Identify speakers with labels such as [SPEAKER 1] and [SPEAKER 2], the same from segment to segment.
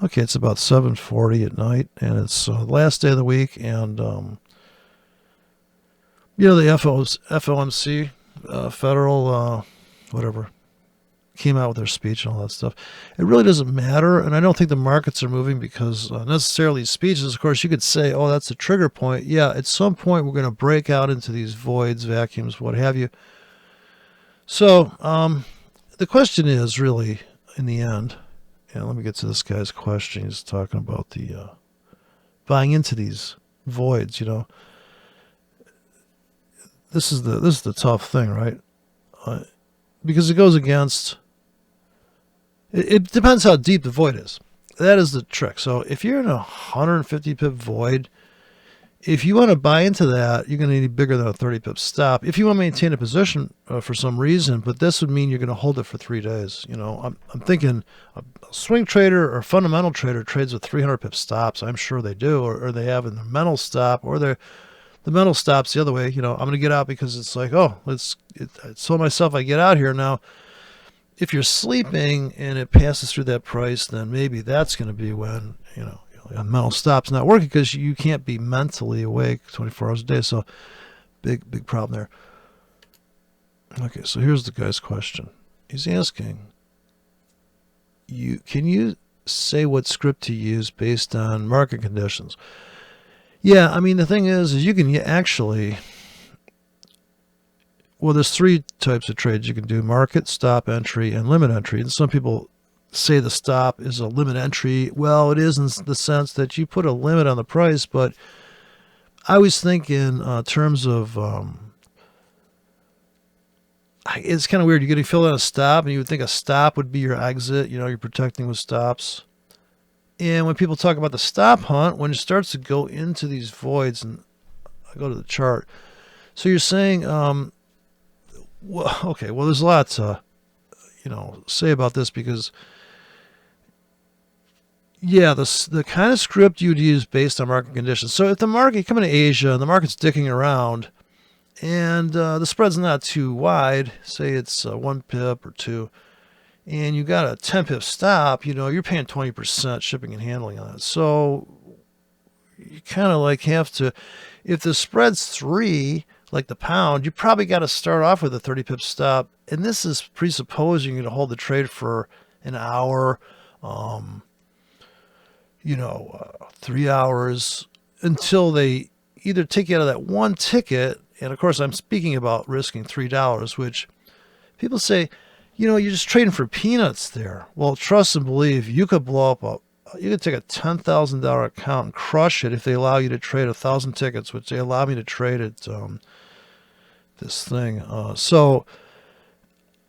[SPEAKER 1] Okay, it's about 7:40 at night, and it's the last day of the week, and the FOMC, federal, whatever, came out with their speech and all that stuff. It really doesn't matter, and I don't think the markets are moving because necessarily speeches. Of course, you could say, "Oh, that's a trigger point." Yeah, at some point we're going to break out into these voids, vacuums, what have you. So the question is really, in the end, and let me get to this guy's question. He's talking about the buying into these voids. This is the tough thing, right? Uh, because it goes against. It depends how deep the void is. That is the trick. So if you're in a 150 pip void, if you want to buy into that, you're going to need bigger than a 30 pip stop. If you want to maintain a position for some reason, but this would mean you're going to hold it for 3 days. I'm thinking a swing trader or fundamental trader trades with 300 pip stops. I'm sure they do, or they have in the mental stop, or the mental stops the other way. I'm going to get out because it's like, oh, I told myself I get out here now. If you're sleeping and it passes through that price, then maybe that's going to be when, a mental stop's not working because you can't be mentally awake 24 hours a day. So big problem there. Okay, so here's the guy's question. He's asking, can you say what script to use based on market conditions? Yeah, I mean, the thing is you can actually, well, there's three types of trades you can do: market, stop entry, and limit entry. And some people say the stop is a limit entry. Well, it is in the sense that you put a limit on the price, but I always think in terms of, it's kind of weird. You're getting filled on a stop, and you would think a stop would be your exit. You're protecting with stops. And when people talk about the stop hunt, when it starts to go into these voids, and I go to the chart, so you're saying, well, okay, well, there's a lot to, say about this because, yeah, the kind of script you'd use based on market conditions. So if the market, you come into Asia and the market's dicking around and the spread's not too wide, say it's 1 pip or 2, and you got a 10 pip stop, you're paying 20% shipping and handling on it. So you kind of like have to, if the spread's 3, like the pound, you probably got to start off with a 30 pip stop. And this is presupposing you're going to hold the trade for an hour, 3 hours until they either take you out of that one ticket. And of course, I'm speaking about risking $3, which people say, you're just trading for peanuts there. Well, trust and believe, you could blow up you could take a $10,000 account and crush it if they allow you to trade 1,000 tickets, which they allow me to trade at this thing. So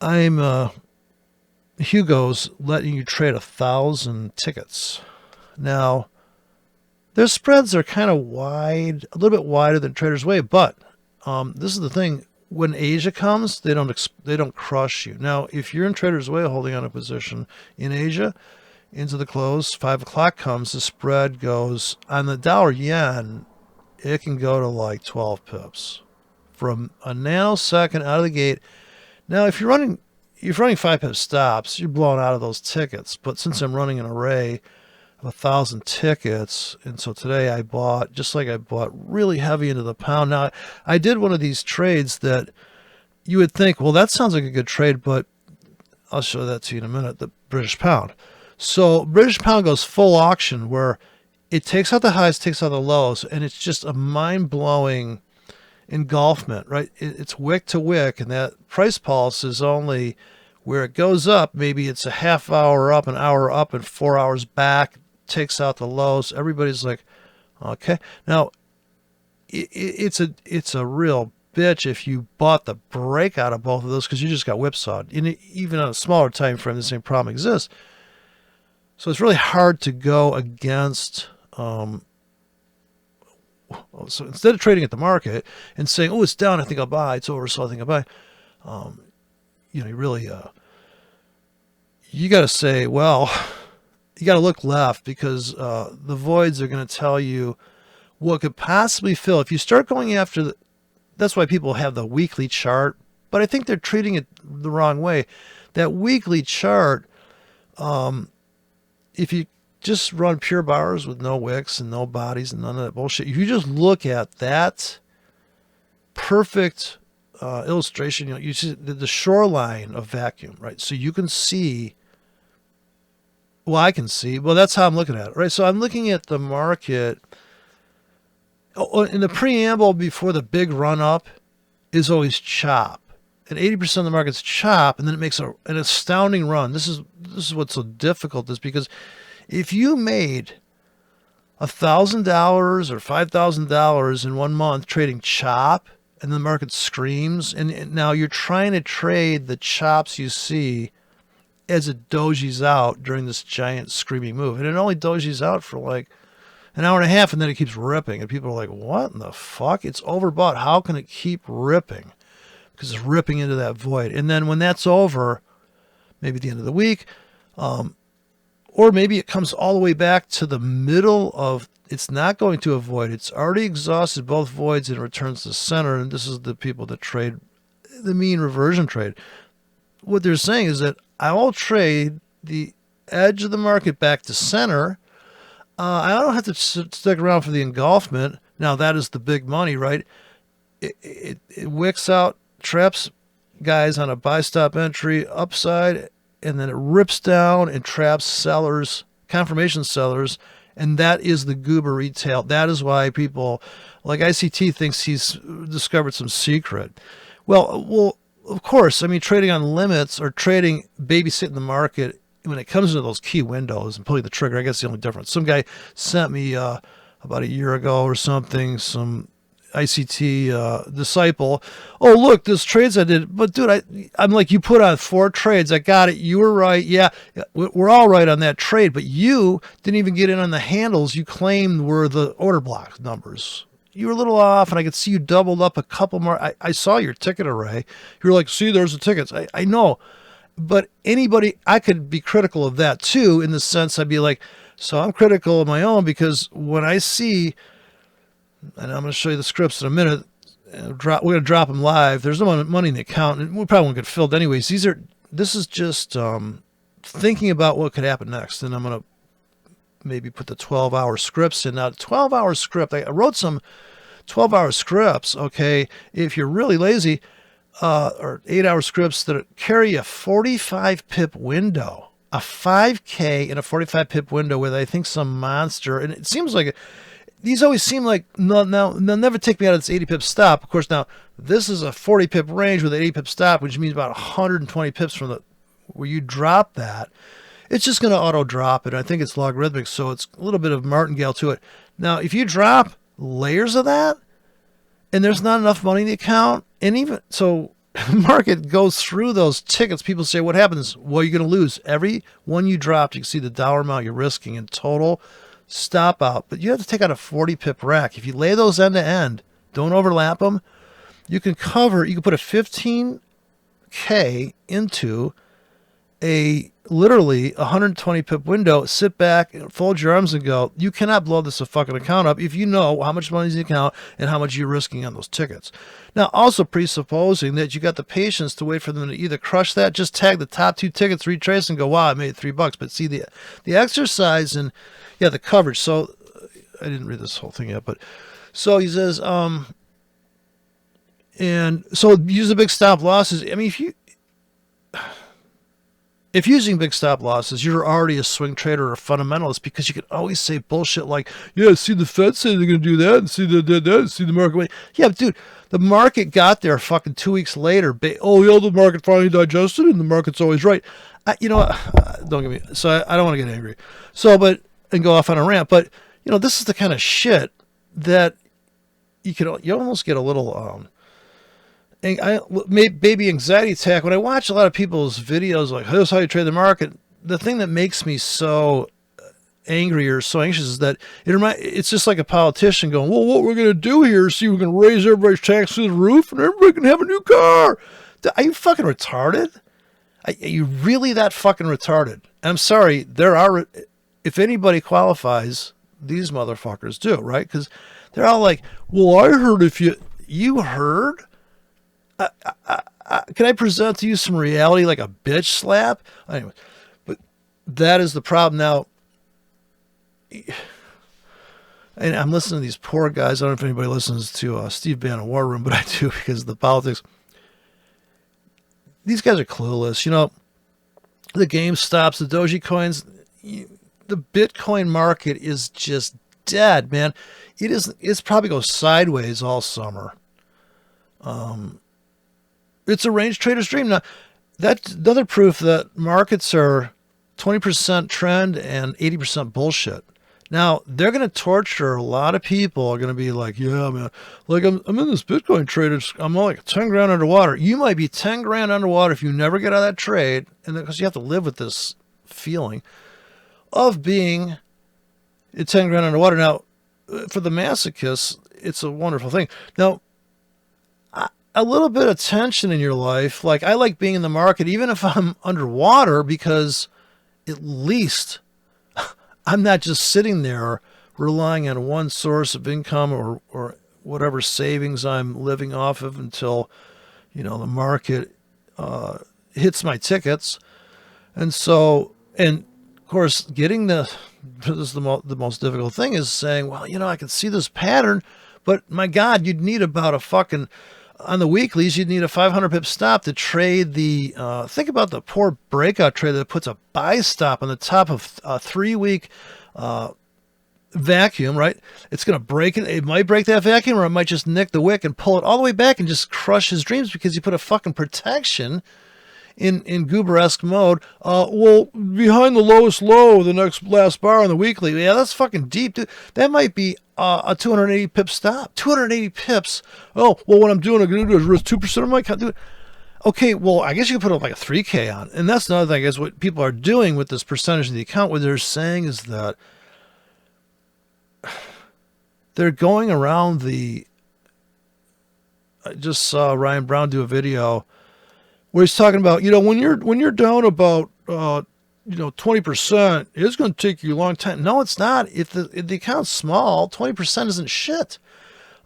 [SPEAKER 1] I'm Hugo's letting you trade 1,000 tickets. Now, their spreads are kind of wide, a little bit wider than Trader's Way, but this is the thing. When Asia comes, they don't crush you. Now, if you're in Trader's Way holding on a position in Asia, into the close, 5 o'clock comes, the spread goes on the dollar yen, it can go to like 12 pips from a nanosecond out of the gate. Now, if you're running 5 pip stops, you're blowing out of those tickets. But since I'm running an array of 1,000 tickets, and so today I bought, just like I bought really heavy into the pound. Now, I did one of these trades that you would think, well, that sounds like a good trade, but I'll show that to you in a minute, the British pound. So British pound goes full auction where it takes out the highs, takes out the lows, and it's just a mind-blowing engulfment, right? It's wick to wick, and that price pulse is only where it goes up. Maybe it's a half hour up, an hour up, and 4 hours back, takes out the lows. Everybody's like, okay. Now, it's a real bitch if you bought the breakout of both of those because you just got whipsawed. And even on a smaller time frame, the same problem exists. So it's really hard to go against. So instead of trading at the market and saying, "Oh, it's down, I think I'll buy. It's over, so I think I'll buy," you really you got to say, well, you got to look left because the voids are going to tell you what could possibly fill. If you start going after that's why people have the weekly chart, but I think they're treating it the wrong way. That weekly chart. If you just run pure bars with no wicks and no bodies and none of that bullshit. If you just look at that perfect illustration, you see the shoreline of vacuum, right? So you can see, well, I can see, well, that's how I'm looking at it, right? So I'm looking at the market. In the preamble before the big run up is always chop. And 80% of the market's chop, and then it makes an astounding run. This is what's so difficult, is because if you made $1,000 or $5,000 in 1 month trading chop, and the market screams, and now you're trying to trade the chops you see as it dojis out during this giant screaming move, and it only dojis out for like an hour and a half, and then it keeps ripping, and people are like, what in the fuck? It's overbought. How can it keep ripping? Because it's ripping into that void. And then when that's over, maybe at the end of the week, or maybe it comes all the way back to the middle of, it's not going to a void. It's already exhausted both voids and returns to center. And this is the people that trade the mean reversion trade. What they're saying is that I will trade the edge of the market back to center. I don't have to stick around for the engulfment. Now that is the big money, right? It wicks out, traps guys on a buy stop entry upside, and then it rips down and traps sellers, confirmation sellers, and that is the goober retail. That is why people like ICT thinks he's discovered some secret. Well, of course, I mean, trading on limits or trading babysitting the market when it comes to those key windows and pulling the trigger, I guess the only difference. Some guy sent me about a year ago or something, some ICT disciple. Oh, look, this trades I did. But dude, I'm like, you put on 4 trades. I got it. You were right. Yeah, we're all right on that trade. But you didn't even get in on the handles you claimed were the order block numbers. You were a little off, and I could see you doubled up a couple more. I saw your ticket array. You were like, see, there's the tickets. I know. But anybody, I could be critical of that too, in the sense I'd be like, so I'm critical of my own, because when I see, and I'm going to show you the scripts in a minute, we're going to drop them live. There's no money in the account, and we probably won't get filled anyways. This is just thinking about what could happen next, and I'm going to maybe put the 12-hour scripts in. Now, 12-hour script, I wrote some 12-hour scripts, okay, if you're really lazy, or 8-hour scripts that carry a 45 pip window, a 5K in a 45 pip window with, I think, some monster. And it seems like these always seem like, no, they'll never take me out of this 80 pip stop. Of course, now this is a 40 pip range with an 80 pip stop, which means about 120 pips from where you drop that. It's just going to auto drop it. I think it's logarithmic, so it's a little bit of martingale to it. Now, if you drop layers of that, and there's not enough money in the account, and even so, market goes through those tickets. People say, what happens? Well, you're going to lose. Every one you dropped, you can see the dollar amount you're risking in total stop out. But you have to take out a 40 pip rack. If you lay those end to end, don't overlap them, you can put a 15K into a literally 120 pip window, sit back, fold your arms and go, you cannot blow this fucking account up if you know how much money's in the account and how much you're risking on those tickets. Now, also presupposing that you got the patience to wait for them to either crush that, just tag the top 2 tickets, retrace, and go, wow, I made $3. But see the exercise and the coverage. So I didn't read this whole thing yet, but so he says, and so use the big stop losses. I mean, if using big stop losses, you're already a swing trader or a fundamentalist, because you can always say bullshit like, yeah, see the Fed say they're going to do that, and see the market. Yeah, but dude, the market got there fucking 2 weeks later. The market finally digested it, and the market's always right. Don't get me, so I don't want to get angry. And go off on a rant, but this is the kind of shit that you almost get a little, baby anxiety attack when I watch a lot of people's videos like, here's how you trade the market. The thing that makes me so angry or so anxious is that it's just like a politician going, well, what we're going to do here is see, we're going to raise everybody's tax to the roof and everybody can have a new car. Are you fucking retarded? Are you really that fucking retarded? And I'm sorry, if anybody qualifies, these motherfuckers do, right? Because they're all like, well, I heard you heard? Can I present to you some reality like a bitch slap? Anyway, but that is the problem. Now, and I'm listening to these poor guys. I don't know if anybody listens to Steve Bannon War Room, but I do because of the politics. These guys are clueless. You know, the GameStops, the Doji coins, the Bitcoin market is just dead, man. It's probably goes sideways all summer. It's a range trader's dream. Now, that's another proof that markets are 20% trend and 80% bullshit. Now, they're going to torture a lot of people. Are going to be like, yeah, man, like I'm in this Bitcoin trade. I'm like 10 grand underwater. You might be 10 grand underwater if you never get out of that trade. And because you have to live with this feeling of being 10 grand underwater. Now, for the masochists, it's a wonderful thing. Now, a little bit of tension in your life. Like, I like being in the market, even if I'm underwater, because at least I'm not just sitting there relying on one source of income or whatever savings I'm living off of until, you know, the market hits my tickets. And so, and of course, getting this is the most difficult thing is saying, well, you know, I can see this pattern, but my God, you'd need about a fucking, on the weeklies, you'd need a 500 pip stop to trade the, think about the poor breakout trader that puts a buy stop on the top of a 3-week vacuum, right? It's going to break it. It might break that vacuum, or it might just nick the wick and pull it all the way back and just crush his dreams because he put a fucking protection in Goober-esque mode. Well, behind the lowest low, the last bar on the weekly. Yeah, that's fucking deep, dude. That might be a 280 pip stop. 280 pips. Oh, well, what I'm doing, I'm going to do is risk 2% of my account. Dude. Okay, well, I guess you could put like a 3K on. And that's another thing, I guess what people are doing with this percentage of the account, what they're saying is that they're going around the, I just saw Ryan Brown do a video where he's talking about, you know, when you're down about, 20%, it's going to take you a long time. No, it's not. If the account's small, 20% isn't shit.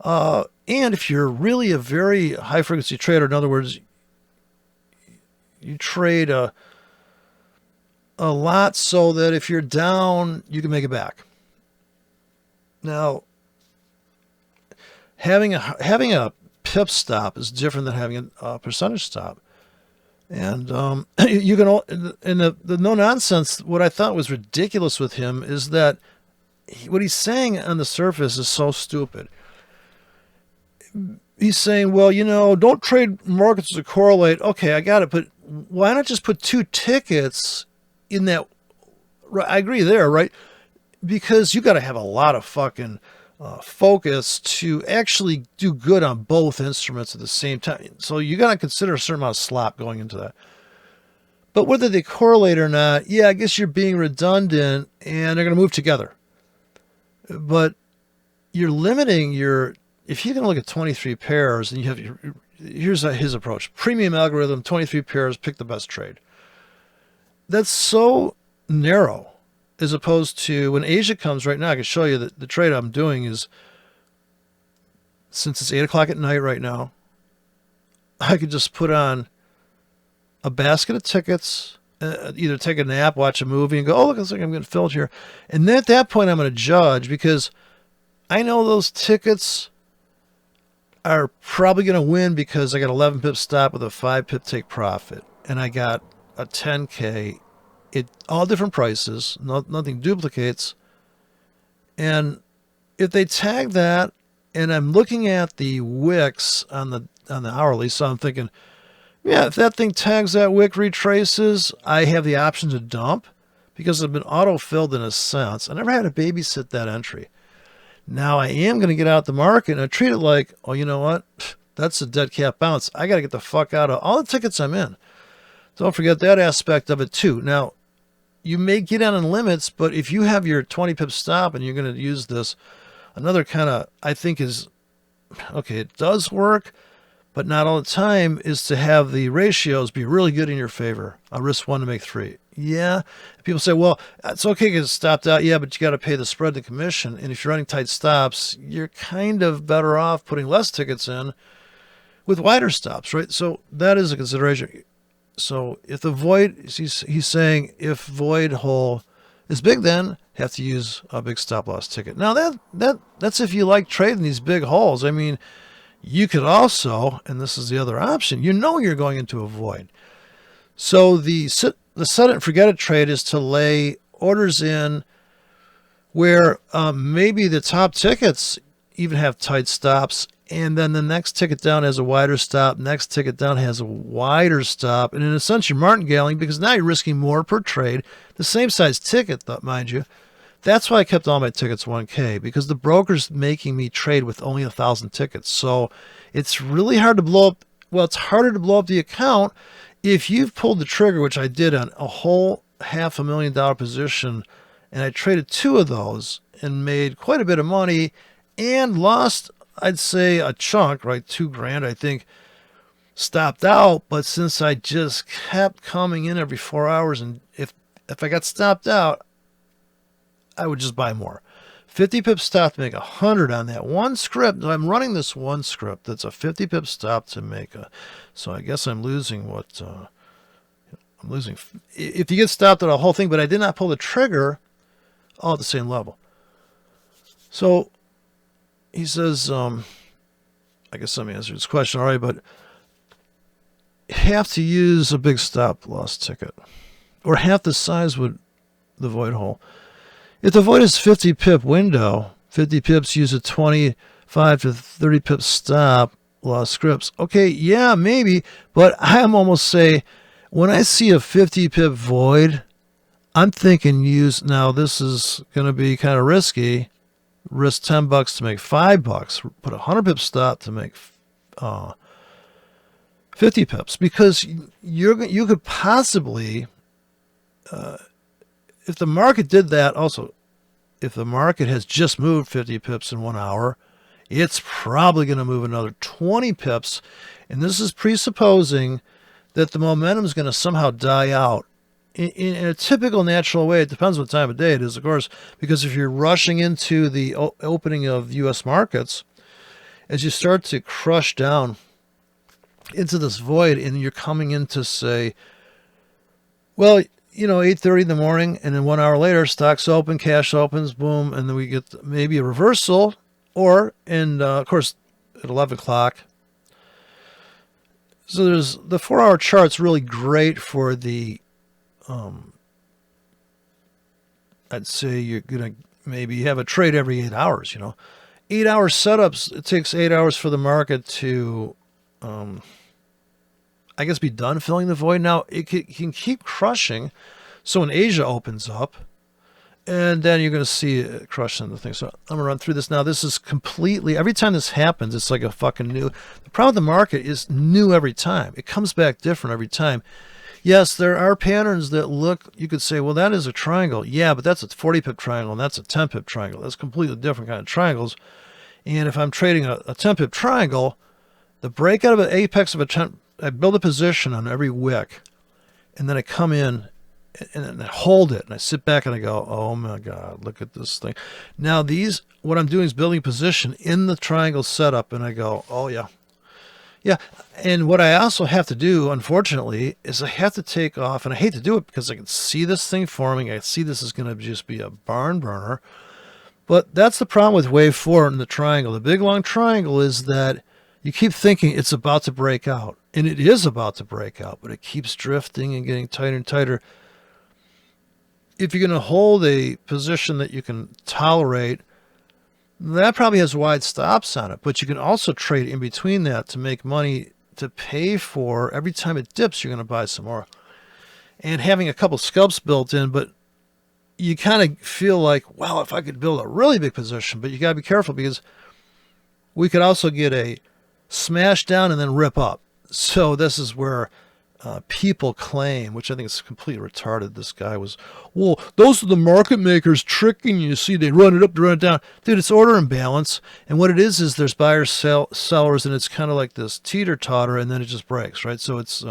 [SPEAKER 1] And if you're really a very high frequency trader, in other words, you trade a lot so that if you're down, you can make it back. Now, having a pip stop is different than having a percentage stop. And you can, and the no nonsense, what I thought was ridiculous with him is that what he's saying on the surface is so stupid. He's saying, well, you know, don't trade markets to correlate. Okay, I got it, but why not just put 2 tickets in that? I agree there, right? Because you got to have a lot of fucking focus to actually do good on both instruments at the same time. So you got to consider a certain amount of slop going into that. But whether they correlate or not, yeah, I guess you're being redundant and they're going to move together. But you're limiting your, if you can look at 23 pairs and you have, here's his approach. Premium algorithm, 23 pairs, pick the best trade. That's so narrow. As opposed to when Asia comes right now, I can show you that the trade I'm doing is, since it's 8 o'clock at night right now, I could just put on a basket of tickets, either take a nap, watch a movie, and go, oh, look, looks like I'm getting filled here. And then at that point, I'm going to judge because I know those tickets are probably going to win because I got 11 pip stop with a 5 pip take profit. And I got a 10K. It all different prices, nothing duplicates. And if they tag that, and I'm looking at the wicks on the hourly, so I'm thinking, yeah, if that thing tags that wick, retraces, I have the option to dump because I've been auto-filled in a sense. I never had to babysit that entry. Now I am going to get out the market and I treat it like, oh, you know what? That's a dead cat bounce. I got to get the fuck out of all the tickets I'm in. Don't forget that aspect of it too. Now, you may get out on limits, but if you have your 20 pip stop and you're going to use this, another kind of, I think is, okay, it does work, but not all the time, is to have the ratios be really good in your favor. I risk 1 to make 3. Yeah. People say, well, it's okay because it's stopped out. Yeah, but you got to pay the spread to commission. And if you're running tight stops, you're kind of better off putting less tickets in with wider stops, right? So that is a consideration. So if the void, he's saying if void hole, is big, then have to use a big stop loss ticket. Now that's if you like trading these big holes. I mean, you could also, and this is the other option, you're going into a void. So the set it and forget it trade is to lay orders in where maybe the top tickets even have tight stops, and then the next ticket down has a wider stop, next ticket down has a wider stop, and in a sense you're martingaling because now you're risking more per trade, the same size ticket, mind you. That's why I kept all my tickets 1K, because the broker's making me trade with only 1,000 tickets. So it's really hard to blow up. Well, it's harder to blow up the account if you've pulled the trigger, which I did on a whole $500,000 position, and I traded 2 of those and made quite a bit of money and lost, I'd say, a chunk, right? $2,000, I think, stopped out. But since I just kept coming in every 4 hours, and if I got stopped out, I would just buy more. 50 pips stop to make 100 on that one script. I'm running this one script that's a 50 pip stop to make a. So I guess I'm losing what I'm losing. If you get stopped at a whole thing, but I did not pull the trigger, all at the same level. So he says, I guess let me answer this question. All right, but have to use a big stop loss ticket, or half the size would the void hole. If the void is 50 pip window, 50 pips, use a 25 to 30 pip stop loss scripts. Okay, yeah, maybe, but I'm almost say when I see a 50 pip void, I'm thinking now this is going to be kind of risky. Risk $10 to make $5. Put a 100 pip stop to make 50 pips, because you could possibly, if the market did that, also, if the market has just moved 50 pips in 1 hour, it's probably going to move another 20 pips. And this is presupposing that the momentum is going to somehow die out. In a typical natural way, it depends what time of day it is, of course, because if you're rushing into the opening of U.S. markets, as you start to crush down into this void and you're coming into, say, well, 8:30 in the morning, and then 1 hour later, stocks open, cash opens, boom, and then we get maybe a reversal, or, and of course, at 11 o'clock. So there's the 4-hour chart's really great for the, I'd say you're going to maybe have a trade every 8 hours, 8-hour setups, it takes 8 hours for the market to, I guess, be done filling the void. Now, it can keep crushing. So when Asia opens up, and then you're going to see it crush into things. So I'm going to run through this now. This is completely, every time this happens, it's like a fucking new. The problem with the market is new every time. It comes back different every time. Yes, there are patterns that look, you could say, well, that is a triangle. Yeah, but that's a 40 pip triangle, and that's a 10 pip triangle. That's completely different kind of triangles. And if I'm trading a 10 pip triangle, the breakout of an apex of a 10, I build a position on every wick, and then I come in and I hold it, and I sit back and I go, oh my God, look at this thing. Now what I'm doing is building a position in the triangle setup, and I go, oh yeah. Yeah, and what I also have to do, unfortunately, is I have to take off, and I hate to do it because I can see this thing forming. I see this is going to just be a barn burner, but that's the problem with wave 4 in the triangle. The big long triangle is that you keep thinking it's about to break out, and it is about to break out, but it keeps drifting and getting tighter and tighter. If you're going to hold a position that you can tolerate, that probably has wide stops on it, but you can also trade in between that to make money to pay for every time it dips, you're going to buy some more. And having a couple scalps built in, but you kind of feel like, well, if I could build a really big position, but you got to be careful because we could also get a smash down and then rip up. So this is where people claim, which I think is completely retarded. This guy was, well, those are the market makers tricking you. See, they run it up, they run it down. Dude, it's order imbalance. And what it is there's buyers, sellers, and it's kind of like this teeter-totter, and then it just breaks, right? So it's,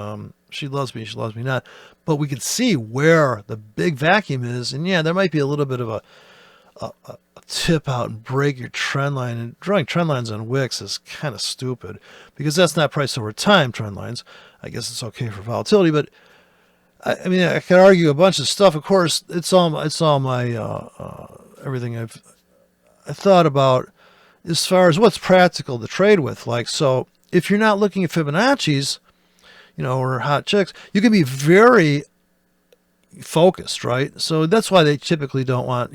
[SPEAKER 1] she loves me not. But we can see where the big vacuum is. And yeah, there might be a little bit of a tip out and break your trend line. And drawing trend lines on wicks is kind of stupid because that's not price over time trend lines. I guess it's okay for volatility, but I mean, I could argue a bunch of stuff. Of course, it's all my everything I thought about as far as what's practical to trade with. Like, so if you're not looking at Fibonacci's, or hot chicks, you can be very focused, right? So that's why they typically don't want,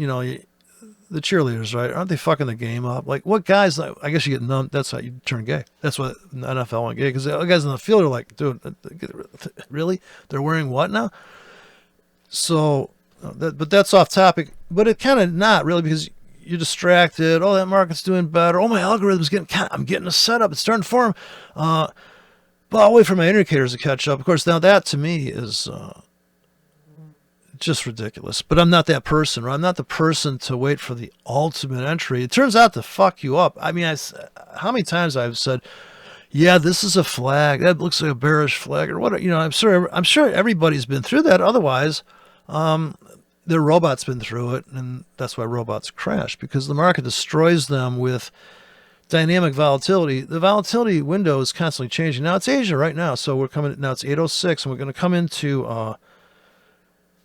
[SPEAKER 1] the cheerleaders, right? Aren't they fucking the game up? Like, what guys, I guess you get numb. That's how you turn gay. That's what the NFL went gay. Because the guys in the field are like, dude, really? They're wearing what now? So, but that's off topic. But it kind of not really, because you're distracted. Oh, that market's doing better. Oh, my algorithm's I'm getting a setup. It's starting to form. But I'll wait for my indicators to catch up. Of course, now that to me is just ridiculous. But I'm not that person, right? I'm not the person to wait for the ultimate entry. It turns out to fuck you up. I mean, how many times I've said, yeah, this is a flag. That looks like a bearish flag or what, I'm sure everybody's been through that. Otherwise, their robot's been through it, and that's why robots crash, because the market destroys them with dynamic volatility. The volatility window is constantly changing. Now it's Asia right now, so now it's 8:06, and we're going to come into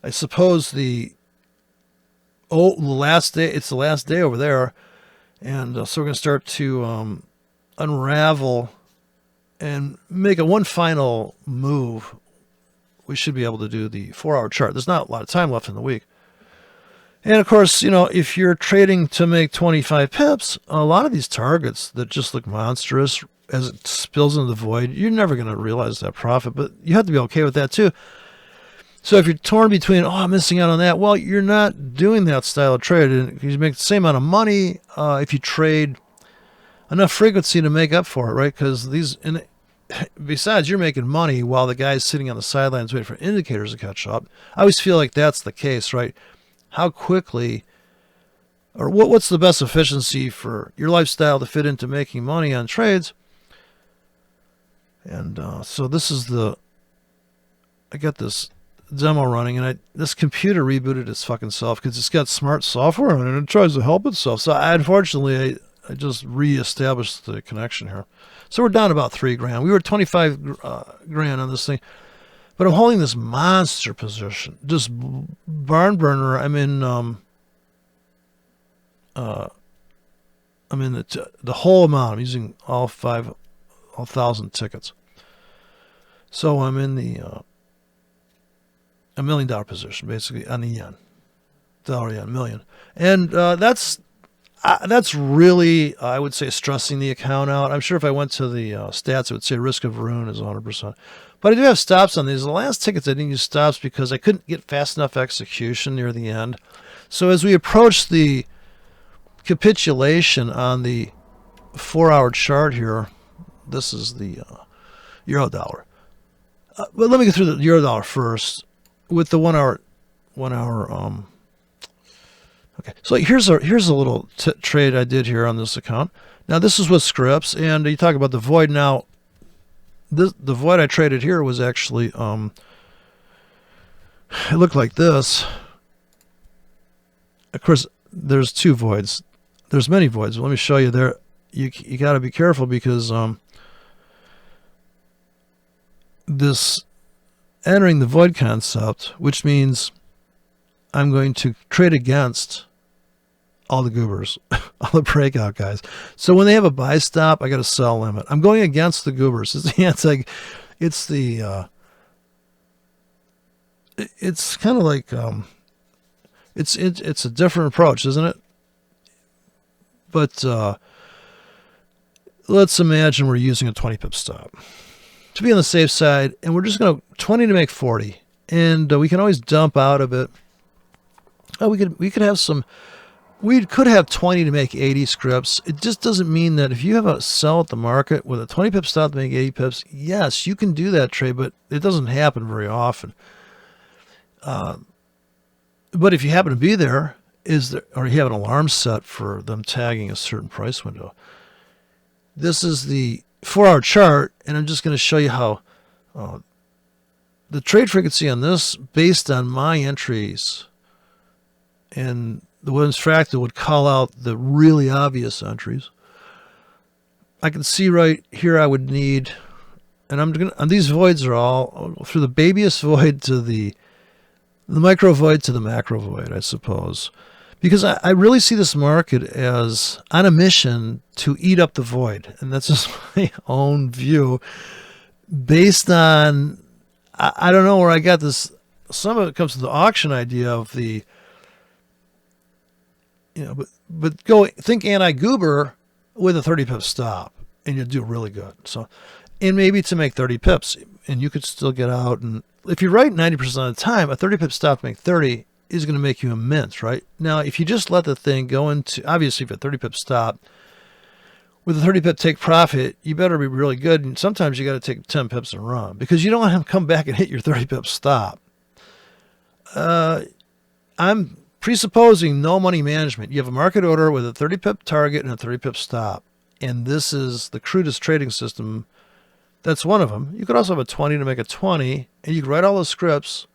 [SPEAKER 1] I suppose the last day. It's the last day over there, and so we're going to start to unravel and make one final move. We should be able to do the 4-hour chart. There's not a lot of time left in the week. And of course, if you're trading to make 25 pips, a lot of these targets that just look monstrous as it spills into the void, you're never going to realize that profit, but you have to be okay with that too. So if you're torn between, I'm missing out on that, well, you're not doing that style of trade. And you make the same amount of money if you trade enough frequency to make up for it, right? Because besides, you're making money while the guy's sitting on the sidelines waiting for indicators to catch up. I always feel like that's the case, right? How quickly, or what's the best efficiency for your lifestyle to fit into making money on trades? And so this is I got this demo running, and this computer rebooted its fucking self because it's got smart software on it, and it tries to help itself. So unfortunately, I just reestablished the connection here. So we're down about $3,000. We were 25 grand on this thing, but I'm holding this monster position, just barn burner. I'm in the whole amount. I'm using all 1,000 tickets. So I'm in the $1 million position, basically, on the yen, dollar yen, million. And that's really, I would say, stressing the account out. I'm sure if I went to the stats, it would say risk of ruin is 100%. But I do have stops on these. The last tickets, I didn't use stops because I couldn't get fast enough execution near the end. So as we approach the capitulation on the 4-hour chart here, this is the euro dollar. But let me go through the euro dollar first with the 1 hour. Okay, so here's a little trade I did here on this account. Now this is with scripts, and you talk about the void. Now the void I traded here was actually it looked like this. Of course, there's two voids. There's many voids. Let me show you there. You got to be careful because this entering the void concept, which means I'm going to trade against all the goobers, all the breakout guys. So when they have a buy stop, I got a sell limit. I'm going against the goobers. It's kind of like it's a different approach, isn't it? But let's imagine we're using a 20 pip stop to be on the safe side, and we're just going to 20 to make 40, and we can always dump out of it. Oh, we could have some. We could have 20 to make 80 scripts. It just doesn't mean that if you have a sell at the market with a 20 pip stop to make 80 pips, yes, you can do that trade, but it doesn't happen very often. But if you happen to be there, or you have an alarm set for them tagging a certain price window. This is the 4-hour chart, and I'm just going to show you how the trade frequency on this, based on my entries, and the Williams fractal would call out the really obvious entries. I can see right here I would need and these voids are all through the babyest void to the micro void to the macro void, I suppose. Because I really see this market as on a mission to eat up the void. And that's just my own view based on, I don't know where I got this. Some of it comes to the auction idea of the, but go think anti-goober with a 30 pip stop and you'll do really good. So, and maybe to make 30 pips and you could still get out. And if you're right 90% of the time, a 30 pip stop to make 30 is going to make you a mint, right? Now, if you just let the thing go into, obviously, if a 30 pip stop with a 30 pip take profit, you better be really good. And sometimes you got to take 10 pips and run because you don't want to come back and hit your 30 pip stop. I'm presupposing no money management. You have a market order with a 30 pip target and a 30 pip stop. And this is the crudest trading system. That's one of them. You could also have a 20 to make a 20, and you could write all the scripts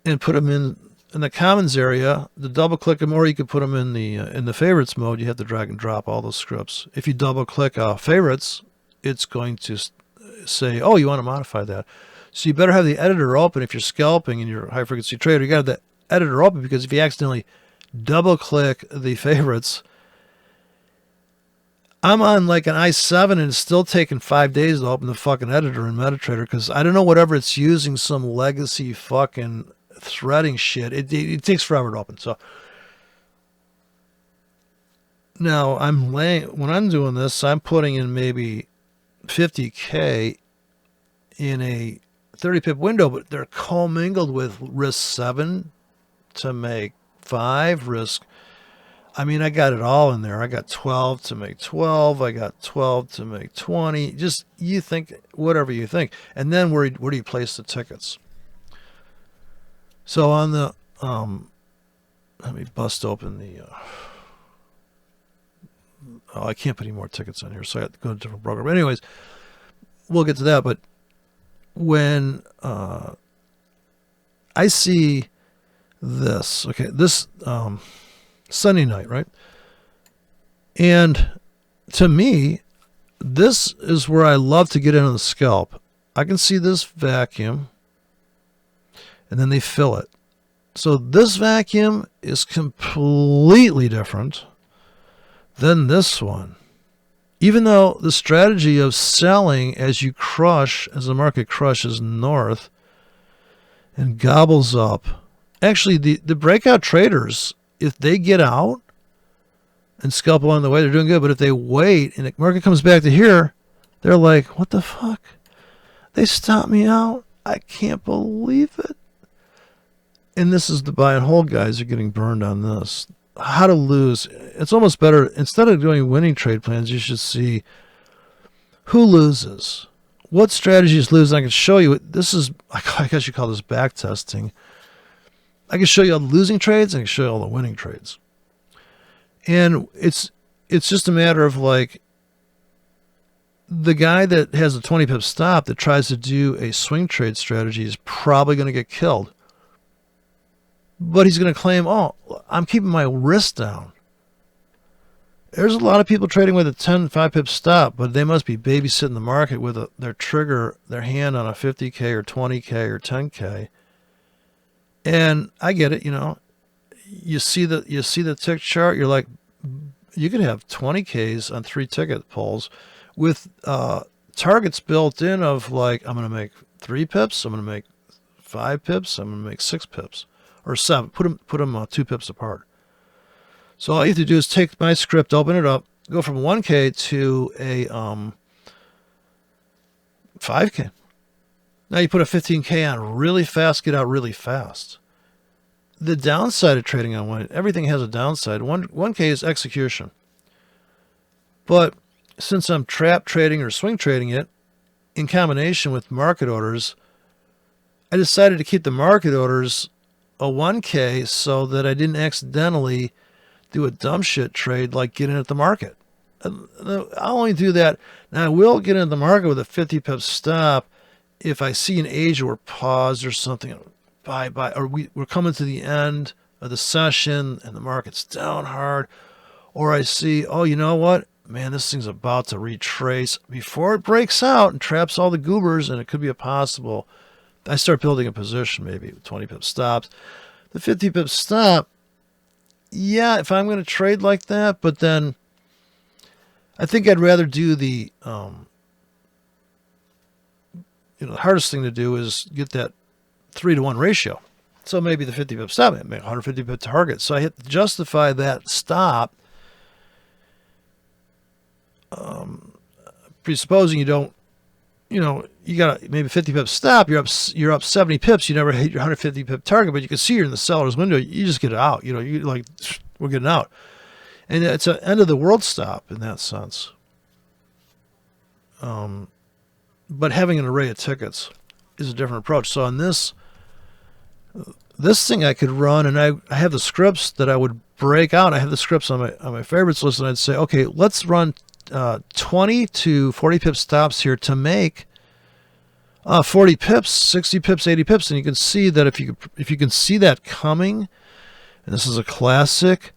[SPEAKER 1] and put them in the commons area, the double click them, or you could put them in the favorites mode. You have to drag and drop all those scripts. If you double click favorites, it's going to say, oh, you want to modify that. So you better have the editor open if you're scalping and you're a high frequency trader. You got to have the editor open because if you accidentally double click the favorites, I'm on like an i7 and it's still taking 5 days to open the fucking editor in MetaTrader because I don't know, whatever it's using, some legacy fucking threading shit. It takes forever to open. So now when I'm doing this, I'm putting in maybe 50K in a 30 pip window, but they're commingled with risk 7 to make 5 risk. I mean, I got it all in there. I got 12 to make 12. I got 12 to make 20. Just, you think whatever you think. And then where do you place the tickets? So on the, let me bust open the, I can't put any more tickets on here, so I have to go to a different program. But anyways, we'll get to that. But when I see this, okay, this Sunday night, right? And to me, this is where I love to get into the scalp. I can see this vacuum, and then they fill it. So this vacuum is completely different than this one. Even though the strategy of selling as you crush, as the market crushes north and gobbles up, actually the breakout traders, if they get out and scalp along the way, they're doing good. But if they wait and the market comes back to here, they're like, what the fuck? They stopped me out. I can't believe it. And this is the buy and hold guys are getting burned on this. How to lose. It's almost better. Instead of doing winning trade plans, you should see who loses. What strategies lose. I can show you. This is, I guess you call this back testing. I can show you all the losing trades. I can show you all the winning trades. And it's just a matter of like the guy that has a 20 pip stop that tries to do a swing trade strategy is probably going to get killed. But he's going to claim, oh, I'm keeping my risk down. There's a lot of people trading with a 10, 5 pip stop, but they must be babysitting the market with their trigger, their hand on a 50K or 20K or 10K. And I get it, you see the tick chart, you're like, you could have 20Ks on 3 ticket pulls with targets built in of like, I'm going to make 3 pips, I'm going to make 5 pips, I'm going to make 6 pips. Or 7, put them 2 pips apart. So all you have to do is take my script, open it up, go from 1K to a 5K. Now you put a 15K on really fast, get out really fast. The downside of trading on one, everything has a downside. 1K is execution. But since I'm trap trading or swing trading it, in combination with market orders, I decided to keep the market orders a 1K so that I didn't accidentally do a dumb shit trade like get in at the market. I'll only do that. Now I will get into the market with a 50 pip stop if I see an Asia or pause or something. Bye, or we're coming to the end of the session and the market's down hard. Or I see, oh, you know what? man, this thing's about to retrace before it breaks out and traps all the goobers, and it could be a possible. I start building a position, maybe 20 pip stops. The 50 pip stop, yeah, if I'm going to trade like that, but then I think I'd rather do the, the hardest thing to do is get that 3-to-1 ratio. So maybe the 50 pip stop, maybe 150 pip target. So I hit justify that stop. Presupposing you don't, you got maybe 50 pip stop, you're up 70 pips, you never hit your 150 pip target, but you can see you're in the seller's window, you just get it out, you like, we're getting out. And it's an end of the world stop in that sense. But having an array of tickets is a different approach. So on this thing I could run, and I have the scripts that I would break out. I have the scripts on my favorites list, and I'd say, okay, let's run 20 to 40 pip stops here to make 40 pips, 60 pips, 80 pips, and you can see that if you can see that coming, and this is a classic,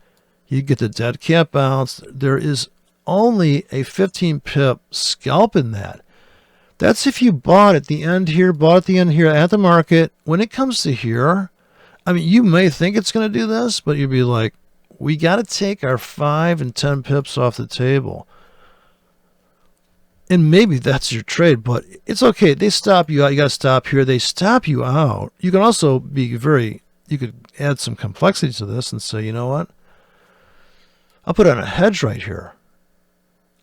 [SPEAKER 1] you get the dead cat bounce. There is only a 15 pip scalp in that. That's if you bought at the end here, at the market. When it comes to here, I mean, you may think it's going to do this, but you'd be like, we got to take our 5 and 10 pips off the table. And maybe that's your trade, but it's okay. They stop you out. You got to stop here. They stop you out. You can also be you could add some complexity to this and say, you know what? I'll put on a hedge right here.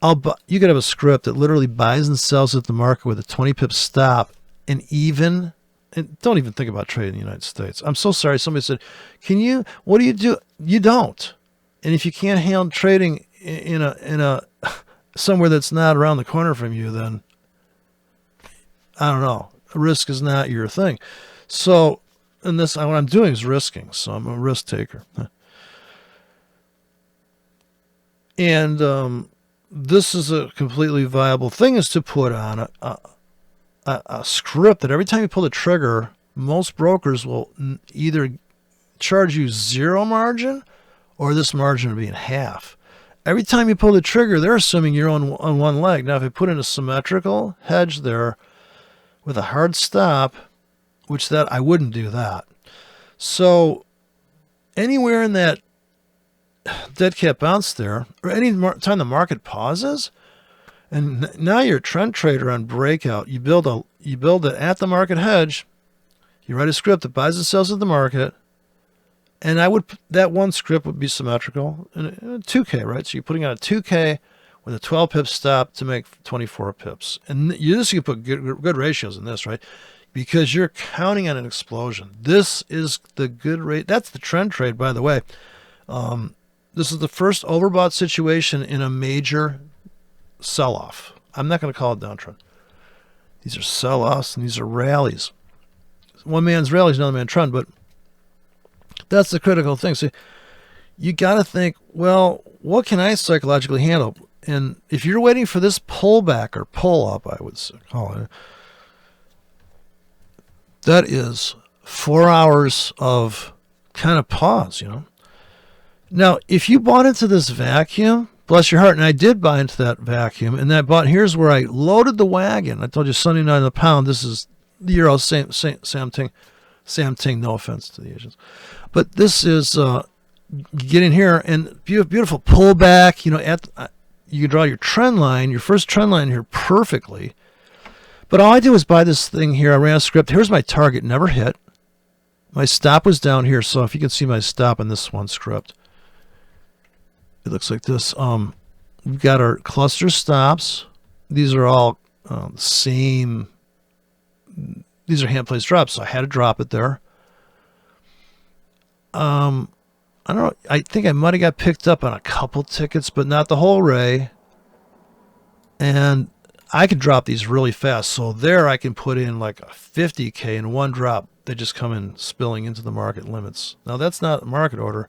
[SPEAKER 1] You could have a script that literally buys and sells at the market with a 20 pip stop, and don't even think about trading in the United States. I'm so sorry. Somebody said, what do you do? You don't. And if you can't handle trading in a somewhere that's not around the corner from you, then I don't know. Risk is not your thing. So, what I'm doing is risking. So I'm a risk taker. And this is a completely viable thing, is to put on a script that every time you pull the trigger, most brokers will either charge you zero margin or this margin will be in half. Every time you pull the trigger, they're assuming you're on one leg. Now, if you put in a symmetrical hedge there with a hard stop, which that I wouldn't do that. So anywhere in that dead cat bounce there, or any time the market pauses, and now you're a trend trader on breakout, you build an at the market hedge, you write a script that buys and sells at the market, and that one script would be symmetrical, and 2K, right? So you're putting on a 2K with a 12 pip stop to make 24 pips, and you put good ratios in this, right? Because you're counting on an explosion. This is the good rate. That's the trend trade, by the way. This is the first overbought situation in a major sell-off. I'm not going to call it downtrend. These are sell-offs and these are rallies. One man's rally is another man's trend, but that's the critical thing. So you got to think, well, what can I psychologically handle? And if you're waiting for this pullback or pull-up, I would call it, that is 4 hours of kind of pause, Now, if you bought into this vacuum, bless your heart, and I did buy into that vacuum, and here's where I loaded the wagon. I told you 79 the pound. This is the euro, Sam Ting, no offense to the Asians. But this is, get in here, and beautiful pullback, you can draw your trend line, your first trend line here perfectly. But all I did was buy this thing here. I ran a script. Here's my target, never hit. My stop was down here, so if you can see my stop in this one script, it looks like this. We've got our cluster stops. These are all same. These are hand placed drops, so I had to drop it there. I don't know. I think I might have got picked up on a couple tickets, but not the whole array. And I can drop these really fast. So there I can put in like a 50K in one drop. They just come in spilling into the market limits. Now that's not a market order,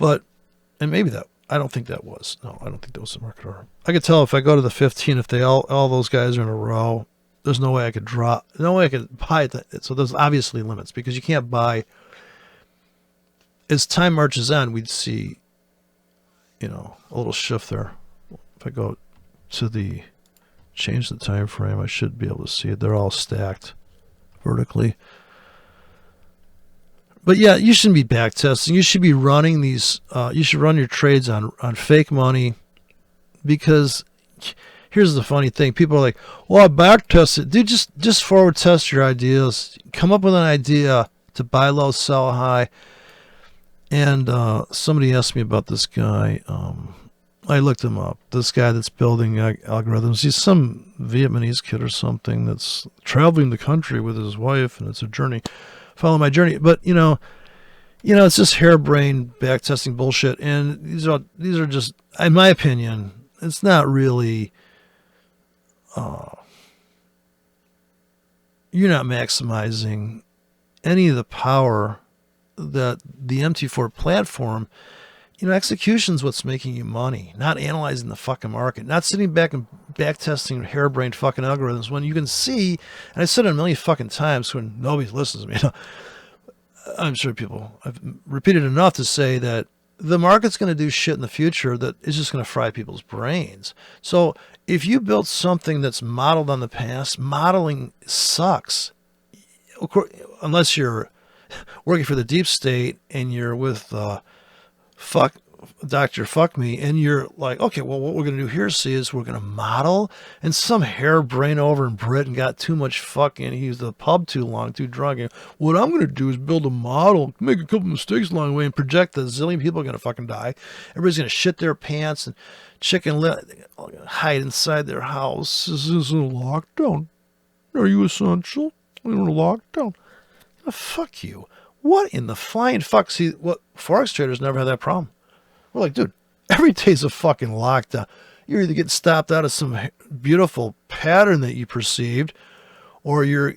[SPEAKER 1] and maybe I don't think that was. No, I don't think that was a market order. I could tell if I go to the 15, if they all those guys are in a row, there's no way I could drop, no way I could buy it. So there's obviously limits because you can't buy. As time marches on, we'd see, a little shift there. If I go to the change the time frame, I should be able to see it. They're all stacked vertically. But yeah, you shouldn't be back testing. You should be running these. You should run your trades on fake money, because here's the funny thing: people are like, "Well, I back tested." Dude, just forward test your ideas. Come up with an idea to buy low, sell high. And somebody asked me about this guy. I looked him up. This guy that's building algorithms. He's some Vietnamese kid or something that's traveling the country with his wife, and it's a journey. Follow my journey. But it's just harebrained backtesting bullshit. And these are just, in my opinion, it's not really. You're not maximizing any of the power that the MT4 platform. Execution's what's making you money, not analyzing the fucking market, not sitting back and back testing harebrained fucking algorithms when you can see, and I said it a million fucking times when nobody listens to me. I'm sure I've repeated enough to say that the market's going to do shit in the future that is just going to fry people's brains. So if you built something that's modeled on the past, modeling sucks. Of course, unless you're working for the deep state and you're with Dr. Fuck Me, and you're like, okay, well, what we're going to do here, see, is we're going to model, and some harebrain over in Britain got too much fucking, he was at the pub too long, too drunk, and what I'm going to do is build a model, make a couple mistakes along the way, and project that a zillion people are going to fucking die. Everybody's going to shit their pants and hide inside their house. This is a lockdown. Are you essential? We're in a lockdown. Oh, fuck you. What in the flying fuck? See, what forex traders never had that problem. We're like, dude, every day's a fucking lockdown. You're either getting stopped out of some beautiful pattern that you perceived, or you're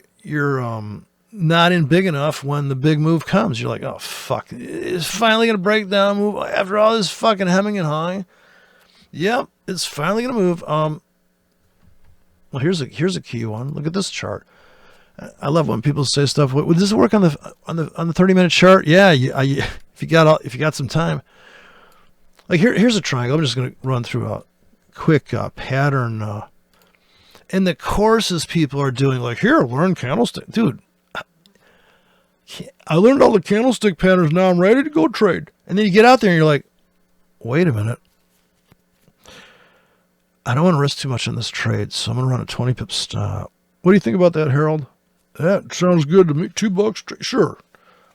[SPEAKER 1] not in big enough when the big move comes. You're like, oh fuck, it's finally gonna break down, move after all this fucking hemming and hawing. Yep, it's finally gonna move. Well, here's a key one. Look at this chart. I love when people say stuff. Would this work on the 30-minute chart? Yeah, if you got some time. Like here's a triangle. I'm just going to run through a quick pattern. And the courses people are doing, like, here, learn candlestick, dude. I learned all the candlestick patterns. Now I'm ready to go trade. And then you get out there and you're like, wait a minute. I don't want to risk too much on this trade, so I'm going to run a 20 pip stop. What do you think about that, Harold? That sounds good to me. $2, sure.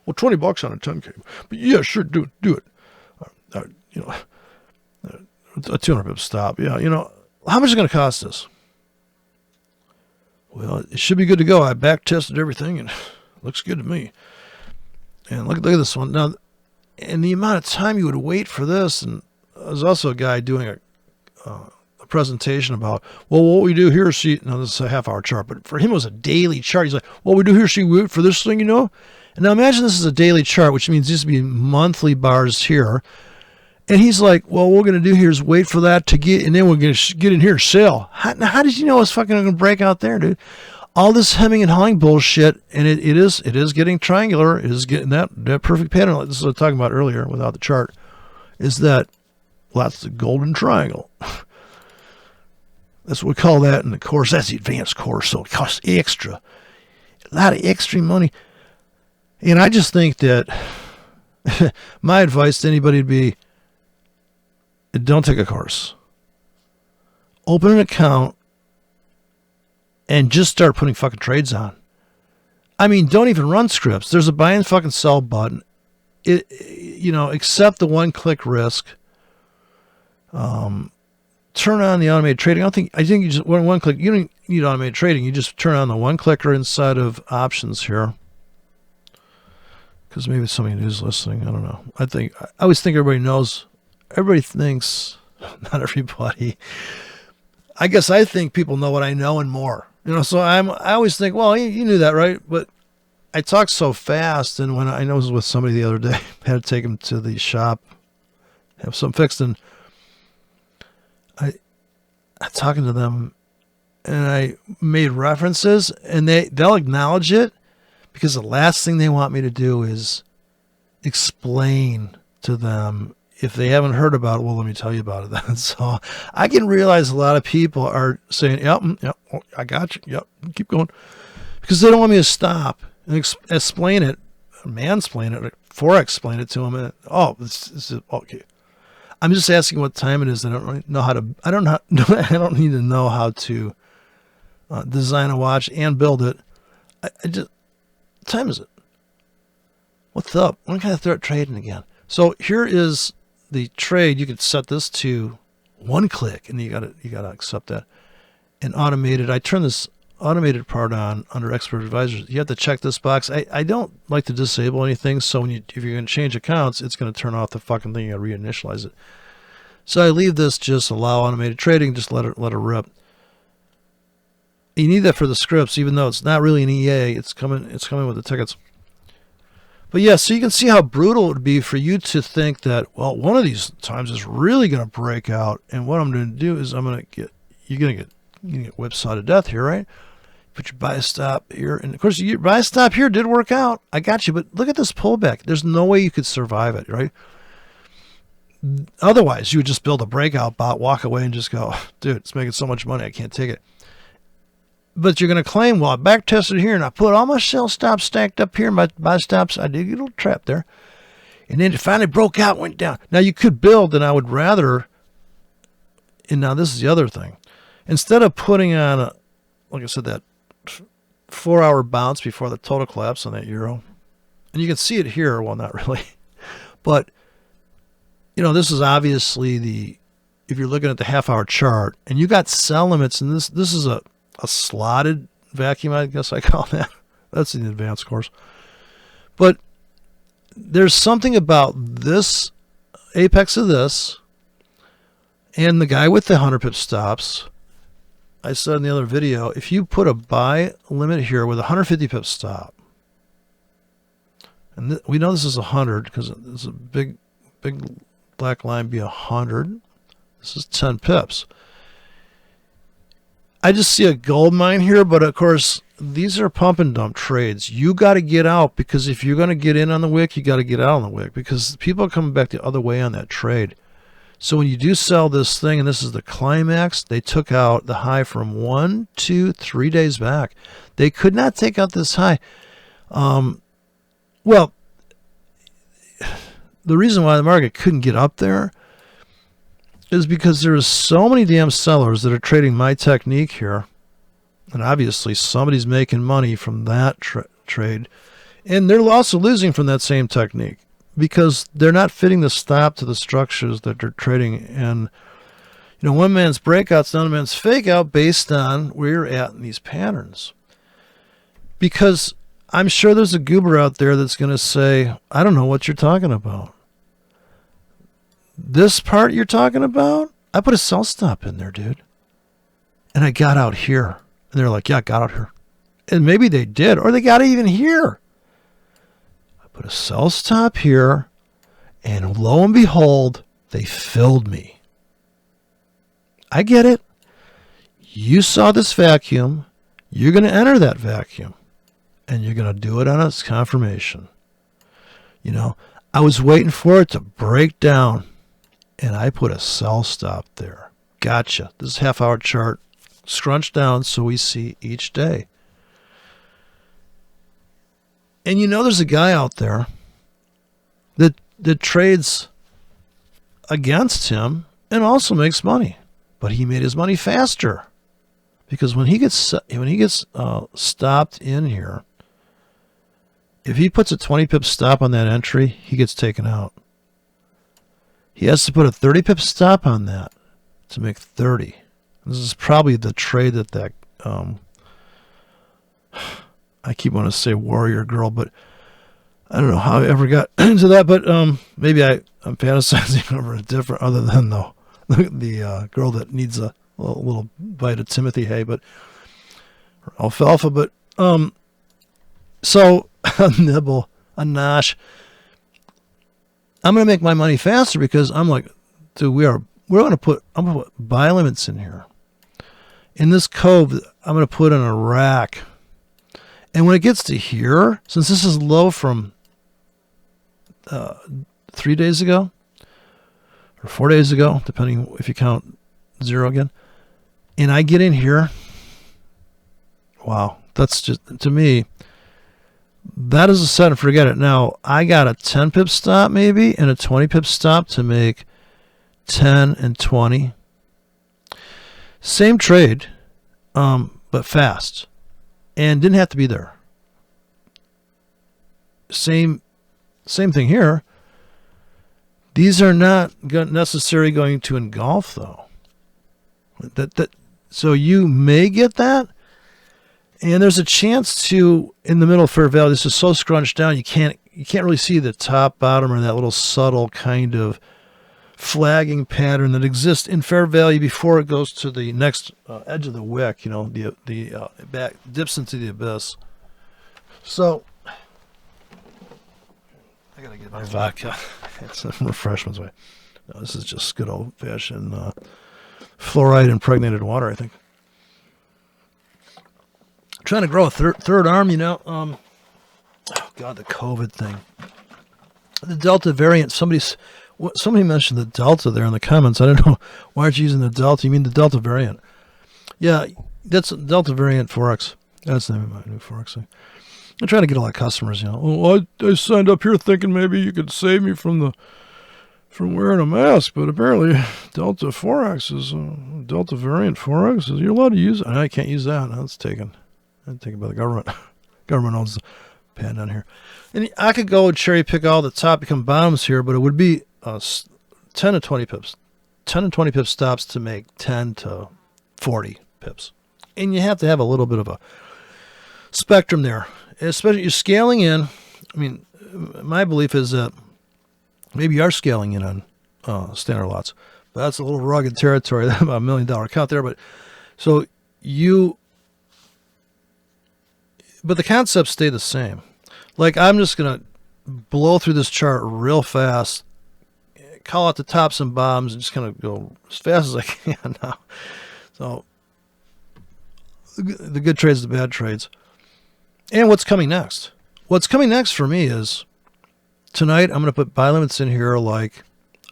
[SPEAKER 1] Well, $20 on a 10K. But yeah, sure, do it. A 200 pip stop. Yeah, how much is it going to cost us? Well, it should be good to go. I back tested everything and it looks good to me. And look at this one. Now, and the amount of time you would wait for this, and there's also a guy doing a presentation about, well, what we do here, see, now this is a half-hour chart, but for him it was a daily chart. He's like, what we do here, see, we wait for this thing, And now imagine this is a daily chart, which means these would be monthly bars here. And he's like, well, what we're going to do here is wait for that to get, and then we're going to get in here and sell. How did you know it's fucking going to break out there, dude? All this hemming and hawing bullshit, and it is getting triangular. It is getting that perfect pattern. Like this is what I was talking about earlier without the chart, is that, well, that's the golden triangle. That's what we call that in the course. That's the advanced course, so it costs extra. A lot of extra money. And I just think that my advice to anybody would be, don't take a course. Open an account and just start putting fucking trades on. I mean, don't even run scripts. There's a buy and fucking sell button. Accept the one-click risk. Turn on the automated trading. I think you just one click. You don't need automated trading. You just turn on the one clicker inside of options here. Because maybe somebody who's listening, I don't know. I always think everybody knows. Everybody thinks, not everybody. I guess I think people know what I know and more. So I always think, well, you knew that, right? But I talk so fast, and when I was with somebody the other day, I had to take him to the shop, have something fixed, and I'm talking to them, and I made references, and they'll acknowledge it, because the last thing they want me to do is explain to them if they haven't heard about it, well, let me tell you about it then. So I can realize a lot of people are saying, yep, oh, I got you. Yep, keep going. Because they don't want me to stop and explain it, mansplain it, forex explain it to them. And, oh, this is okay. I'm just asking what time it is. I don't really know how to, I don't need to know how to design a watch and build it. I just, what time is it? What's up? When can I start trading again? So here is the trade. You can set this to one click, and you gotta accept that. And automated. I turn this automated part on under expert advisors. You have to check this box. I don't like to disable anything. So if you're going to change accounts, it's going to turn off the fucking thing. You got to reinitialize it. So I leave this, just allow automated trading. Just let it rip. You need that for the scripts, even though it's not really an EA. It's coming with the tickets. But yeah, so you can see how brutal it would be for you to think that, well, one of these times is really going to break out, and what I'm going to do is you're going to get whipsawed to death here, right? Put your buy stop here, and of course your buy stop here did work out. I got you, but look at this pullback. There's no way you could survive it, right? Otherwise, you would just build a breakout bot, walk away, and just go, dude, it's making so much money, I can't take it. But you're going to claim, well, I back tested here, and I put all my sell stops stacked up here, my buy stops. I did get a little trap there. And then it finally broke out, went down. Now, you could build, and I would rather, and now this is the other thing. Instead of putting on, like I said, that 4-hour bounce before the total collapse on that euro, and you can see it here, well, not really, but, this is obviously if you're looking at the half-hour chart, and you got sell limits, and this is a slotted vacuum, I guess I call that. That's in the advanced course. But there's something about this apex of this and the guy with the 100 pip stops. I said in the other video, if you put a buy limit here with a 150 pip stop, and we know this is 100 because it's a big black line be 100. This is 10 pips. I just see a gold mine here, but of course, these are pump and dump trades. You got to get out, because if you're going to get in on the wick, you got to get out on the wick, because people are coming back the other way on that trade. So when you do sell this thing, and this is the climax, they took out the high from 1, 2, 3 days back. They could not take out this high. Well, the reason why the market couldn't get up there is because there's so many damn sellers that are trading my technique here. And obviously somebody's making money from that trade. And they're also losing from that same technique because they're not fitting the stop to the structures that they're trading. And, one man's breakout's another man's fake out based on where you're at in these patterns. Because I'm sure there's a goober out there that's going to say, I don't know what you're talking about. This part you're talking about, I put a sell stop in there, dude. And I got out here. And they're like, yeah, I got out here. And maybe they did, or they got even here. I put a sell stop here, and lo and behold, they filled me. I get it. You saw this vacuum. You're going to enter that vacuum. And you're going to do it on its confirmation. I was waiting for it to break down. And I put a sell stop there. Gotcha. This is half-hour chart. Scrunch down so we see each day. And there's a guy out there that trades against him and also makes money. But he made his money faster. Because when he gets stopped in here, if he puts a 20 pip stop on that entry, he gets taken out. He has to put a 30 pip stop on that to make 30. This is probably the trade that I keep wanting to say warrior girl, but I don't know how I ever got into that. But maybe I'm fantasizing over a different, other than the girl that needs a little bite of Timothy hay, but alfalfa. But so a nibble, a nosh. I'm going to make my money faster because I'm like, dude, I'm going to put buy limits in here. In this cove, I'm going to put in a rack. And when it gets to here, since this is low from 3 days ago, or 4 days ago, depending if you count zero again. And I get in here. Wow. That's just, to me, that is a set and forget it. Now, I got a 10 pip stop maybe and a 20 pip stop to make 10 and 20. Same trade, but fast. And didn't have to be there. Same thing here. These are not necessarily going to engulf, though. So you may get that. And there's a chance to, in the middle of fair value, this is so scrunched down, you can't really see the top, bottom, or that little subtle kind of flagging pattern that exists in fair value before it goes to the next edge of the wick. You know, the back dips into the abyss. So I gotta get my vodka. It's some refreshments way. No, this is just good old-fashioned fluoride impregnated water, I think. Trying to grow a third arm, you know. Oh God, the COVID thing, the Delta variant. Somebody mentioned the Delta there in the comments. I don't know why aren't you using the Delta. You mean the Delta variant? Yeah, that's Delta variant forex. That's the name of my new forex thing. I'm trying to get a lot of customers. You know, oh, I signed up here thinking maybe you could save me from wearing a mask, but apparently Delta forex is Delta variant forex. You're allowed to use it. I can't use that. That's taken. Taken by the government. Government owns the patent on here. And I could go and cherry pick all the top become bottoms here, but it would be 10 to 20 pips. 10 to 20 pips stops to make 10 to 40 pips. And you have to have a little bit of a spectrum there. Especially you're scaling in. I mean, my belief is that maybe you are scaling in on standard lots. But that's a little rugged territory. About $1 million account there. But so but the concepts stay the same. Like, I'm just going to blow through this chart real fast, call out the tops and bottoms, and just kind of go as fast as I can now. So, the good trades, the bad trades. And what's coming next? What's coming next for me is, tonight I'm going to put buy limits in here like,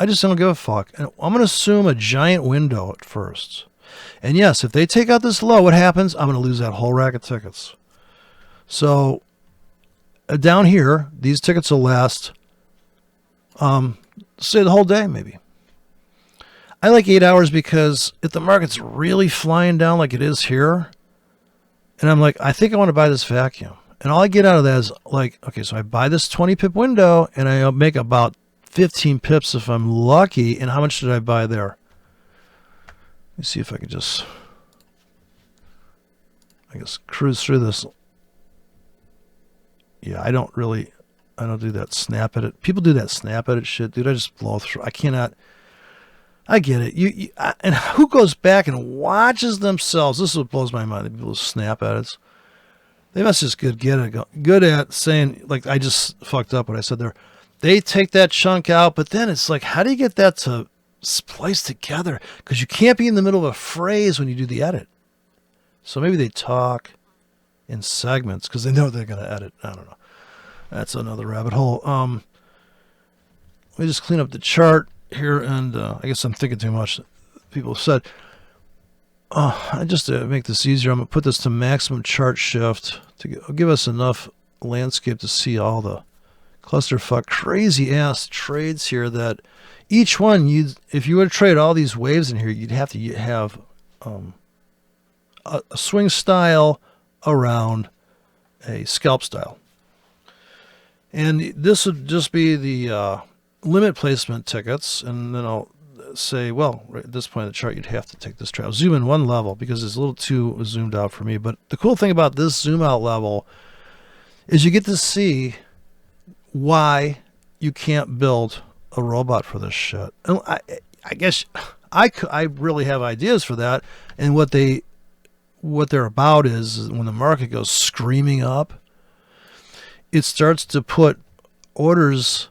[SPEAKER 1] I just don't give a fuck. And I'm going to assume a giant window at first. And yes, if they take out this low, what happens? I'm going to lose that whole rack of tickets. So down here, these tickets will last, say the whole day, maybe. I like 8 hours because if the market's really flying down like it is here, and I'm like, I think I want to buy this vacuum. And all I get out of that is like, okay, so I buy this 20 pip window and I make about 15 pips if I'm lucky. And how much did I buy there? Let me see if I could just, I guess, cruise through this. Yeah, I don't do that snap at it. People do that snap at it shit, dude. I just blow through. I cannot. I get it. And who goes back and watches themselves? This is what blows my mind. The people who snap at it. They must just good at saying, like, I just fucked up what I said there. They take that chunk out, but then it's like, how do you get that to splice together? Because you can't be in the middle of a phrase when you do the edit. So maybe they talk in segments because they know they're going to edit. I don't know. That's another rabbit hole. Let me just clean up the chart here, and I guess I'm thinking too much. People have said, just to make this easier, I'm going to put this to maximum chart shift to give us enough landscape to see all the clusterfuck crazy ass trades here that each one, if you were to trade all these waves in here, you'd have to have a swing style around a scalp style. And this would just be the limit placement tickets. And then I'll say, well, right at this point in the chart, you'd have to take this trade. I'll zoom in one level because it's a little too zoomed out for me. But the cool thing about this zoom out level is you get to see why you can't build a robot for this shit. And I guess I really have ideas for that. And what they're about is when the market goes screaming up, it starts to put orders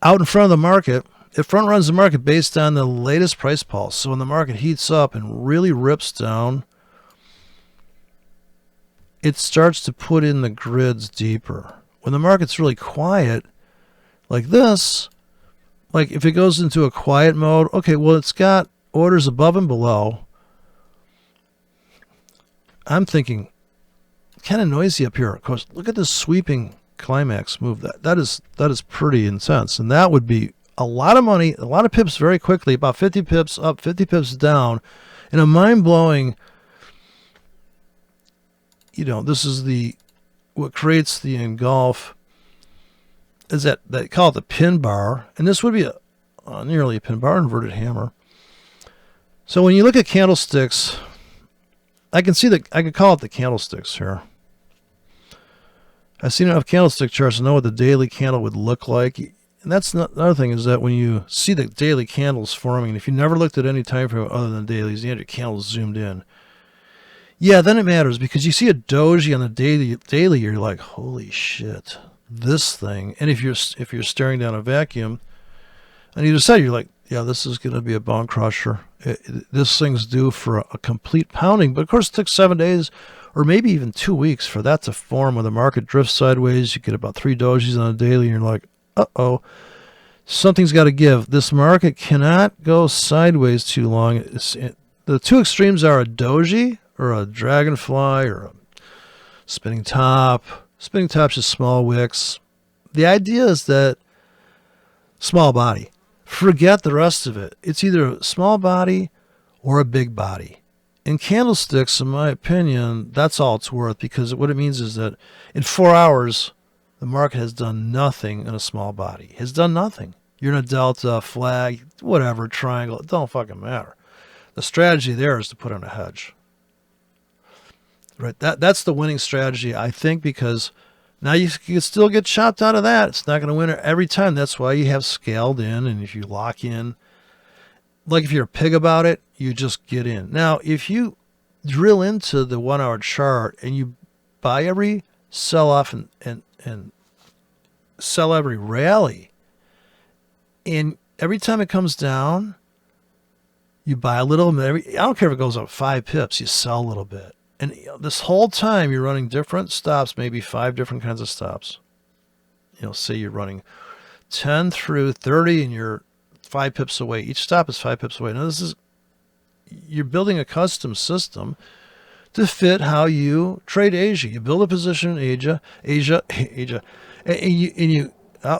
[SPEAKER 1] out in front of the market. It front runs the market based on the latest price pulse. So when the market heats up and really rips down, it starts to put in the grids deeper. When the market's really quiet, like this, like if it goes into a quiet mode, okay, well, it's got orders above and below. I'm thinking kind of noisy up here. Of course, look at this sweeping climax move. That is pretty intense, and that would be a lot of money, a lot of pips very quickly. About 50 pips up, 50 pips down, and a mind-blowing. This is what creates the engulf. Is that they call it the pin bar, and this would be nearly a pin bar, inverted hammer. So when you look at candlesticks, I can see that I could call it the candlesticks here. I've seen enough candlestick charts to know what the daily candle would look like. And that's another thing, is that when you see the daily candles forming, if you never looked at any time frame other than dailies, you had your candles zoomed in. Yeah, then it matters, because you see a doji on the daily, you're like, holy shit, this thing. And if you're staring down a vacuum on either side, you're like, yeah, this is going to be a bone crusher. This thing's due for a complete pounding. But of course, it took 7 days or maybe even 2 weeks for that to form. When the market drifts sideways, you get about 3 dojis on a daily, and you're like, uh-oh, something's got to give. This market cannot go sideways too long. The two extremes are a doji or a dragonfly or a spinning top. Spinning top's just small wicks. The idea is that small body. Forget the rest of it. It's either a small body or a big body. In candlesticks, in my opinion, that's all it's worth, because what it means is that in 4 hours, the market has done nothing in a small body. Has done nothing. You're in a delta, flag, whatever, triangle. It don't fucking matter. The strategy there is to put on a hedge. Right? That's the winning strategy, I think, because now you can still get chopped out of that. It's not going to win every time. That's why you have scaled in, and if you lock in, like if you're a pig about it, you just get in. Now, if you drill into the 1 hour chart and you buy every sell off and sell every rally, and every time it comes down, you buy a little bit. I don't care if it goes up 5 pips, you sell a little bit. And this whole time you're running different stops, maybe 5 different kinds of stops. Say you're running 10 through 30 and you're 5 pips away. Each stop is 5 pips away. Now you're building a custom system to fit how you trade Asia. You build a position in Asia, and you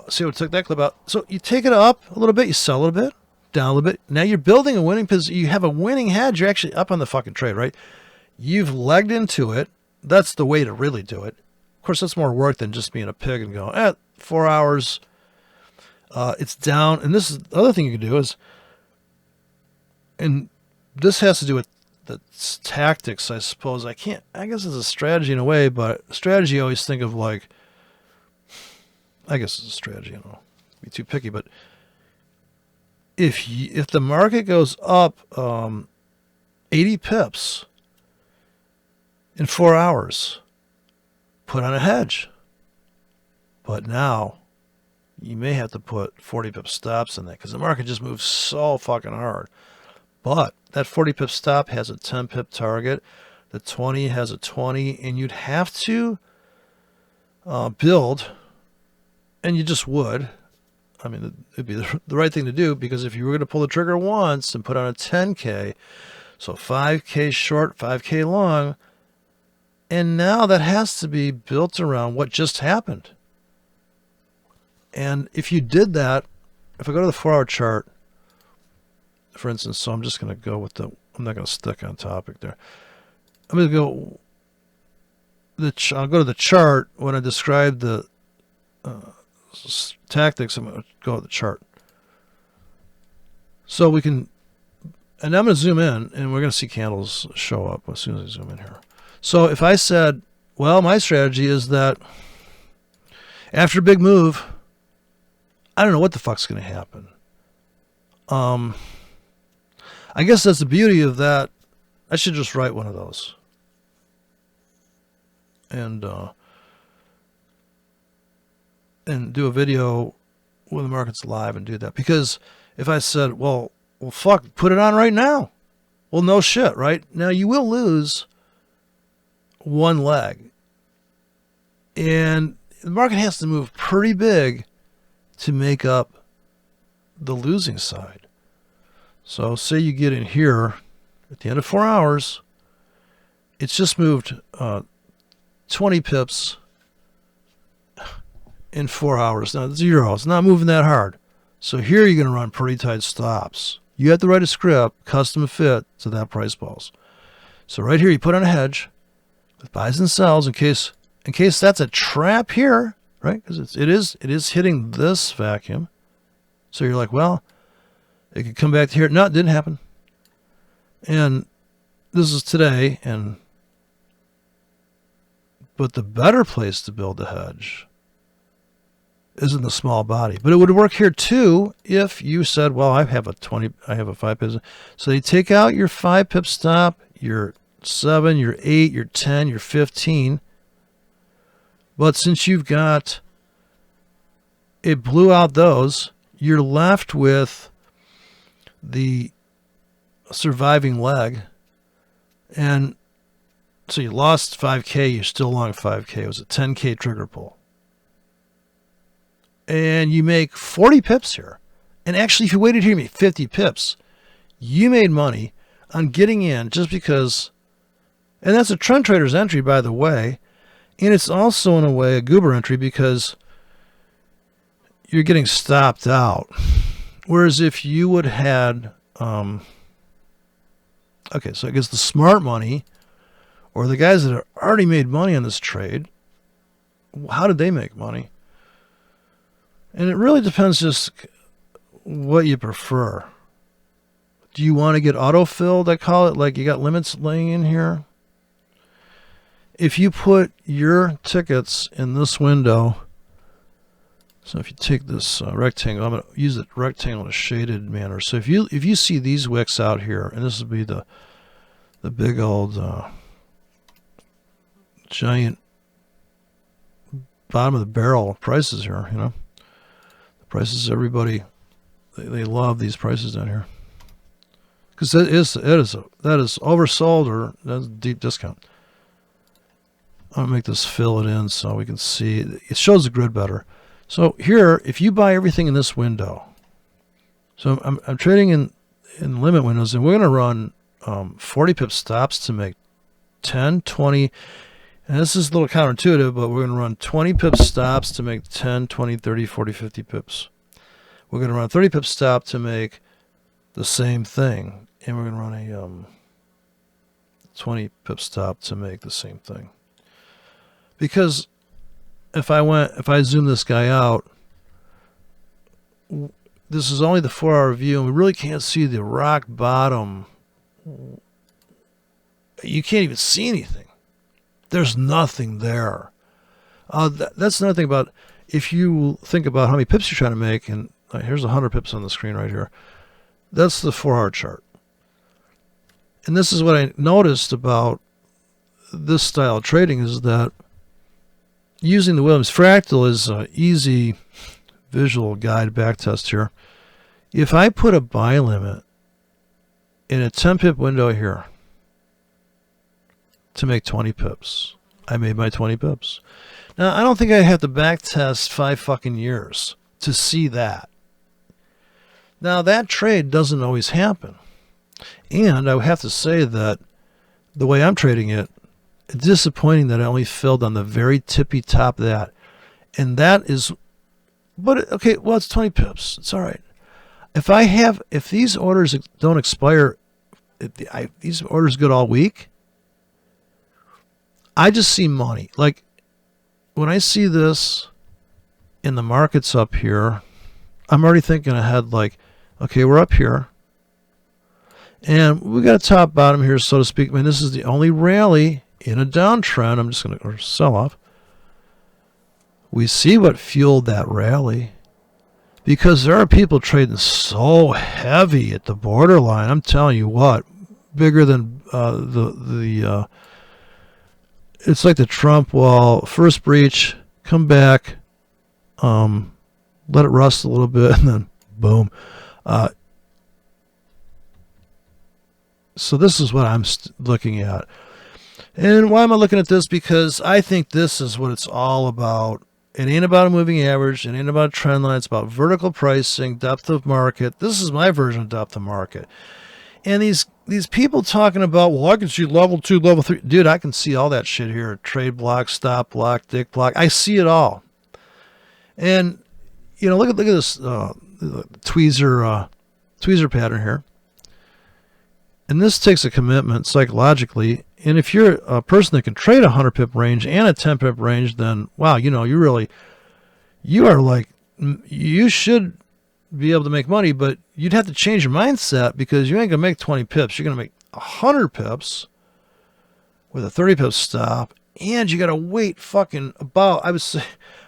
[SPEAKER 1] see what took that clip out. So you take it up a little bit, you sell a little bit, down a little bit. Now you're building a winning position. You have a winning hedge. You're actually up on the fucking trade, right? You've legged into it. That's the way to really do it. Of course, that's more work than just being a pig and going, 4 hours, it's down. And this is the other thing you can do is, and this has to do with the tactics, I suppose. I guess it's a strategy in a way, but strategy I always think of like, I guess it's a strategy, be too picky, but if the market goes up 80 pips in 4 hours, put on a hedge. But now you may have to put 40 pip stops in that, because the market just moves so fucking hard. But that 40 pip stop has a 10 pip target. The 20 has a 20, and you'd have to build, and you just would. I mean, it'd be the right thing to do, because if you were going to pull the trigger once and put on a 10K, so 5K short, 5K long, and now that has to be built around what just happened. And if you did that, if I go to the 4 hour chart, for instance, so I'm just going to go with I'm not going to stick on topic there. I'm going to go, I'll go to the chart. When I describe the tactics, I'm going to go to the chart. So we can, and I'm going to zoom in, and we're going to see candles show up as soon as I zoom in here. So if I said, well, my strategy is that after a big move, I don't know what the fuck's going to happen. I guess that's the beauty of that. I should just write one of those. And do a video when the market's live and do that. Because if I said, well, fuck, put it on right now. Well, no shit, right? Now you will lose one leg. And the market has to move pretty big to make up the losing side. So say you get in here at the end of 4 hours, it's just moved 20 pips in 4 hours. Now, 0. It's not moving that hard. So here you're going to run pretty tight stops. You have to write a script, custom fit to that price balls. So right here, you put on a hedge with buys and sells in case that's a trap here, right? Because it is hitting this vacuum. So you're like, well, it could come back to here. No, it didn't happen. And this is today, but the better place to build a hedge is in the small body. But it would work here too if you said, well, I have a 5 pips. So you take out your 5 pip stop, your 7, your 8, your 10, your 15. But since you've got, it blew out those, you're left with the surviving leg. And so you lost 5K, you're still long 5K. It was a 10K trigger pull. And you make 40 pips here. And actually, if you waited here, you made 50 pips. You made money on getting in just because, and that's a trend trader's entry, by the way. And it's also, in a way, a goober entry because you're getting stopped out. Whereas if you would had, okay, so I guess the smart money, or the guys that have already made money on this trade, how did they make money? And it really depends just what you prefer. Do you want to get auto-filled, I call it, like you got limits laying in here? If you put your tickets in this window, so if you take this rectangle, I'm going to use the rectangle in a shaded manner. So if you see these wicks out here, and this would be the big old giant bottom of the barrel prices here, you know. The prices, everybody, they love these prices down here. Because that is oversold, or that's a deep discount. I'm going to make this fill it in so we can see. It shows the grid better. So here, if you buy everything in this window, so I'm trading in limit windows, and we're going to run 40 pip stops to make 10, 20, and this is a little counterintuitive, but we're going to run 20 pip stops to make 10, 20, 30, 40, 50 pips. We're going to run a 30 pip stop to make the same thing, and we're going to run a 20 pip stop to make the same thing. Because if I zoom this guy out, this is only the 4-hour view, and we really can't see the rock bottom. You can't even see anything. There's nothing there. That's another thing about, if you think about how many pips you're trying to make, and here's 100 pips on the screen right here. That's the 4-hour chart. And this is what I noticed about this style of trading, is that using the Williams fractal is an easy visual guide backtest here. If I put a buy limit in a 10 pip window here to make 20 pips, I made my 20 pips. Now, I don't think I have to backtest 5 fucking years to see that. Now, that trade doesn't always happen. And I would have to say that the way I'm trading it, it's disappointing that I only filled on the very tippy top of that. And that is, but okay, well, it's 20 pips. It's all right. If these orders don't expire, these orders good all week, I just see money. Like when I see this in the markets up here, I'm already thinking ahead, like, okay, we're up here. And we got a top bottom here, so to speak. I mean, this is the only rally in a downtrend. I'm just going to, or sell off. We see what fueled that rally, because there are people trading so heavy at the borderline. I'm telling you what, bigger than it's like the Trump wall. First breach, come back, let it rust a little bit, and then boom. So this is what I'm looking at. And why am I looking at this? Because I think this is what it's all about. It ain't about a moving average. It ain't about a trend line. It's about vertical pricing, depth of market. This is my version of depth of market. And these people talking about, well, I can see level 2, level 3. Dude, I can see all that shit here. Trade block, stop block, dick block. I see it all. And, you know, look at this tweezer pattern here. And this takes a commitment psychologically. And if you're a person that can trade a 100 pip range and a 10 pip range, then, wow, you know, you should be able to make money, but you'd have to change your mindset because you ain't going to make 20 pips. You're going to make 100 pips with a 30 pip stop, and you got to wait fucking about, I would say,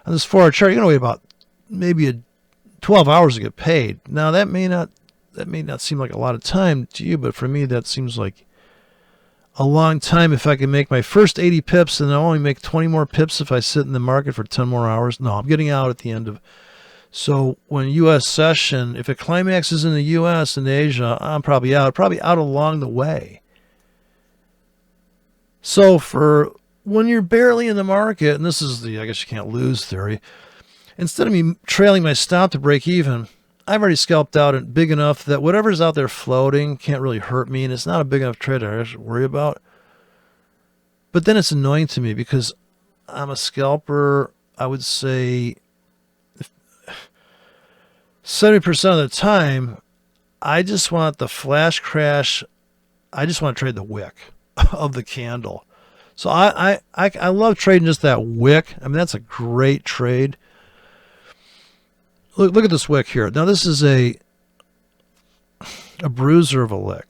[SPEAKER 1] on this 4-hour chart, you're going to wait about maybe 12 hours to get paid. Now, that may not seem like a lot of time to you, but for me, that seems like a long time. If I can make my first 80 pips and I only make 20 more pips if I sit in the market for 10 more hours. No, I'm getting out at the end of. So when U.S. session, if it climaxes in the U.S. and Asia, I'm probably out along the way. So for when you're barely in the market, and this is the, I guess you can't lose theory, instead of me trailing my stop to break even, I've already scalped out and big enough that whatever's out there floating can't really hurt me, and it's not a big enough trade I should worry about. But then it's annoying to me because I'm a scalper, I would say 70% of the time, I just want the flash crash. I just want to trade the wick of the candle. So I love trading just that wick. I mean, that's a great trade. Look at this wick here. Now, this is a bruiser of a lick.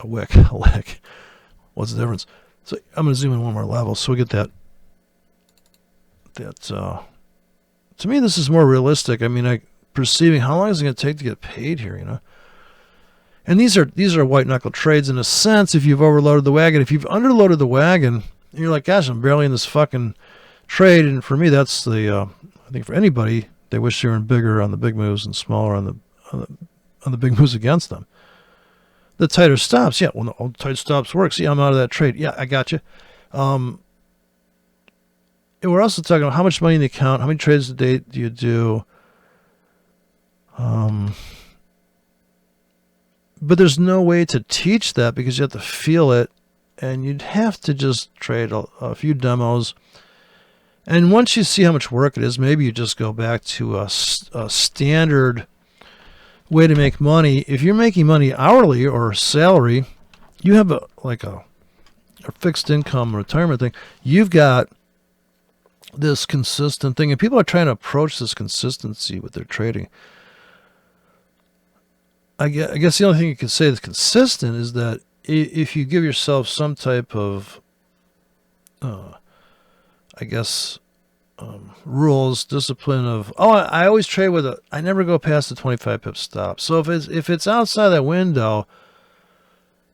[SPEAKER 1] A wick. What's the difference? So I'm going to zoom in one more level so we get that. To me, this is more realistic. I mean, perceiving how long is it going to take to get paid here, you know? And these are white knuckle trades in a sense. If you've overloaded the wagon, if you've underloaded the wagon, and you're like, gosh, I'm barely in this fucking trade. And for me, that's I think for anybody, they wish they were in bigger on the big moves and smaller on the big moves against them. The tighter stops, yeah. Well, no, tight stops work. See, I'm out of that trade. Yeah, I got you. And we're also talking about how much money in the account, how many trades a day do you do? But there's no way to teach that because you have to feel it, and you'd have to just trade a few demos. And once you see how much work it is, maybe you just go back to a standard way to make money. If you're making money hourly or salary, you have a fixed income retirement thing. You've got this consistent thing, and people are trying to approach this consistency with their trading. I guess the only thing you can say that's consistent is that if you give yourself some type of, rules, discipline of, I always trade with I never go past the 25 pip stop. So if it's outside that window,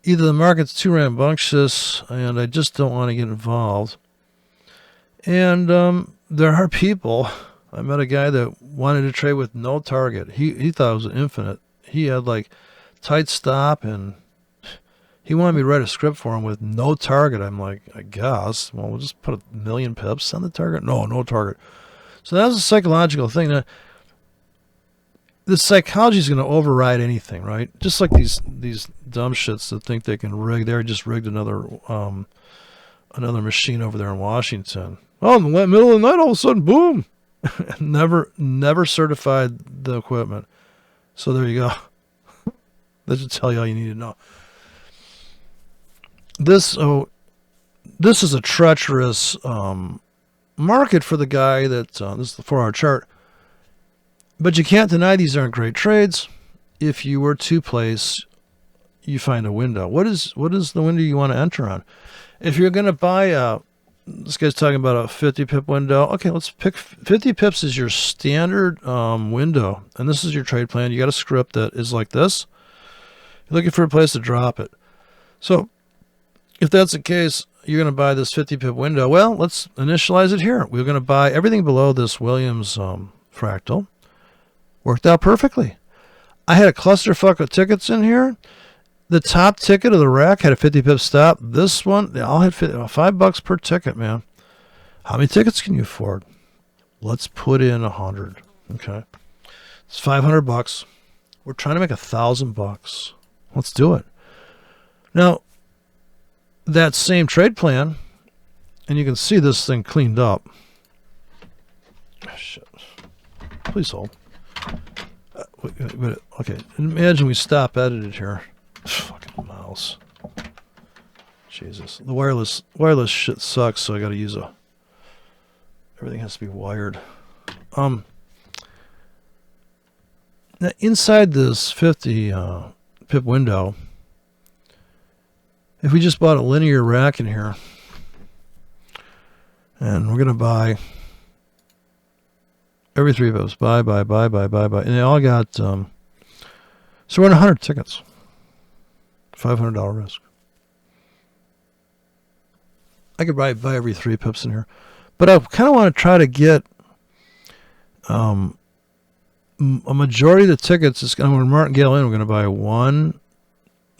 [SPEAKER 1] either the market's too rambunctious and I just don't want to get involved. And there are people, I met a guy that wanted to trade with no target. He thought it was infinite. He had like tight stop and he wanted me to write a script for him with no target. I'm like, I guess. Well, we'll just put 1 million pips on the target. No target. So that was a psychological thing. Now, the psychology is going to override anything, right? Just like these dumb shits that think they can rig. They just rigged another machine over there in Washington. Oh, in the middle of the night, all of a sudden, boom! never certified the equipment. So there you go. That should tell you all you need to know. This is a treacherous market for the guy that this is the 4-hour chart. But you can't deny these aren't great trades. If you were to place, you find a window. What is the window you want to enter on? If you're going to buy this guy's talking about a 50 pip window. Okay, let's pick 50 pips is your standard window. And this is your trade plan. You got a script that is like this. You're looking for a place to drop it. So if that's the case, you're going to buy this 50 pip window. Well, let's initialize it here. We're going to buy everything below this Williams fractal. Worked out perfectly. I had a clusterfuck of tickets in here. The top ticket of the rack had a 50 pip stop. This one, they all had $5 per ticket, man. How many tickets can you afford? Let's put in 100. Okay. It's $500. We're trying to make $1,000. Let's do it. Now, that same trade plan, and you can see this thing cleaned up. Oh, shit. Please hold. Okay, imagine we stop edited here. Fucking mouse. Jesus. The wireless shit sucks, so I gotta use everything has to be wired. Now inside this 50 pip window, if we just bought a linear rack in here, and we're gonna buy every 3 pips, buy, and they all got so we're in 100 tickets, $500 risk. I could buy every 3 pips in here, but I kind of want to try to get a majority of the tickets. Is going to martingale in. We're going to buy 1x,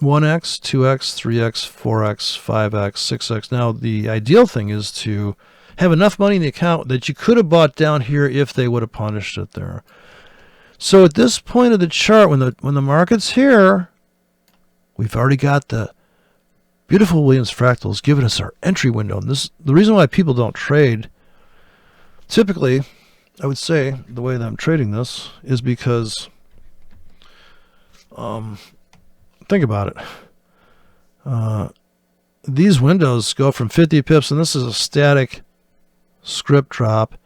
[SPEAKER 1] 2x, 3x, 4x, 5x, 6x. Now the ideal thing is to have enough money in the account that you could have bought down here if they would have punished it there. So at this point of the chart, when the market's here, we've already got the beautiful Williams fractals giving us our entry window. And the reason why people don't trade, typically, I would say, the way that I'm trading this is because, think about it. These windows go from 50 pips, and this is a static script drop.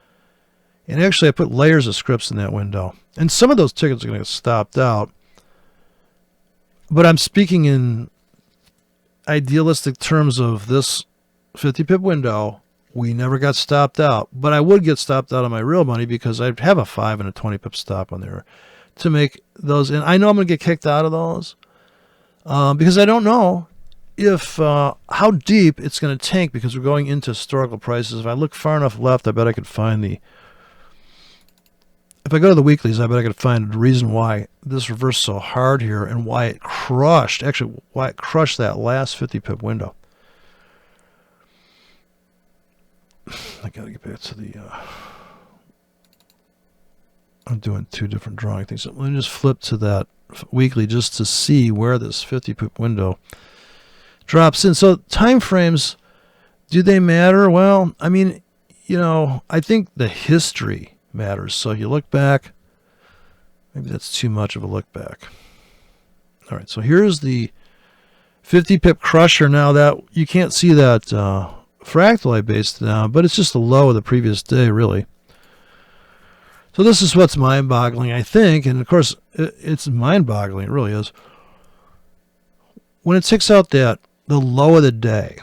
[SPEAKER 1] And actually, I put layers of scripts in that window. And some of those tickets are going to get stopped out. But I'm speaking in idealistic terms of this 50 pip window. We never got stopped out, but I would get stopped out on my real money because I'd have a 5 and a 20 pip stop on there to make those. And I know I'm going to get kicked out of those because I don't know if how deep it's going to tank because we're going into historical prices. If I look far enough left, I bet I could find if I go to the weeklies, I bet I could find the reason why this reversed so hard here and why it crushed that last 50 pip window. I gotta get back to the I'm doing 2 different drawing things. So let me just flip to that weekly just to see where this 50 pip window drops in. So time frames, do they matter? Well, I mean, I think the history matters. So you look back, maybe that's too much of a look back. All right, so here's the 50 pip crusher. Now that you can't see that fractal I based it on, but it's just the low of the previous day, really. So this is what's mind-boggling, I think, and of course it's mind-boggling. It really is. When it takes out the low of the day,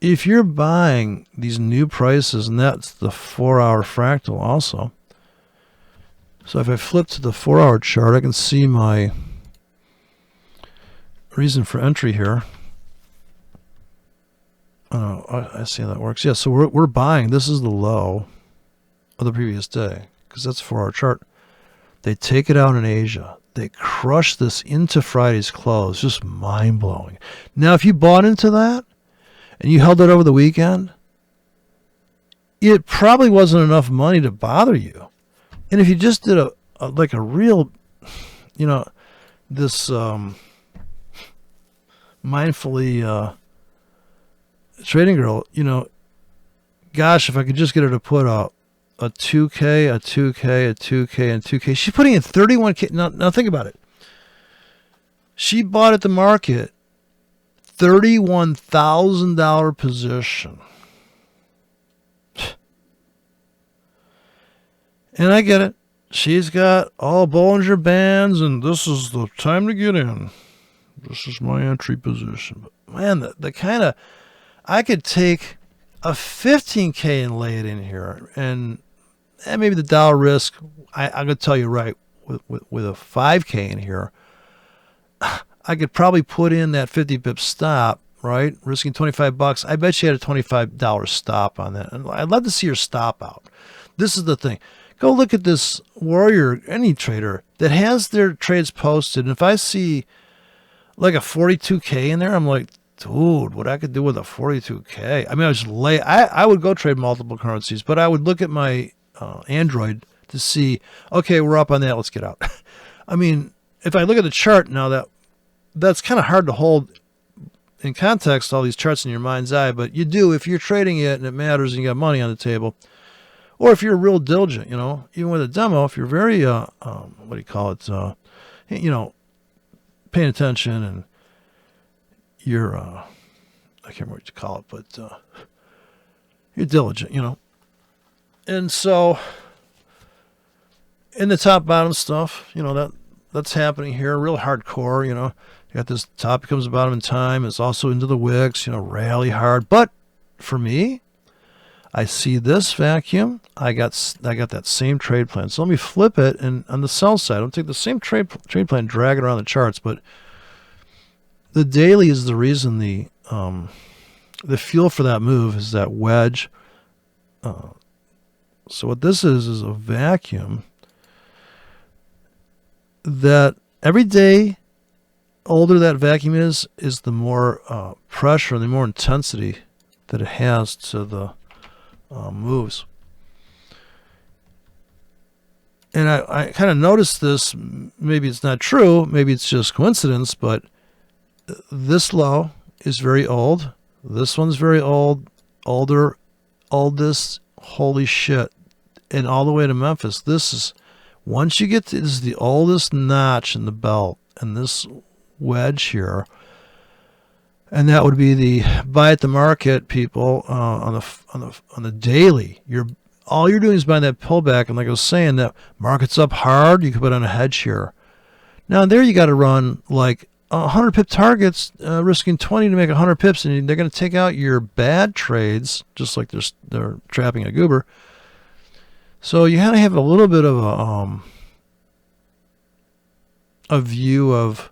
[SPEAKER 1] if you're buying these new prices, and that's the 4-hour fractal also. So if I flip to the 4-hour chart, I can see my reason for entry here. Oh, I see how that works. Yeah, so we're buying. This is the low of the previous day because that's a 4-hour chart. They take it out in Asia. They crush this into Friday's close. Just mind-blowing. Now, if you bought into that and you held it over the weekend, it probably wasn't enough money to bother you. And if you just did a real, this mindfully trading girl, gosh, if I could just get her to put a 2K, a 2K, a 2K, and 2K. She's putting in 31K. Now think about it. She bought at the market $31,000 position. And I get it. She's got all Bollinger Bands, and this is the time to get in. This is my entry position. But man, the kind of, I could take a 15K and lay it in here, and maybe the dollar risk. I'm going to tell you right, with a 5K in here, I could probably put in that 50 pip stop, right? Risking $25. I bet she had a $25 stop on that. And I'd love to see her stop out. This is the thing. Go look at this warrior, any trader that has their trades posted. And if I see like a 42K in there, I'm like, dude, what I could do with a 42K. I mean, I would go trade multiple currencies, but I would look at my Android to see, okay, we're up on that, let's get out. I mean, if I look at the chart now, that's kind of hard to hold in context, all these charts in your mind's eye, but you do if you're trading it and it matters and you got money on the table. Or if you're real diligent, even with a demo, if you're very, what do you call it, paying attention and you're, I can't remember what you call it, but you're diligent, And so in the top bottom stuff, that's happening here, real hardcore, you got this top becomes the bottom in time. It's also into the wicks, rally hard. But for me, I see this vacuum. I got that same trade plan. So let me flip it, and on the sell side, I'll take the same trade plan, drag it around the charts. But the daily is the reason the fuel for that move is that wedge. So what this is a vacuum that every day older that vacuum is the more pressure and the more intensity that it has to the moves. And I kind of noticed this. Maybe it's not true. Maybe it's just coincidence. But this low is very old. This one's very old. Older. Oldest. Holy shit. And all the way to Memphis. This is, once you get to, this is the oldest notch in the belt. And this wedge here. And that would be the buy at the market, people, on the daily. All you're doing is buying that pullback, and like I was saying, that market's up hard. You could put on a hedge here. Now there you got to run like 100 pip targets, risking 20 to make 100 pips, and they're going to take out your bad trades, just like they're trapping a goober. So you have to have a little bit of a view of,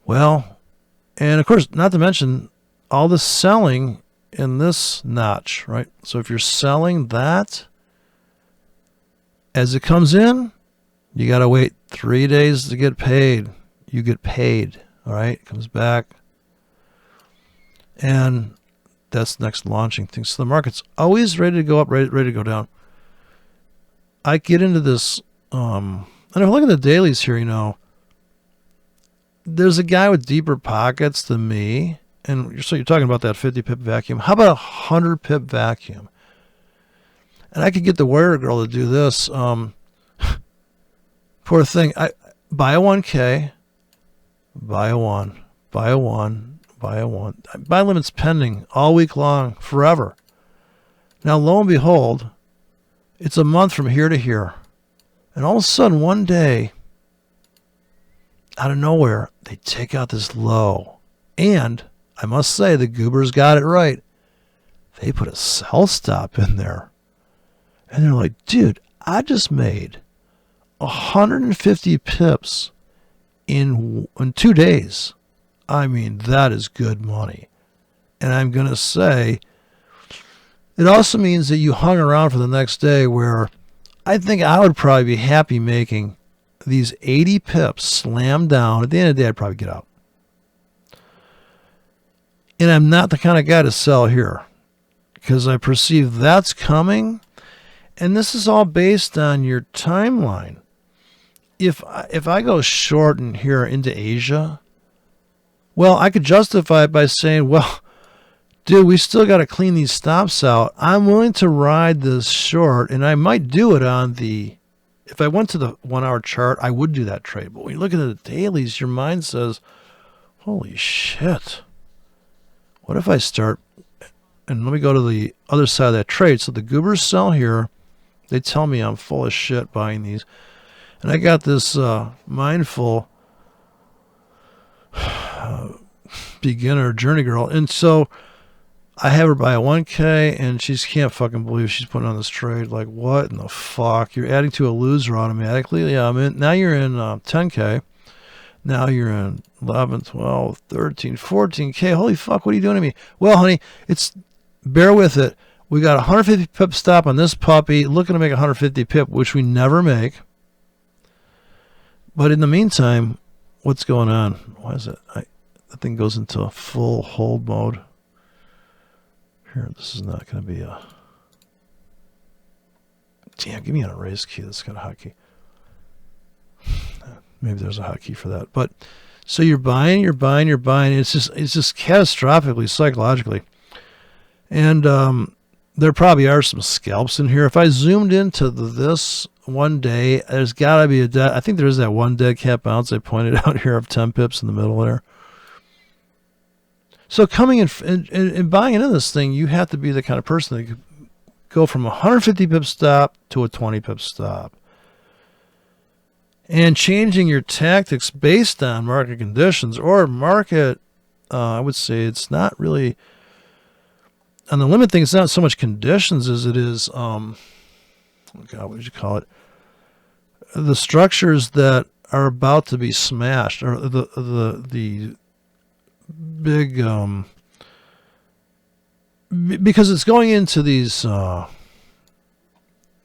[SPEAKER 1] well. And of course, not to mention all the selling in this notch, right? So if you're selling that as it comes in, you got to wait 3 days to get paid. You get paid, all right? It comes back. And that's the next launching thing. So the market's always ready to go up, ready to go down. I get into this, and if I look at the dailies here, there's a guy with deeper pockets than me, and so you're talking about that 50 pip vacuum. How about a 100 pip vacuum? And I could get the Warrior Girl to do this. Poor thing. I buy a 1K, buy a 1, buy a 1, buy a 1. Buy limits pending all week long, forever. Now, lo and behold, it's a month from here to here. And all of a sudden, one day, out of nowhere, they take out this low. And I must say, the goobers got it right. They put a sell stop in there. And they're like, dude, I just made 150 pips in 2 days. I mean, that is good money. And I'm going to say, it also means that you hung around for the next day, where I think I would probably be happy making these 80 pips slam down. At the end of the day, I'd probably get out. And I'm not the kind of guy to sell here, because I perceive that's coming. And this is all based on your timeline. If I go short in here into Asia, well, I could justify it by saying, well, dude, we still got to clean these stops out. I'm willing to ride this short, and I might do it on the, if I went to the 1 hour chart, I would do that trade. But when you look at the dailies, your mind says, holy shit. What if I start, and let me go to the other side of that trade. So the goobers sell here. They tell me I'm full of shit buying these. And I got this mindful beginner journey girl. And so I have her buy a 1K, and she can't fucking believe she's putting on this trade. Like, what in the fuck? You're adding to a loser automatically. Yeah, I'm in. Now you're in 10K. Now you're in 11, 12, 13, 14K. Holy fuck, what are you doing to me? Well, honey, bear with it. We got a 150 pip stop on this puppy, looking to make 150 pip, which we never make. But in the meantime, what's going on? Why is it? that thing goes into full hold mode. Here, this is not going to be a... Damn, give me an erase key that's got a hotkey. Maybe there's a hotkey for that. But so you're buying. It's just catastrophically psychologically. And there probably are some scalps in here. If I zoomed into this one day, there's got to be I think there's that one dead cat bounce I pointed out here of 10 pips in the middle there. So coming in and buying into this thing, you have to be the kind of person that could go from a 150 pip stop to a 20 pip stop. And changing your tactics based on market conditions or market, I would say it's not really, on the limit thing, it's not so much conditions as it is, what would you call it? The structures that are about to be smashed, or the big, because it's going into these,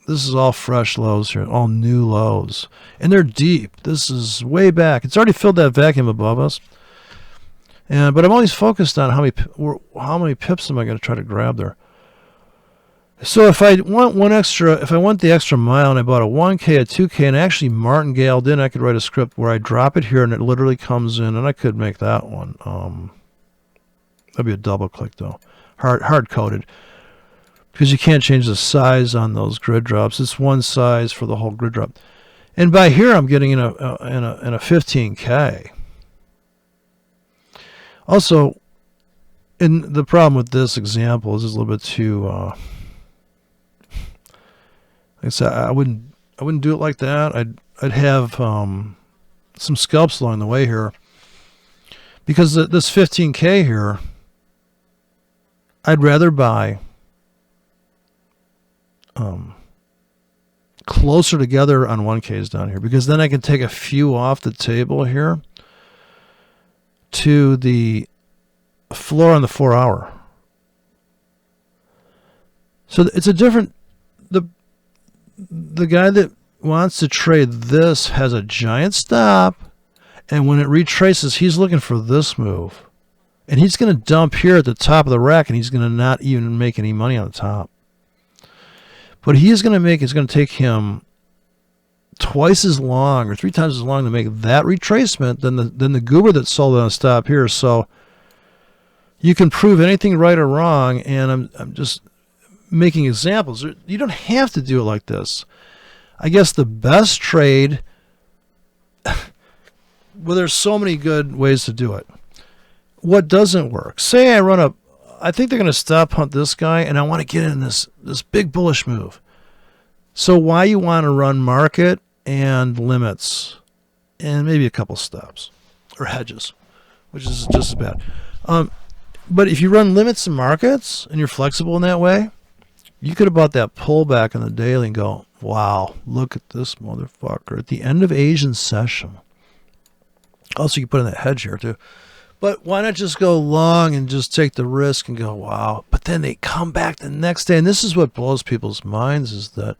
[SPEAKER 1] this is all fresh lows here, all new lows. And they're deep. This is way back. It's already filled that vacuum above us. But I'm always focused on how many pips am I going to try to grab there. So if I want the extra mile and I bought a 1K, a 2K, and actually martingaled in, I could write a script where I drop it here and it literally comes in, and I could make that one. That'd be a double click though. Hard coded. Because you can't change the size on those grid drops. It's one size for the whole grid drop. And by here, I'm getting in a 15K. Also, and the problem with this example is it's a little bit too. Like I said, I wouldn't do it like that. I'd have some scalps along the way here, because this 15K here, I'd rather buy closer together on 1Ks down here, because then I can take a few off the table here to the floor on the 4 hour. So it's a different, the guy that wants to trade this has a giant stop, and when it retraces, he's looking for this move, and he's going to dump here at the top of the rack, and he's going to not even make any money on the top. But it's going to take him twice as long or 3 times as long to make that retracement than the goober that sold on a stop here. So you can prove anything right or wrong, and I'm just making examples. You don't have to do it like this. I guess the best trade, well, there's so many good ways to do it. What doesn't work? Say I think they're going to stop hunt this guy, and I want to get in this big bullish move. So why you want to run market and limits and maybe a couple stops or hedges, which is just as bad. But if you run limits and markets and you're flexible in that way, you could have bought that pullback on the daily and go, wow, look at this motherfucker at the end of Asian session. Also, you put in that hedge here too. But why not just go long and just take the risk and go, wow. But then they come back the next day. And this is what blows people's minds, is that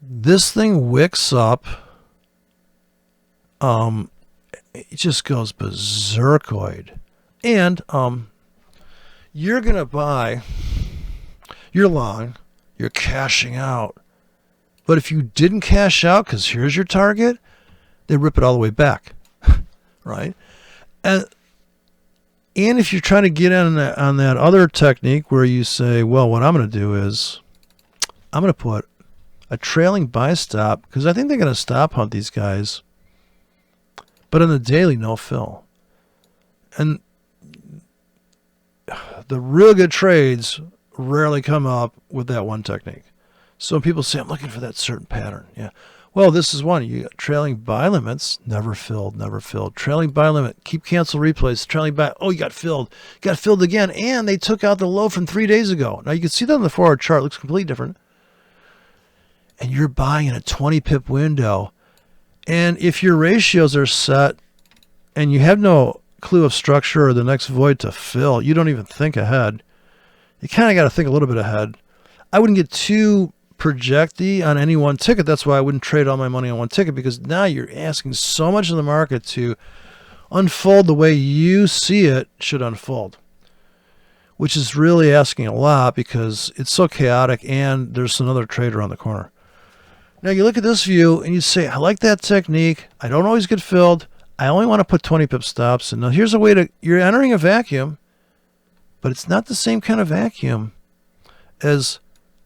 [SPEAKER 1] this thing wicks up. It just goes berserkoid. And you're going to buy, you're long, you're cashing out. But if you didn't cash out, because here's your target, they rip it all the way back, right? And if you're trying to get in on that other technique where you say, well, what I'm going to do is I'm going to put a trailing buy stop, because I think they're going to stop hunt these guys, but on the daily, no fill. And the real good trades rarely come up with that one technique. So people say, I'm looking for that certain pattern. Yeah. Well, this is one. You got trailing buy limits, never filled, never filled. Trailing buy limit, keep cancel replays. Trailing buy, oh, you got filled again, and they took out the low from 3 days ago. Now you can see that on the 4-hour chart. It looks completely different. And you're buying in a 20 pip window. And if your ratios are set and you have no clue of structure or the next void to fill, you don't even think ahead. You kind of got to think a little bit ahead. I wouldn't get too projecty on any one ticket. That's why I wouldn't trade all my money on one ticket, because now you're asking so much of the market to unfold the way you see it should unfold, which is really asking a lot because it's so chaotic and there's another trader on the corner. Now you look at this view and you say, I like that technique. I don't always get filled. I only want to put 20 pip stops. And now here's a way to, you're entering a vacuum, but it's not the same kind of vacuum as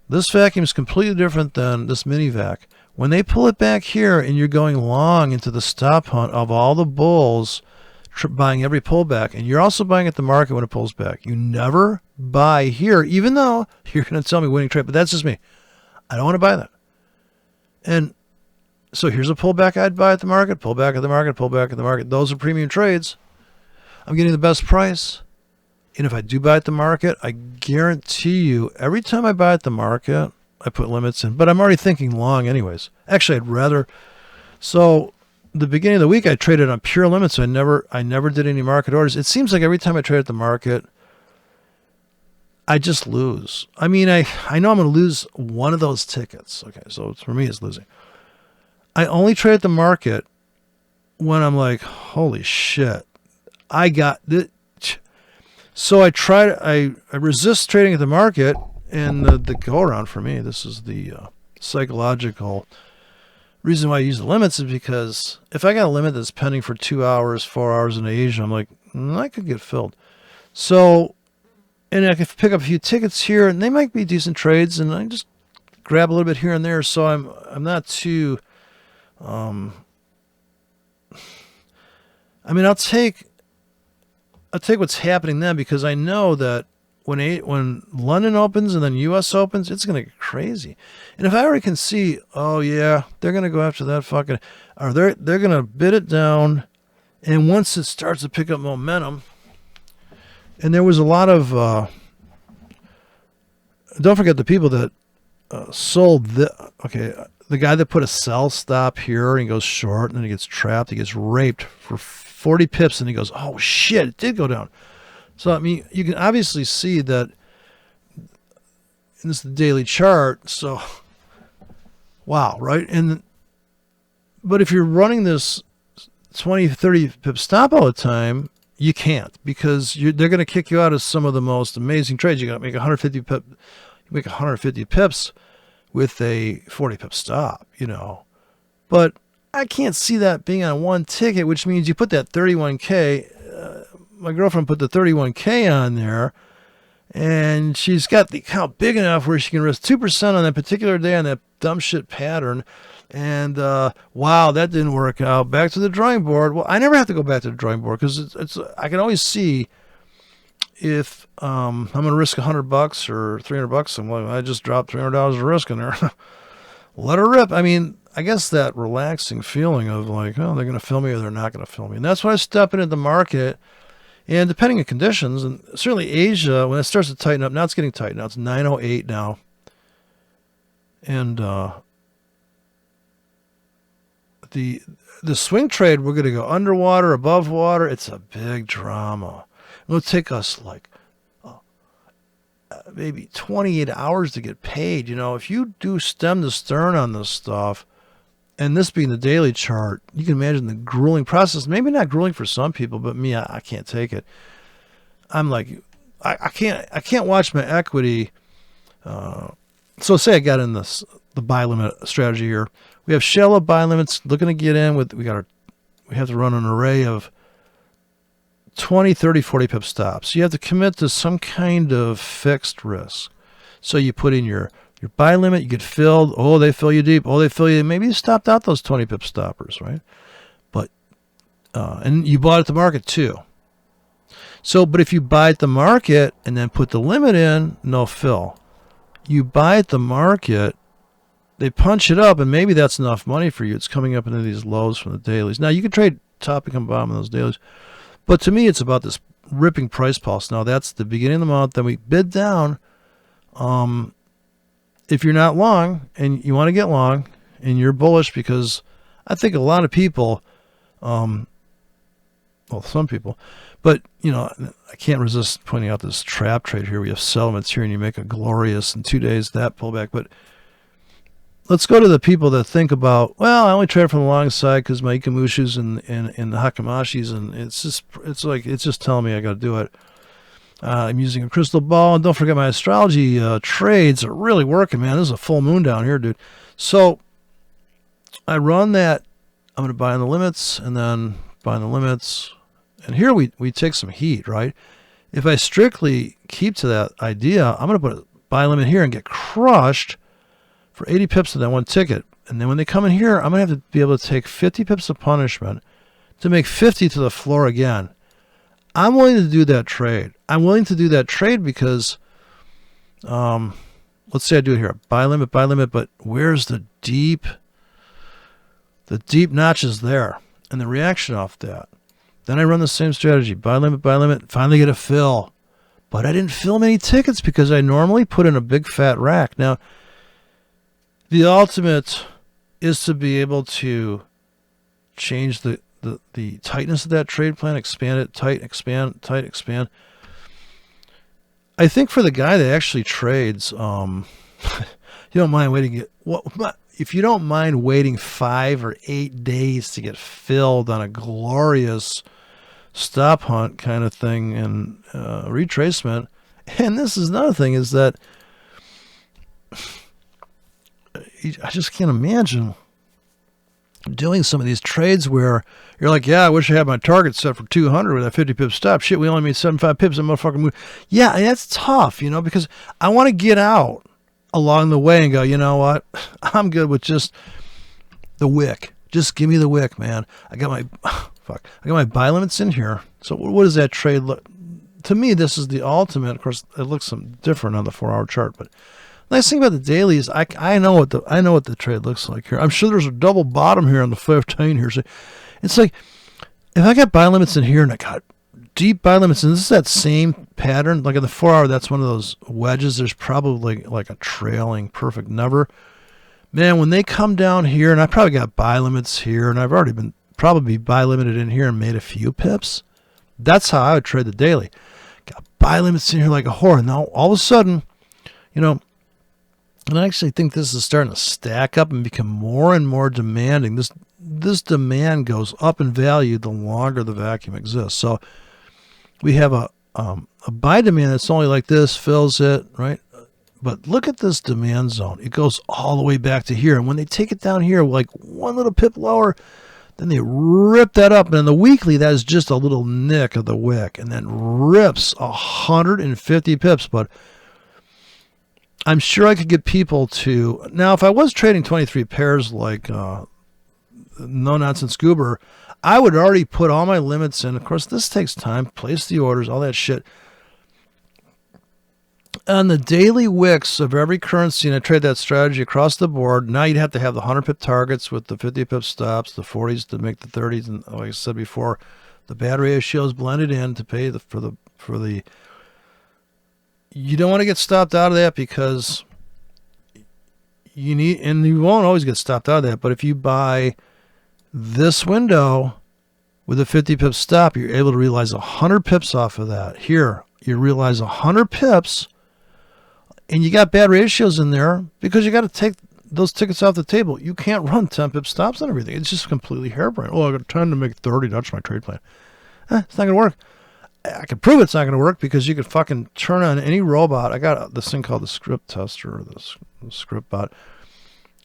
[SPEAKER 1] this vacuum is completely different than this mini vac. When they pull it back here and you're going long into the stop hunt of all the bulls, buying every pullback, and you're also buying at the market when it pulls back. You never buy here, even though you're going to tell me winning trade, but that's just me. I don't want to buy that. And so here's a pullback I'd buy at the market, pullback at the market, pullback at the market. Those are premium trades. I'm getting the best price. And if I do buy at the market, I guarantee you every time I buy at the market, I put limits in, but I'm already thinking long anyways. Actually, I'd rather. So the beginning of the week, I traded on pure limits. So I never did any market orders. It seems like every time I trade at the market, I just lose. I mean, I know I'm going to lose one of those tickets. Okay, so for me, it's losing. I only trade at the market when I'm like, holy shit, I got this. So I resist trading at the market, and the go around for me, this is the psychological reason why I use the limits, is because if I got a limit that's pending for 2 hours, 4 hours in Asia, I'm like, I could get filled. So, and I could pick up a few tickets here, and they might be decent trades, and I just grab a little bit here and there. So I'm not too. I mean, I'll take what's happening then, because I know that when London opens and then U.S. opens, it's going to get crazy. And if I already can see, oh yeah, they're going to go after that fucking, or they're going to bid it down, and once it starts to pick up momentum, and there was a lot of, don't forget the people that sold the guy that put a sell stop here and he goes short and then he gets trapped, he gets raped for 40 pips, and he goes, oh shit, it did go down. So, I mean, you can obviously see that, and this is the daily chart, so, wow, right? But if you're running this 20, 30 pip stop all the time, you can't, because they're going to kick you out of some of the most amazing trades. You got to make 150 pip, you make 150 pips with a 40 pip stop, But I can't see that being on one ticket, which means you put that 31K. My girlfriend put the 31K on there, and she's got the account big enough where she can risk 2% on that particular day on that dumb shit pattern. And wow, that didn't work out. Back to the drawing board. Well, I never have to go back to the drawing board, because I can always see if I'm going to risk $100 or $300. I'm like, I just dropped $300 of risk in there. Let her rip. I mean, I guess that relaxing feeling of like, oh, they're going to fill me or they're not going to fill me. And that's why I step into the market. And depending on conditions, and certainly Asia, when it starts to tighten up, now it's getting tight. Now it's 908 now. And the swing trade, we're going to go underwater, above water. It's a big drama. It'll take us like maybe 28 hours to get paid. If you do stem to stern on this stuff, and this being the daily chart, you can imagine the grueling process. Maybe not grueling for some people, but me, I can't take it. I'm like, I can't watch my equity. So say I got in the buy limit strategy here. We have shallow buy limits looking to get in with, we have to run an array of 20, 30, 40 pip stops. You have to commit to some kind of fixed risk. So you put in your buy limit, you get filled. Oh, they fill you deep. Oh, they fill you. Maybe you stopped out those 20 pip stoppers, right? But, and you bought at the market too. So, but if you buy at the market and then put the limit in, no fill. You buy at the market, they punch it up, and maybe that's enough money for you. It's coming up into these lows from the dailies. Now, you can trade top and bottom of those dailies. But to me, it's about this ripping price pulse. Now, that's the beginning of the month. Then we bid down. If you're not long and you want to get long and you're bullish, because I think a lot of people, well, some people, but, I can't resist pointing out this trap trade here. We have settlements here, and you make a glorious in 2 days that pullback. But let's go to the people that think about, well, I only trade from the long side because my ikamushis and the hakamashis, and it's just telling me I got to do it. I'm using a crystal ball, and don't forget my astrology trades are really working, man. This is a full moon down here, dude. So I run that. I'm going to buy in the limits, and then buy in the limits. And here we take some heat, right? If I strictly keep to that idea, I'm going to put a buy limit here and get crushed for 80 pips of that one ticket. And then when they come in here, I'm going to have to be able to take 50 pips of punishment to make 50 to the floor again. I'm willing to do that trade. I'm willing to do that trade because, let's say I do it here, buy limit, but where's the deep notches there and the reaction off that? Then I run the same strategy, buy limit, finally get a fill. But I didn't fill many tickets because I normally put in a big fat rack. Now, the ultimate is to be able to change the tightness of that trade plan, expand it, tight, expand. I think for the guy that actually trades, you don't mind waiting. If you don't mind waiting 5 or 8 days to get filled on a glorious stop hunt kind of thing and retracement, and this is another thing, is that I just can't imagine doing some of these trades where you're like, yeah, I wish I had my target set for 200 with that 50 pip stop. Shit, we only made 75 pips and motherfucking move. Yeah, and that's tough, because I want to get out along the way and go, you know what? I'm good with just the wick. Just give me the wick, man. I got my buy limits in here. So what does that trade look? To me, this is the ultimate. Of course, it looks some different on the 4-hour chart, but nice thing about the daily is I know what the trade looks like here. I'm sure there's a double bottom here on the 15 here. So it's like if I got buy limits in here and I got deep buy limits, and this is that same pattern. Like in the 4-hour, that's one of those wedges. There's probably like a trailing perfect never. Man, when they come down here, and I probably got buy limits here, and I've already been probably buy limited in here and made a few pips. That's how I would trade the daily. Got buy limits in here like a whore. And now all of a sudden, and I actually think this is starting to stack up and become more and more demanding. This demand goes up in value the longer the vacuum exists. So we have a buy demand that's only like this, fills it, right? But look at this demand zone. It goes all the way back to here. And when they take it down here, like one little pip lower, then they rip that up. And in the weekly, that is just a little nick of the wick. And then rips 150 pips. But I'm sure I could get people to... Now, if I was trading 23 pairs like No Nonsense Goober, I would already put all my limits in. Of course, this takes time. Place the orders, all that shit. On the daily wicks of every currency, and I trade that strategy across the board, now you'd have to have the 100 pip targets with the 50 pip stops, the 40s to make the 30s, and like I said before, the bad ratios blended in to pay for the. You don't want to get stopped out of that because you need, and you won't always get stopped out of that, but if you buy this window with a 50 pip stop, you're able to realize 100 pips off of that. Here, you realize 100 pips. And you got bad ratios in there because you got to take those tickets off the table. You can't run 10 pip stops on everything. It's just completely harebrained. Oh, I got 10 to make 30. That's my trade plan. It's not going to work. I can prove it's not going to work because you could fucking turn on any robot. I got this thing called the script tester or the script bot.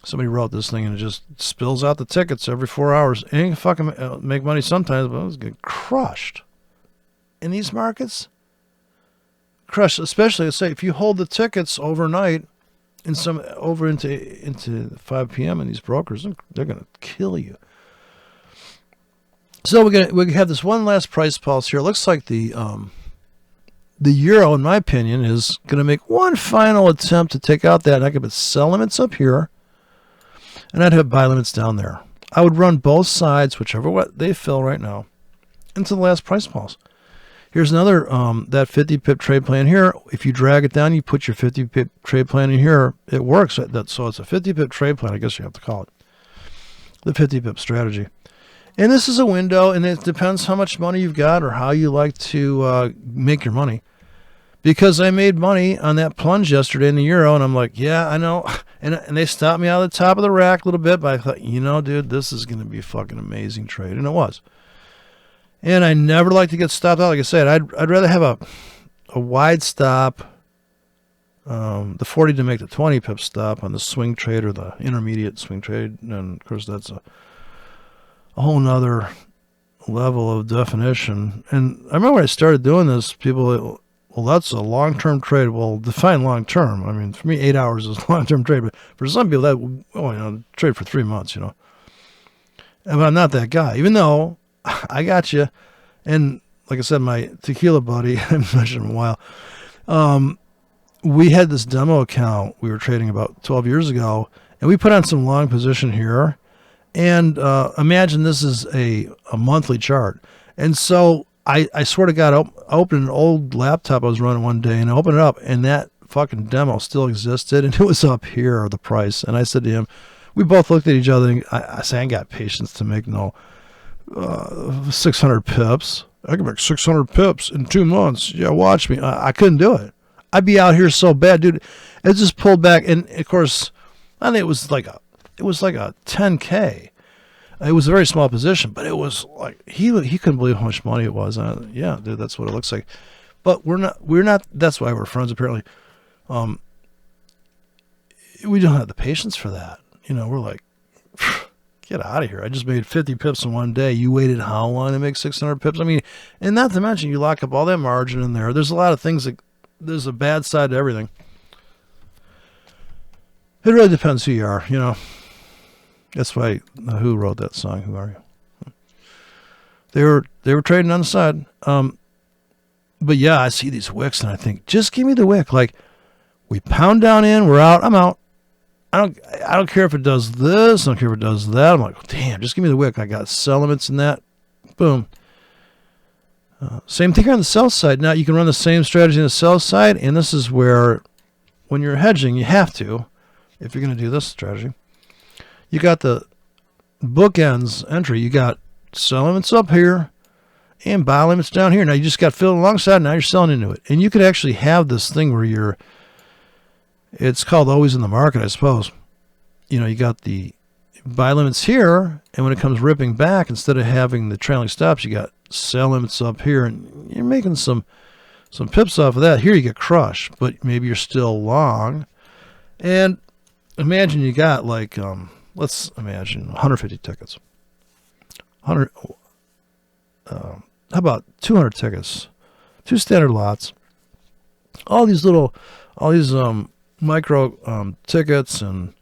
[SPEAKER 1] Somebody wrote this thing and it just spills out the tickets every 4 hours. And you can fucking make money sometimes, but it's getting crushed. In these markets, crushed, especially let's say if you hold the tickets overnight in some over into 5 p.m. and these brokers, they're gonna kill you. So we have this one last price pulse here. It looks like the euro, in my opinion, is gonna make one final attempt to take out that. I could put sell limits up here, and I'd have buy limits down there. I would run both sides, whichever what they fill right now, into the last price pulse. Here's another, that 50 pip trade plan here. If you drag it down, you put your 50 pip trade plan in here, it works. So it's a 50 pip trade plan, I guess you have to call it. The 50 pip strategy. And this is a window, and it depends how much money you've got or how you like to make your money. because I made money on that plunge yesterday in the euro, and I'm like, yeah, I know. And they stopped me out of the top of the rack a little bit, but I thought, dude, this is going to be a fucking amazing trade, and it was. And I never like to get stopped out. Like I said, I'd rather have a wide stop, the 40 to make the 20 pip stop on the swing trade or the intermediate swing trade, and of course that's a whole nother level of definition. And I remember when I started doing this, people, well, that's a long-term trade. Well, define long-term. I mean, for me, 8 hours is a long-term trade, but for some people, that trade for 3 months, But I'm not that guy, even though I got you. And like I said, my tequila buddy, I haven't mentioned him in a while. We had this demo account we were trading about 12 years ago, and we put on some long position here. And imagine this is a monthly chart. And so I swear to God, I opened an old laptop I was running one day, and I opened it up, and that fucking demo still existed, and it was up here, the price. And I said to him, we both looked at each other, and I said, I ain't got patience to make 600 pips. I can make 600 pips in 2 months. Yeah, watch me. I couldn't do it. I'd be out here so bad, dude. It just pulled back, and of course, I think it was like a 10K. It was a very small position, but it was like he couldn't believe how much money it was. Yeah, dude, that's what it looks like. But we're not. That's why we're friends. Apparently, we don't have the patience for that. We're like, get out of here. I just made 50 pips in one day. You waited how long to make 600 pips? I mean, and not to mention you lock up all that margin in there. There's a lot of things there's a bad side to everything. It really depends who you are. That's why Who wrote that song? Who are you? They were trading on the side. But yeah, I see these wicks and I think, just give me the wick. Like, we pound down in, we're out, I'm out. I don't care if it does this, I don't care if it does that. I'm like, damn, just give me the wick. I got sell limits in that. Boom. Same thing here on the sell side. Now you can run the same strategy on the sell side, and this is where, when you're hedging, you have to, if you're going to do this strategy. You got the bookends entry. You got sell limits up here and buy limits down here. Now you just got filled alongside. Now you're selling into it. And you could actually have this thing where it's called always in the market, I suppose. You got the buy limits here, and when it comes ripping back, instead of having the trailing stops, you got sell limits up here, and you're making some pips off of that. Here you get crushed, but maybe you're still long. And imagine you got like, let's imagine 150 tickets. 100. How about 200 tickets? 2 standard lots. All these micro tickets, and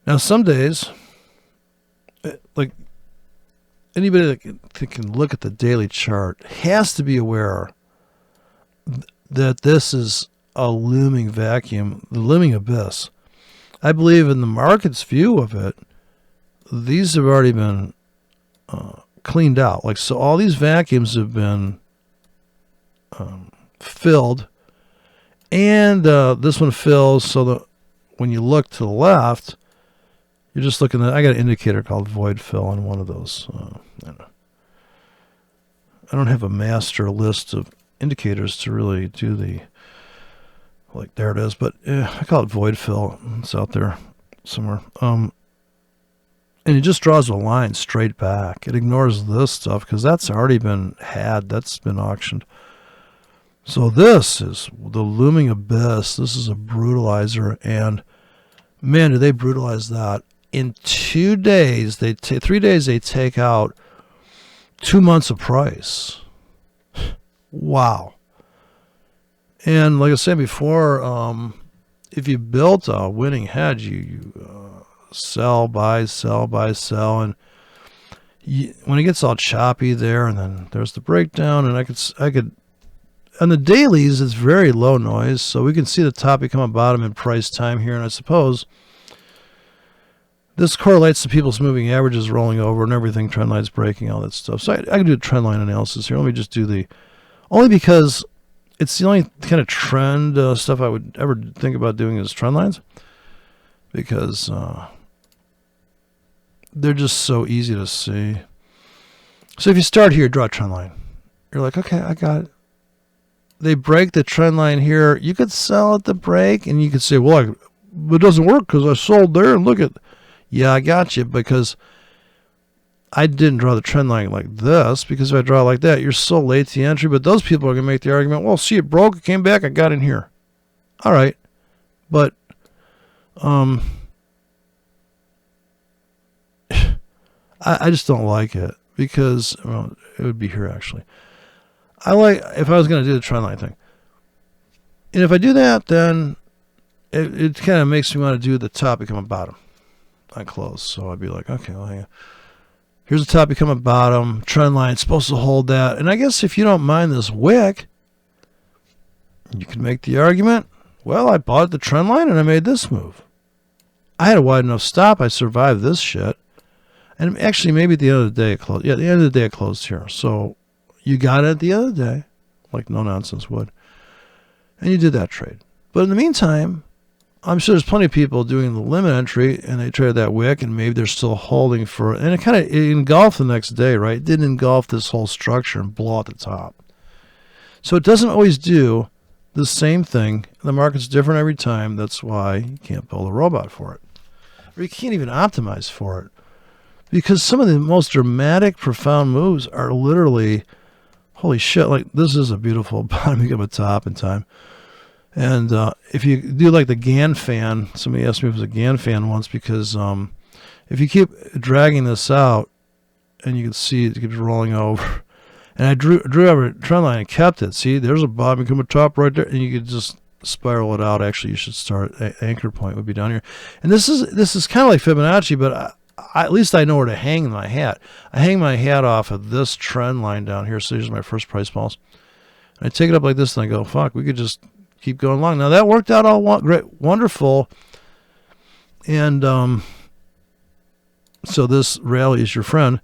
[SPEAKER 1] now some days, like anybody that can look at the daily chart has to be aware that this is a looming vacuum, the looming abyss. I believe in the market's view of it, these have already been cleaned out. Like, so all these vacuums have been filled, and this one fills so that when you look to the left, you're just looking at, I got an indicator called void fill on one of those. I don't have a master list of indicators to really do the, like, there it is, but I call it void fill. It's out there somewhere. And it just draws a line straight back. It ignores this stuff because that's already been that's been auctioned. So this is the looming abyss. This is a brutalizer, and man, do they brutalize that. In 2 days, 3 days, they take out 2 months of price. Wow. And like I said before, if you built a winning hedge, you sell, buy, sell, buy, sell, and when it gets all choppy there, and then there's the breakdown, and I could, on the dailies, it's very low noise, so we can see the top become a bottom in price time here, and I suppose this correlates to people's moving averages rolling over and everything, trend lines breaking, all that stuff. So I can do a trend line analysis here. Let me just do only because it's the only kind of trend stuff I would ever think about doing is trend lines, because they're just so easy to see. So if you start here, draw a trend line. You're like, okay, I got it. they break the trend line here, you could sell at the break, and you could say, well, it doesn't work because I sold there, and look at, yeah, I got you, because I didn't draw the trend line like this, because if I draw it like that, you're so late to the entry, but those people are going to make the argument, well, see, it broke, it came back, I got in here. All right, but I just don't like it, because, well, it would be here actually. I like, if I was going to do the trend line thing, and if I do that, then it kind of makes me want to do the top become a bottom on close. So I'd be like, okay, well, hang on. Here's the top become a bottom, trend line, it's supposed to hold that. And I guess if you don't mind this wick, you can make the argument, well, I bought the trend line and I made this move. I had a wide enough stop, I survived this shit. And actually, maybe at the end of the day it closed. Yeah, at the end of the day it closed here. So you got it at the end of the day, like no nonsense would. And you did that trade. But in the meantime, I'm sure there's plenty of people doing the limit entry, and they traded that wick, and maybe they're still holding for it. And it kind of engulfed the next day, right? It didn't engulf this whole structure and blow out the top. So it doesn't always do the same thing. The market's different every time. That's why you can't build a robot for it. Or you can't even optimize for it. Because some of the most dramatic, profound moves are literally, holy shit, like this is a beautiful bottoming of a top in time. And if you do like the Gann fan, somebody asked me if it was a Gann fan once, because if you keep dragging this out, and you can see it keeps rolling over, and I drew over a trend line and kept it. See, there's a bottom become a top right there, and you could just spiral it out. Actually, you should start, anchor point would be down here. And this is kind of like Fibonacci, but at least I know where to hang my hat. I hang my hat off of this trend line down here. So here's my first price balls. And I take it up like this, and I go, fuck, we could just keep going along. Now that worked out all great, wonderful. And so this rally is your friend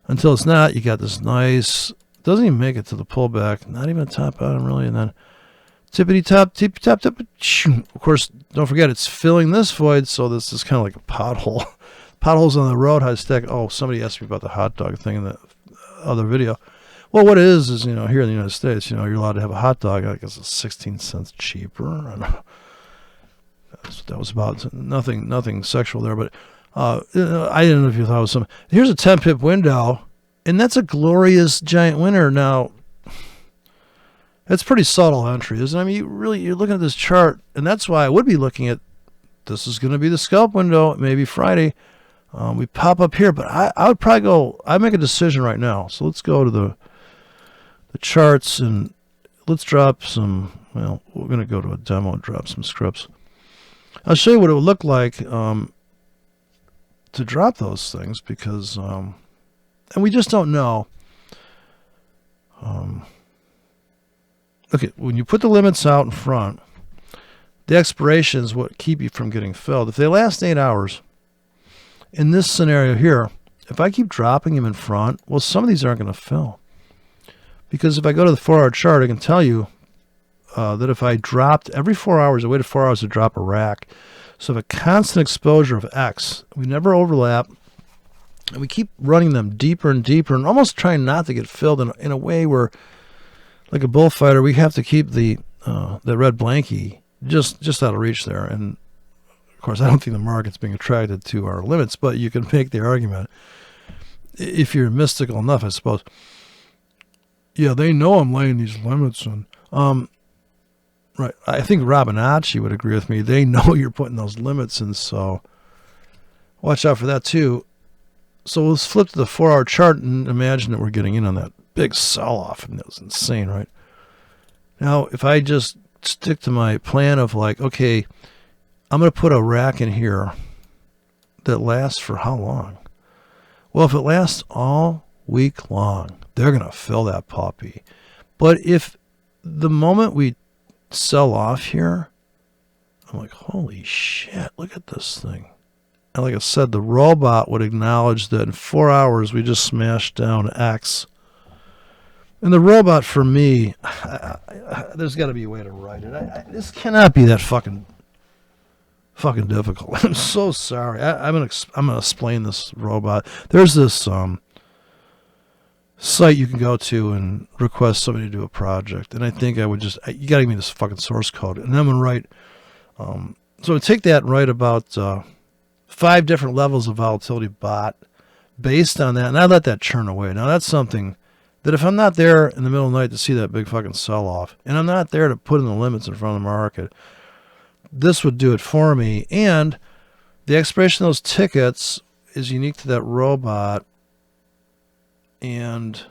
[SPEAKER 1] until it's not. You got this nice, doesn't even make it to the pullback, not even a top bottom really, and then tippity top, tippy top, tip. Of course, don't forget it's filling this void, so this is kind of like a pothole. Potholes on the road, how to stack. Oh, somebody asked me about the hot dog thing in the other video. Well, what it is, here in the United States, you're allowed to have a hot dog. I guess it's 16 cents cheaper. I don't know. That was about nothing sexual there, but I didn't know if you thought it was something. Here's a 10 pip window, and that's a glorious giant winner. Now, that's pretty subtle entry, isn't it? I mean, you're looking at this chart, and that's why I would be looking at, this is going to be the scalp window, maybe Friday. We pop up here, but I would probably go, I make a decision right now. So let's go to the charts, and let's drop some, well, we're going to go to a demo and drop some scripts. I'll show you what it would look like to drop those things, because, and we just don't know. Okay, when you put the limits out in front, the expirations what keep you from getting filled. If they last 8 hours, in this scenario here, if I keep dropping them in front, well, some of these aren't going to fill. Because if I go to the 4-hour chart, I can tell you that if I dropped every 4 hours, I waited 4 hours to drop a rack. So if a constant exposure of X, we never overlap, and we keep running them deeper and deeper, and almost trying not to get filled in a way where, like a bullfighter, we have to keep the red blankie just out of reach there. And of course, I don't think the market's being attracted to our limits, but you can make the argument, if you're mystical enough, I suppose. Yeah, they know I'm laying these limits in. Right. I think Robinacci would agree with me. They know you're putting those limits in, so watch out for that too. So let's flip to the 4-hour chart and imagine that we're getting in on that big sell-off, and that was insane, right? Now, if I just stick to my plan of like, okay, I'm going to put a rack in here that lasts for how long? Well, if it lasts all week long, they're going to fill that puppy. But if the moment we sell off here, I'm like, holy shit, look at this thing. And like I said, the robot would acknowledge that in 4 hours we just smashed down X. And the robot, for me, there's got to be a way to write it. This cannot be that fucking difficult. I'm so sorry. I'm gonna explain this robot. There's this site you can go to and request somebody to do a project. And I think I would just, you got to give me this fucking source code. And I'm going to write, so I take that and write about 5 different levels of volatility bot based on that. And I let that churn away. Now that's something that if I'm not there in the middle of the night to see that big fucking sell off, and I'm not there to put in the limits in front of the market, this would do it for me. And the expiration of those tickets is unique to that robot. And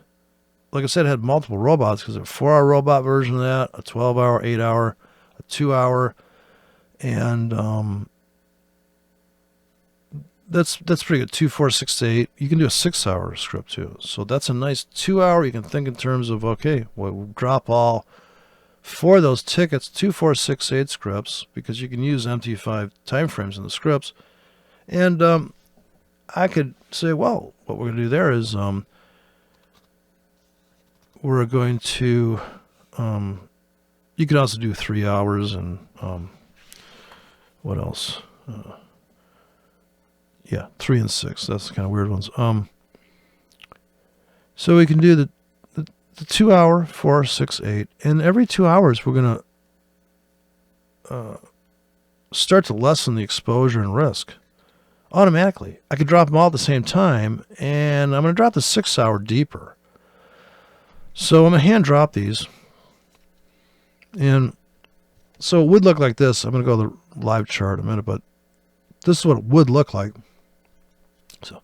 [SPEAKER 1] like I said, it had multiple robots because it's a 4-hour robot version of that, a 12-hour, 8-hour, a 2-hour, and that's pretty good. 2, 4, 6 to 8. You can do a 6-hour script too. So that's a nice 2-hour. You can think in terms of, okay, we'll drop all 4 of those tickets, 2, 4, 6, 8 scripts, because you can use MT5 timeframes in the scripts. And I could say, well, what we're going to do there is we're going to, you could also do 3 hours and what else? Yeah, 3 and 6. That's the kind of weird ones. So we can do the 2-hour, 4, 6, 8. And every 2 hours, we're going to start to lessen the exposure and risk automatically. I could drop them all at the same time, and I'm going to drop the 6-hour deeper. So I'm going to hand drop these. And so it would look like this. I'm going to go to the live chart in a minute, but this is what it would look like. So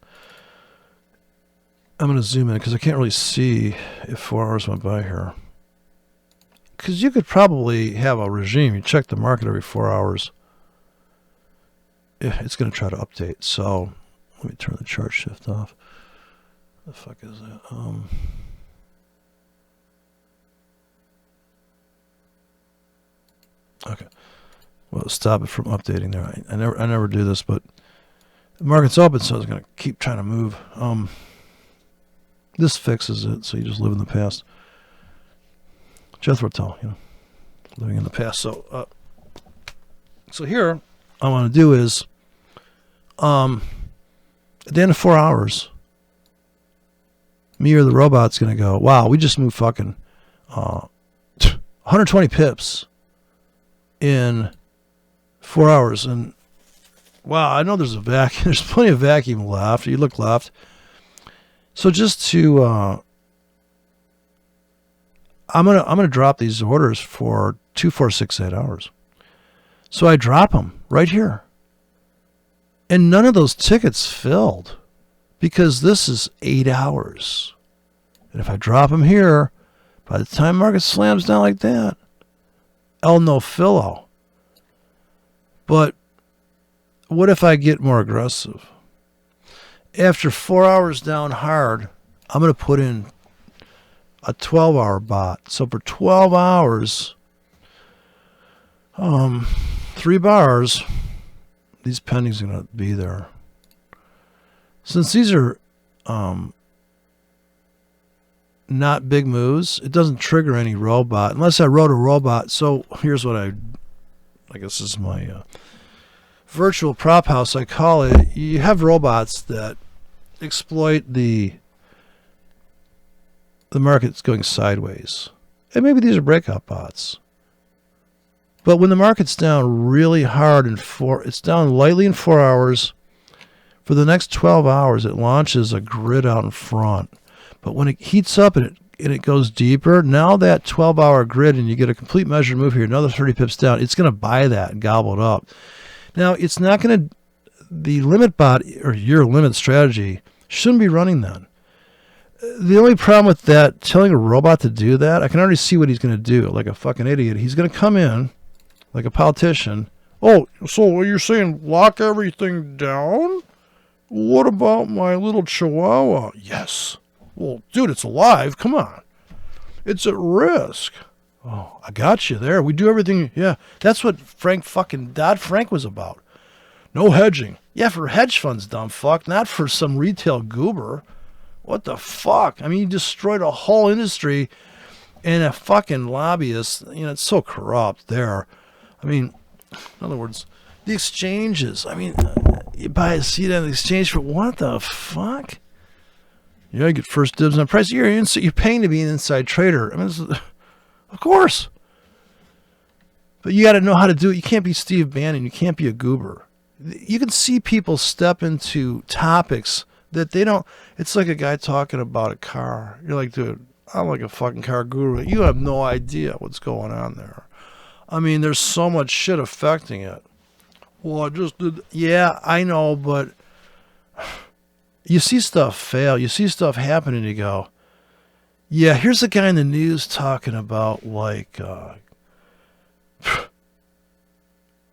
[SPEAKER 1] I'm going to zoom in because I can't really see if 4 hours went by here. Because you could probably have a regime. You check the market every 4 hours. Yeah, it's going to try to update. So let me turn the chart shift off. The fuck is that? Okay. Well, stop it from updating there. I never do this, but the market's open, so it's going to keep trying to move. This fixes it, so you just live in the past. Jethro Tull, living in the past. So, so here, what I want to do is, at the end of 4 hours, me or the robot's going to go, wow, we just moved fucking 120 pips in 4 hours. And wow, I know there's a vacuum. There's plenty of vacuum left. You look left. So just to, I'm gonna drop these orders for 2, 4, 6, 8 hours. So I drop them right here, and none of those tickets filled because this is 8 hours. And if I drop them here, by the time market slams down like that, El no fillo. But what if I get more aggressive? After 4 hours down hard, I'm going to put in a 12-hour bot. So for 12 hours, 3 bars, these pendings are going to be there. Since these are not big moves, it doesn't trigger any robot unless I wrote a robot. So here's what I guess this is my virtual prop house, I call it. You have robots that exploit the market's going sideways, and maybe these are breakout bots. But when the market's down really hard it's down lightly in 4 hours. For the next 12 hours, it launches a grid out in front. But when it heats up and it goes deeper, now that 12-hour grid, and you get a complete measured move here, another 30 pips down, it's going to buy that and gobble it up. Now, it's not going to, the limit bot or your limit strategy shouldn't be running then. The only problem with that, telling a robot to do that, I can already see what he's going to do, like a fucking idiot. He's going to come in like a politician. Oh, so what you're saying, lock everything down? What about my little chihuahua? Yes. Well, dude, it's alive. Come on. It's at risk. Oh, I got you there. We do everything. Yeah, that's what Frank fucking Dodd-Frank was about. No hedging. Yeah, for hedge funds, dumb fuck, not for some retail goober. What the fuck? I mean, you destroyed a whole industry and a fucking lobbyist. It's so corrupt there. I mean, in other words, the exchanges. I mean, you buy a seat on the exchange for what the fuck? You get first dibs on price. You're paying to be an inside trader. I mean, of course. But you got to know how to do it. You can't be Steve Bannon. You can't be a goober. You can see people step into topics that they don't. It's like a guy talking about a car. You're like, dude, I'm like a fucking car guru. You have no idea what's going on there. I mean, there's so much shit affecting it. Well, I just did. Yeah, I know, but you see stuff fail. You see stuff happen, and you go, yeah, here's a guy in the news talking about, like,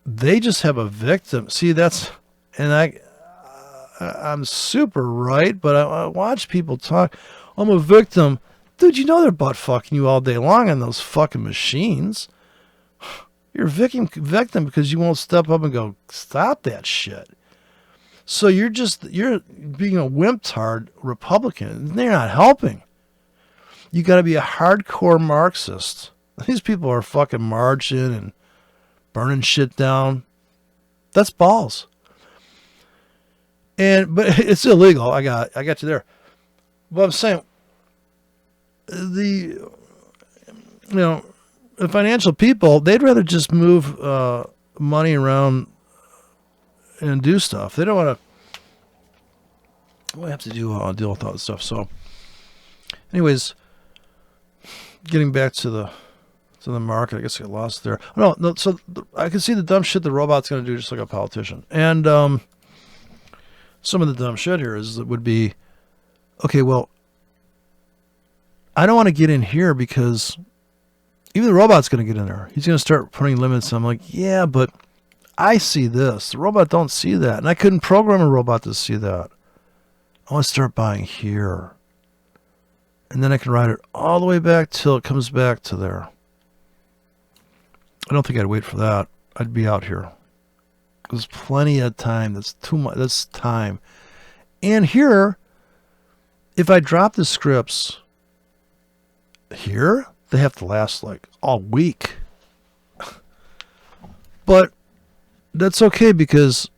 [SPEAKER 1] they just have a victim. See, and I'm super right, but I watch people talk. I'm a victim. Dude, you know they're butt fucking you all day long on those fucking machines. You're a victim because you won't step up and go, stop that shit. So you're being a wimptard Republican. They're not helping. You got to be a hardcore Marxist. These people are fucking marching and burning shit down. That's balls. But it's illegal. I got you there. But I'm saying the financial people, they'd rather just move money around and do stuff. They don't want to. We have to deal with all this stuff. So, anyways, getting back to the market, I guess I got lost there. No. So I can see the dumb shit the robot's going to do, just like a politician. And some of the dumb shit here would be, okay, well, I don't want to get in here because even the robot's going to get in there. He's going to start putting limits. I'm like, yeah, but I see this. The robot don't see that. And I couldn't program a robot to see that. I want to start buying here. And then I can ride it all the way back till it comes back to there. I don't think I'd wait for that. I'd be out here. There's plenty of time. That's too much. That's time. And here, if I drop the scripts here, they have to last like all week. But that's okay because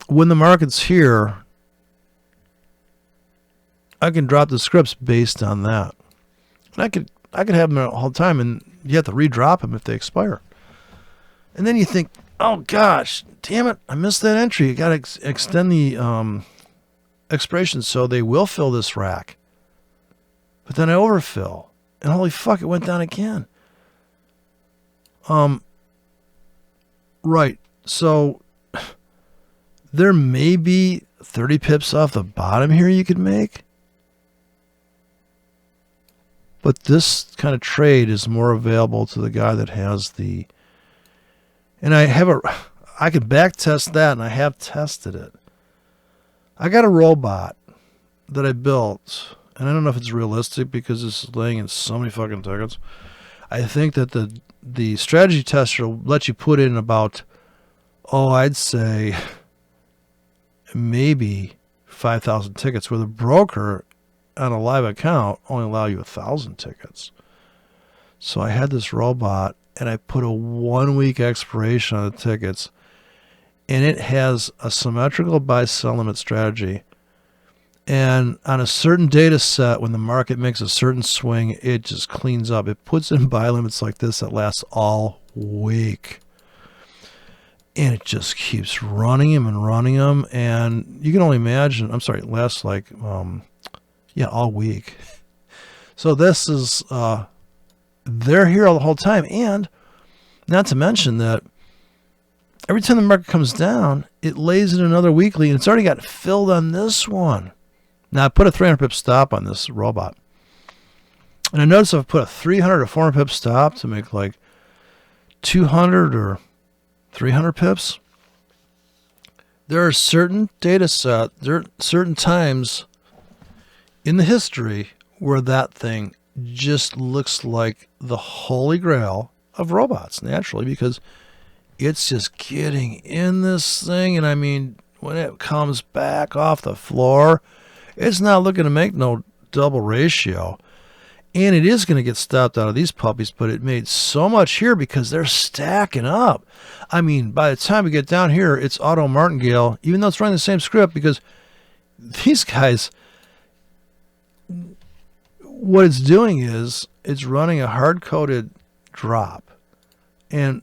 [SPEAKER 1] when the market's here, I can drop the scripts based on that. And I could have them all the time, and you have to redrop them if they expire. And then you think, oh gosh, damn it, I missed that entry. You got to extend the expiration so they will fill this rack. But then I overfill, and holy fuck, it went down again. Right. So there may be 30 pips off the bottom here you could make. But this kind of trade is more available to the guy that has the, and I can back test that, and I have tested it. I got a robot that I built, and I don't know if it's realistic because it's laying in so many fucking tickets. I think that the strategy tester will let you put in about, I'd say maybe 5,000 tickets, where the broker on a live account only allow you 1,000 tickets. So I had this robot, and I put a 1 week expiration on the tickets, and it has a symmetrical buy sell limit strategy. And on a certain data set, when the market makes a certain swing, it just cleans up. It puts in buy limits like this that lasts all week. And it just keeps running them and running them. And you can only imagine, it lasts like, all week. So this is, they're here all the whole time. And not to mention that every time the market comes down, it lays in another weekly, and it's already got filled on this one. Now, I put a 300 pip stop on this robot. And I notice I've put a 300 or 400 pip stop to make like 200 or 300 pips. There are certain data sets, there are certain times in the history where that thing just looks like the holy grail of robots, naturally, because it's just getting in this thing. And I mean, when it comes back off the floor, it's not looking to make no double ratio. And it is going to get stopped out of these puppies, but it made so much here because they're stacking up. I mean, by the time we get down here, it's auto martingale, even though it's running the same script, because these guys, what it's doing is it's running a hard-coded drop. And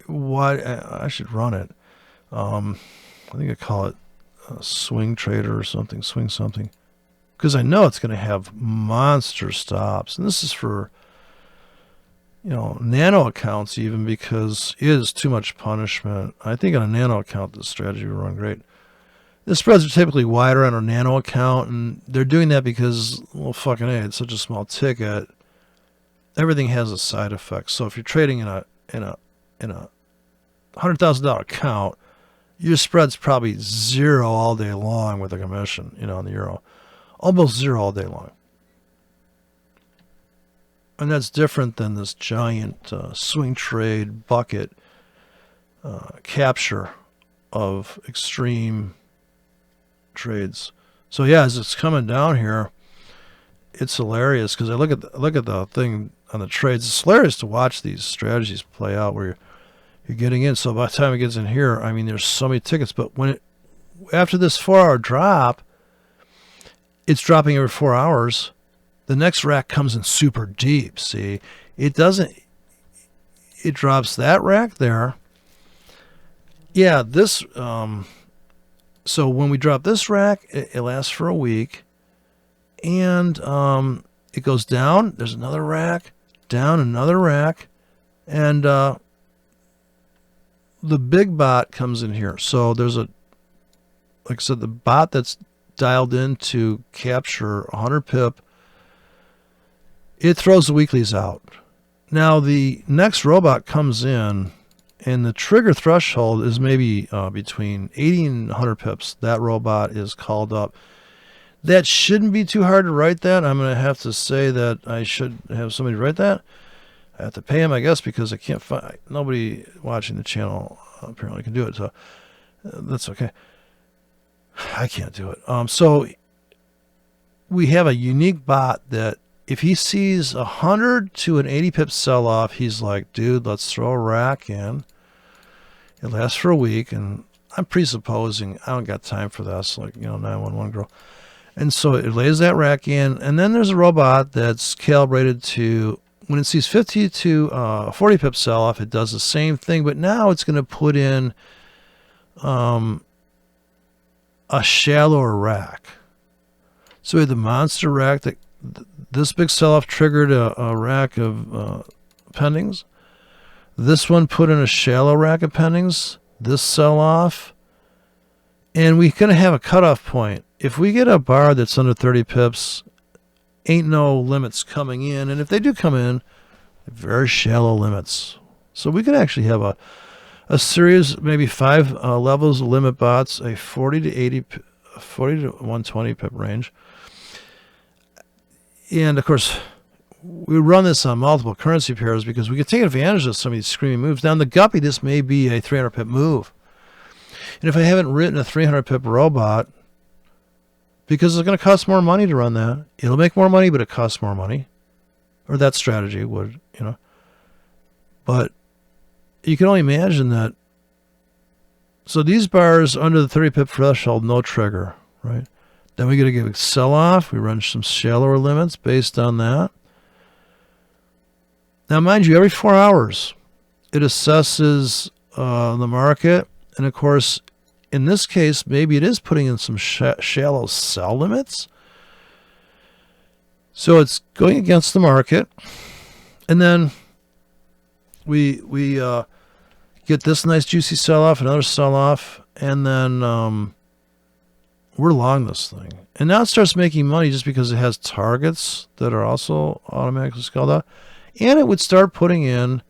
[SPEAKER 1] why I should run it. I think I call it a swing trader or something, swing something. Because I know it's going to have monster stops. And this is for, nano accounts even, because it is too much punishment. I think on a nano account, this strategy will run great. The spreads are typically wider on a nano account, and they're doing that because, well, fucking A, it's such a small ticket. Everything has a side effect. So if you're trading in a $100,000 account, your spread's probably zero all day long with a commission, on the euro. Almost zero all day long. And that's different than this giant swing trade bucket capture of extreme trades. So yeah, as it's coming down here, it's hilarious because I look at the thing on the trades. It's hilarious to watch these strategies play out where you're getting in. So by the time it gets in here, I mean, there's so many tickets. But after this 4-hour drop, it's dropping every 4 hours. The next rack comes in super deep. See, it drops that rack there. Yeah, this. So when we drop this rack, it lasts for a week, and it goes down. There's another rack, down another rack, and the big bot comes in here. So there's like I said, the bot that's dialed in to capture 100 pip. It throws the weeklies out. Now the next robot comes in, and the trigger threshold is maybe between 80 and 100 pips. That robot is called up. That shouldn't be too hard to write that. I'm going to have to say that I should have somebody write that. I have to pay him, I guess, because I can't find nobody watching the channel apparently can do it. So that's okay. I can't do it. So we have a unique bot that if he sees 100 to an 80 pip sell-off, he's like, dude, let's throw a rack in. It lasts for a week, and I'm presupposing I don't got time for this, like, 911 girl. And so it lays that rack in, and then there's a robot that's calibrated to, when it sees 50 to 40 pip sell-off, it does the same thing, but now it's going to put in a shallower rack. So we have the monster rack that this big sell-off triggered a rack of pendings. This one put in a shallow rack of pendings. This sell-off. And we're going to have a cutoff point. If we get a bar that's under 30 pips, ain't no limits coming in. And if they do come in, very shallow limits. So we could actually have a series, maybe 5 levels of limit bots, a 40 to 120 pip range. And, of course, we run this on multiple currency pairs because we can take advantage of some of these screaming moves. Now, in the guppy, this may be a 300 pip move. And if I haven't written a 300 pip robot, because it's going to cost more money to run that, it'll make more money, but it costs more money. Or that strategy would, But you can only imagine that. So these bars under the 30 pip threshold, no trigger, right? Then we got to give a sell-off. We run some shallower limits based on that. Now, mind you, every 4 hours, it assesses the market. And, of course, in this case, maybe it is putting in some shallow sell limits. So it's going against the market. And then we get this nice juicy sell-off, another sell-off, and then we're long this thing. And now it starts making money just because it has targets that are also automatically scaled out. And it would start putting in,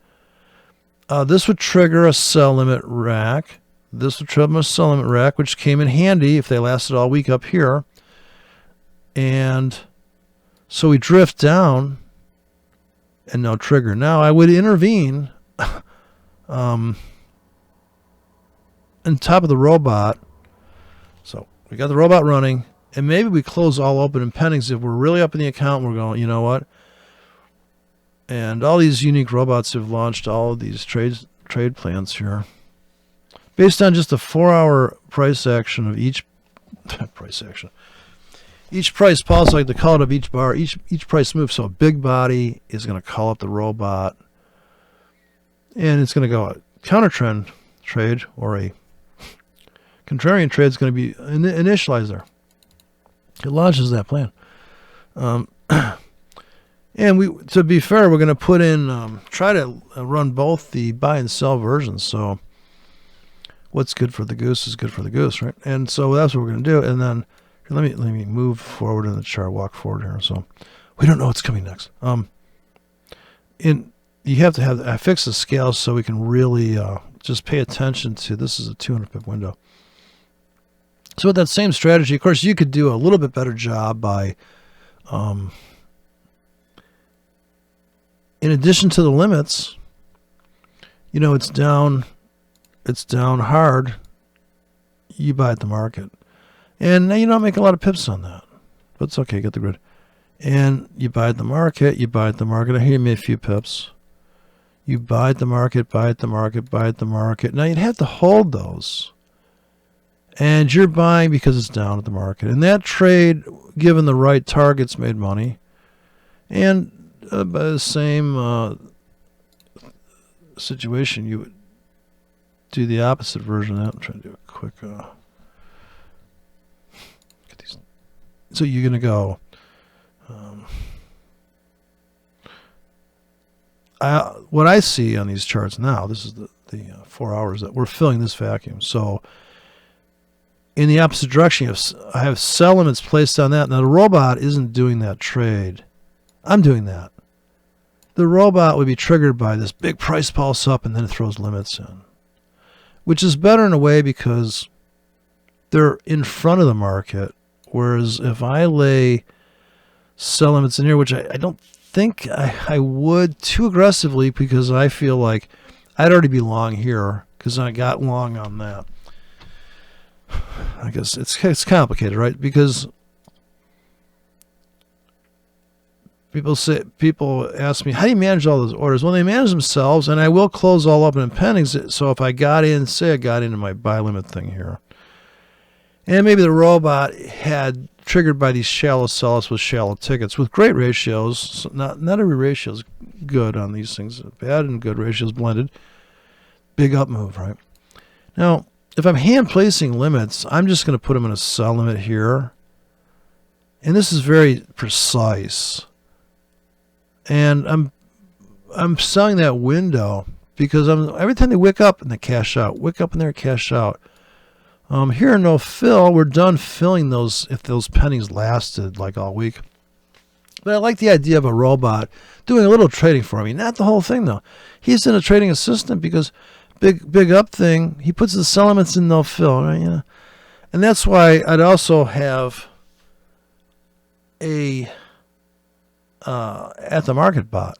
[SPEAKER 1] this would trigger a sell limit rack. This would trigger a sell limit rack, which came in handy if they lasted all week up here. And so we drift down and no trigger. Now I would intervene on top of the robot. So we got the robot running, and maybe we close all open and pendings if we're really up in the account. We're going, you know what? And all these unique robots have launched all of these trade plans here, based on just a 4-hour price action of each price action. each price pulse, like the call of each bar, each price move. So a big body is going to call up the robot, and it's going to go a counter trend trade or a contrarian trade is going to be initialized there. It launches that plan. And to be fair, we're going to put in, try to run both the buy and sell versions. So what's good for the goose is good for the goose, right? And so that's what we're going to do. And then let me move forward in the chart, walk forward here. So we don't know what's coming next. You have to have, I fix the scale so we can really just pay attention to, this is a 200 pip window. So with that same strategy, of course, you could do a little bit better job by, in addition to the limits, you know, it's down hard, you buy at the market. And now you don't make a lot of pips on that, but it's okay, get the grid. And you buy at the market, I hear you made a few pips. You buy at the market, buy at the market, buy at the market. Now you'd have to hold those. And you're buying because it's down at the market. And that trade, given the right targets, made money. And by the same situation, you would do the opposite version of that. I'm trying to do a quick... get these. So you're going to go... what I see on these charts now, this is the 4 hours that we're filling this vacuum. So in the opposite direction, I have sell limits placed on that. Now the robot isn't doing that trade. I'm doing that. The robot would be triggered by this big price pulse up and then it throws limits in, which is better in a way because they're in front of the market. Whereas if I lay sell limits in here, which I don't think I would too aggressively because I feel like I'd already be long here because I got long on that. I guess it's complicated, right? Because people ask me, how do you manage all those orders? Well, they manage themselves, and I will close all up in pendings. So if I got in, say I got into my buy limit thing here, and maybe the robot had triggered by these shallow sells with shallow tickets with great ratios. So not every ratio is good on these things. Bad and good ratios blended. Big up move, right? Now, if I'm hand placing limits, I'm just going to put them in a sell limit here. And this is very precise. And I'm selling that window because every time they wick up and they cash out, wick up and they cash out. Here in no fill, we're done filling those if those pennies lasted like all week. But I like the idea of a robot doing a little trading for me. Not the whole thing though. He's in a trading assistant because big up thing, he puts the sell limits in no fill, right? Yeah. And that's why I'd also have a at the market bot.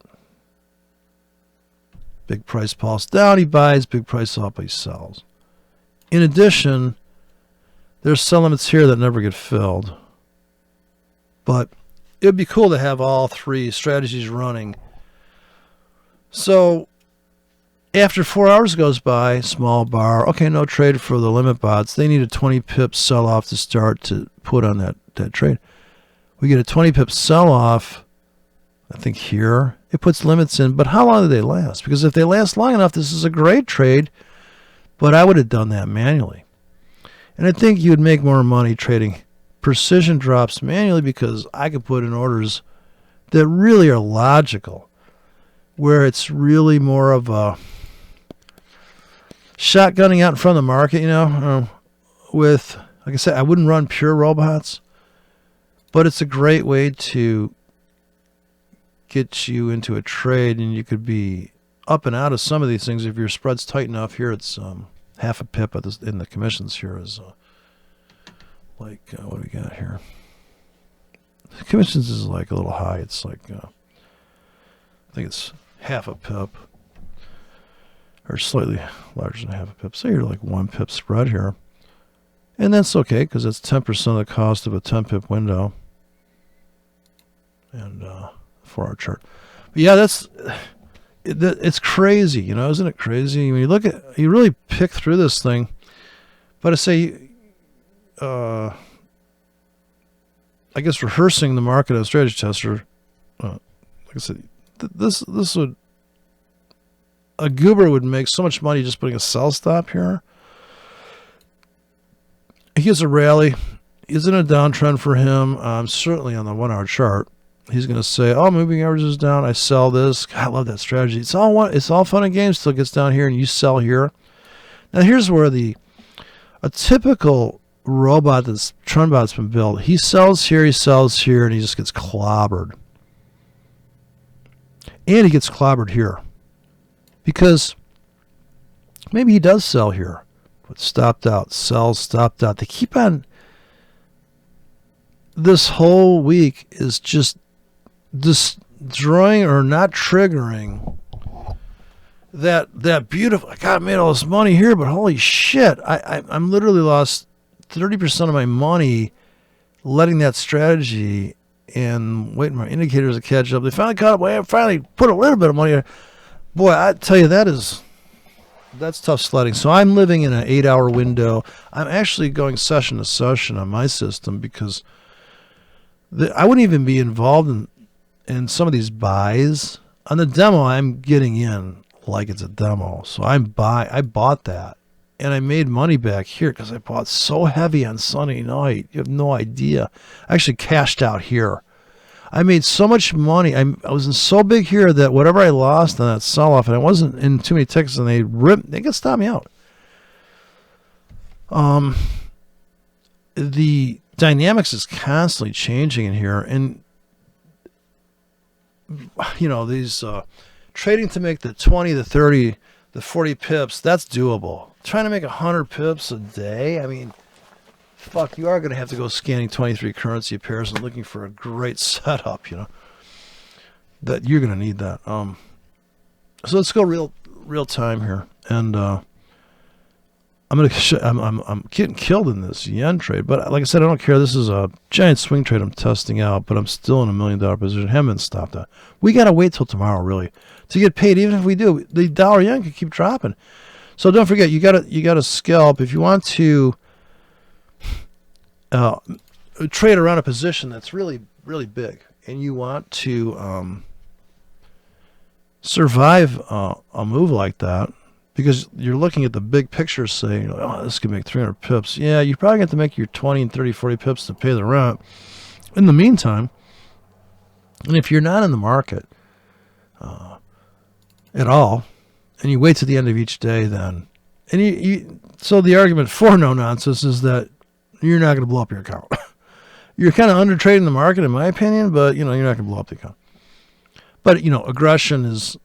[SPEAKER 1] Big price pulse down, he buys, big price up, he sells. In addition, there's sell limits here that never get filled. But it would be cool to have all three strategies running. So after 4 hours goes by, small bar, okay, no trade for the limit bots. They need a 20 pip sell off to start to put on that trade. We get a 20 pip sell off, I think here. It puts limits in, but how long do they last? Because if they last long enough, this is a great trade. But I would have done that manually. And I think you would make more money trading precision drops manually because I could put in orders that really are logical, where it's really more of a shotgunning out in front of the market, you know, with, like I said, I wouldn't run pure robots, but it's a great way to get you into a trade, and you could be up and out of some of these things if your spread's tight enough. Here it's half a pip in the commissions. Here is what do we got here? The commissions is like a little high. It's like I think it's half a pip or slightly larger than half a pip. So you're like 1 pip spread here, and that's okay because it's 10% of the cost of a 10 pip window and 4-hour chart. But yeah, it's crazy, you know, isn't it crazy? When you really pick through this thing. But I say, I guess, rehearsing the market as a strategy tester. Like I said, this would, a goober would make so much money just putting a sell stop here. He gets a rally. Is in a downtrend for him. Certainly on the 1 hour chart. He's going to say, "Oh, moving average is down. I sell this." God, I love that strategy. It's all fun and games till it gets down here and you sell here. Now here's where a typical robot that's Trendbot's been built. He sells here, and he just gets clobbered. And he gets clobbered here because maybe he does sell here, but stopped out, sells, stopped out. They keep on. This whole week is just destroying or not triggering that beautiful. God, I made all this money here, but holy shit, I'm literally lost 30% of my money letting that strategy and waiting for my indicators to catch up. They finally caught up. I finally put a little bit of money in. Boy, I tell you, that's tough sledding. So I'm living in an 8 hour window. I'm actually going session to session on my system because I wouldn't even be involved in some of these buys. On the demo, I'm getting in like it's a demo. So I bought that. And I made money back here because I bought so heavy on Sunday night. You have no idea. I actually cashed out here. I made so much money. I was in so big here that whatever I lost on that sell-off, and I wasn't in too many tickets, and they could stop me out. The dynamics is constantly changing in here, and these trading to make the 20, the 30, the 40 pips, that's doable. Trying to make 100 pips a day, I mean, fuck, you are going to have to go scanning 23 currency pairs and looking for a great setup, that you're going to need that. So let's go real time here, and I'm getting killed in this yen trade, but like I said, I don't care. This is a giant swing trade I'm testing out, but I'm still in $1 million position. Haven't been stopped at. We got to wait till tomorrow, really, to get paid. Even if we do, the dollar yen could keep dropping. So don't forget, you got to scalp if you want to trade around a position that's really, really big, and you want to survive a move like that. Because you're looking at the big picture saying, "Oh, this could make 300 pips." Yeah, you probably have to make your 20 and 30, 40 pips to pay the rent. In the meantime, and if you're not in the market at all, and you wait to the end of each day, then, and so the argument for no nonsense is that you're not going to blow up your account. You're kind of under trading the market, in my opinion, but you're not going to blow up the account. But aggression is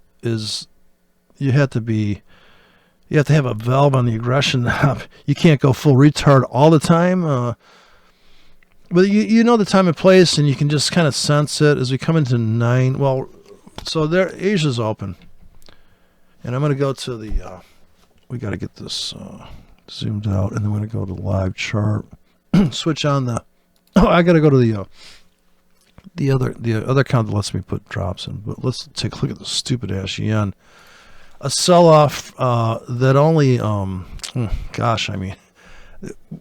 [SPEAKER 1] you have to have a valve on the aggression knob. You can't go full retard all the time. But you know the time and place, and you can just kind of sense it as we come into 9. Well, so there, Asia's open. And I'm going to go to the, we got to get this zoomed out, and then we're going to go to the live chart. Switch on I got to go to the other account that lets me put drops in. But let's take a look at the stupid ass yen. A sell-off that only, gosh, I mean,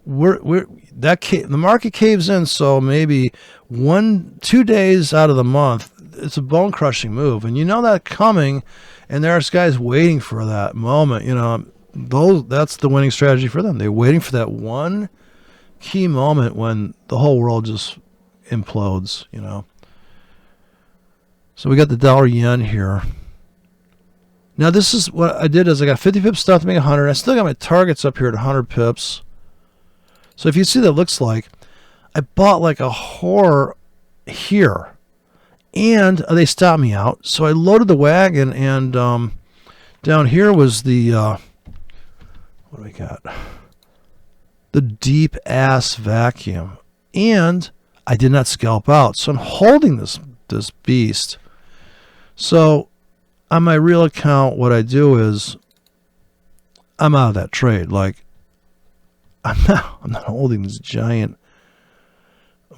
[SPEAKER 1] the market caves in, so maybe 1-2 days out of the month, it's a bone-crushing move, and you know that coming, and there's guys waiting for that moment. That's the winning strategy for them. They're waiting for that one key moment when the whole world just implodes. So we got the dollar yen here. Now, this is what I did is I got 50 pips stuff to make 100. I still got my targets up here at 100 pips. So if you see that looks like, I bought like a whore here. And they stopped me out. So I loaded the wagon, and down here was the, what do we got? The deep ass vacuum. And I did not scalp out. So I'm holding this beast. So on my real account, what I do is I'm out of that trade. Like, I'm not holding these giant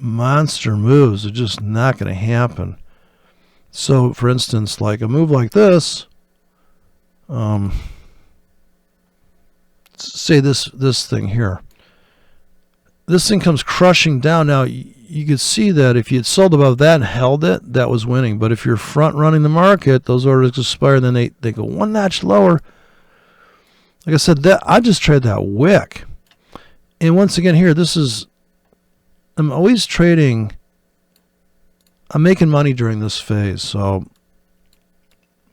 [SPEAKER 1] monster moves. They're just not going to happen. So, for instance, like a move like this, say this thing here. This thing comes crushing down. Now, you could see that if you had sold above that and held it, that was winning. But if you're front running the market, those orders expire, then they go one notch lower. Like I said, that I just trade that wick. And once again here, I'm always trading. I'm making money during this phase. So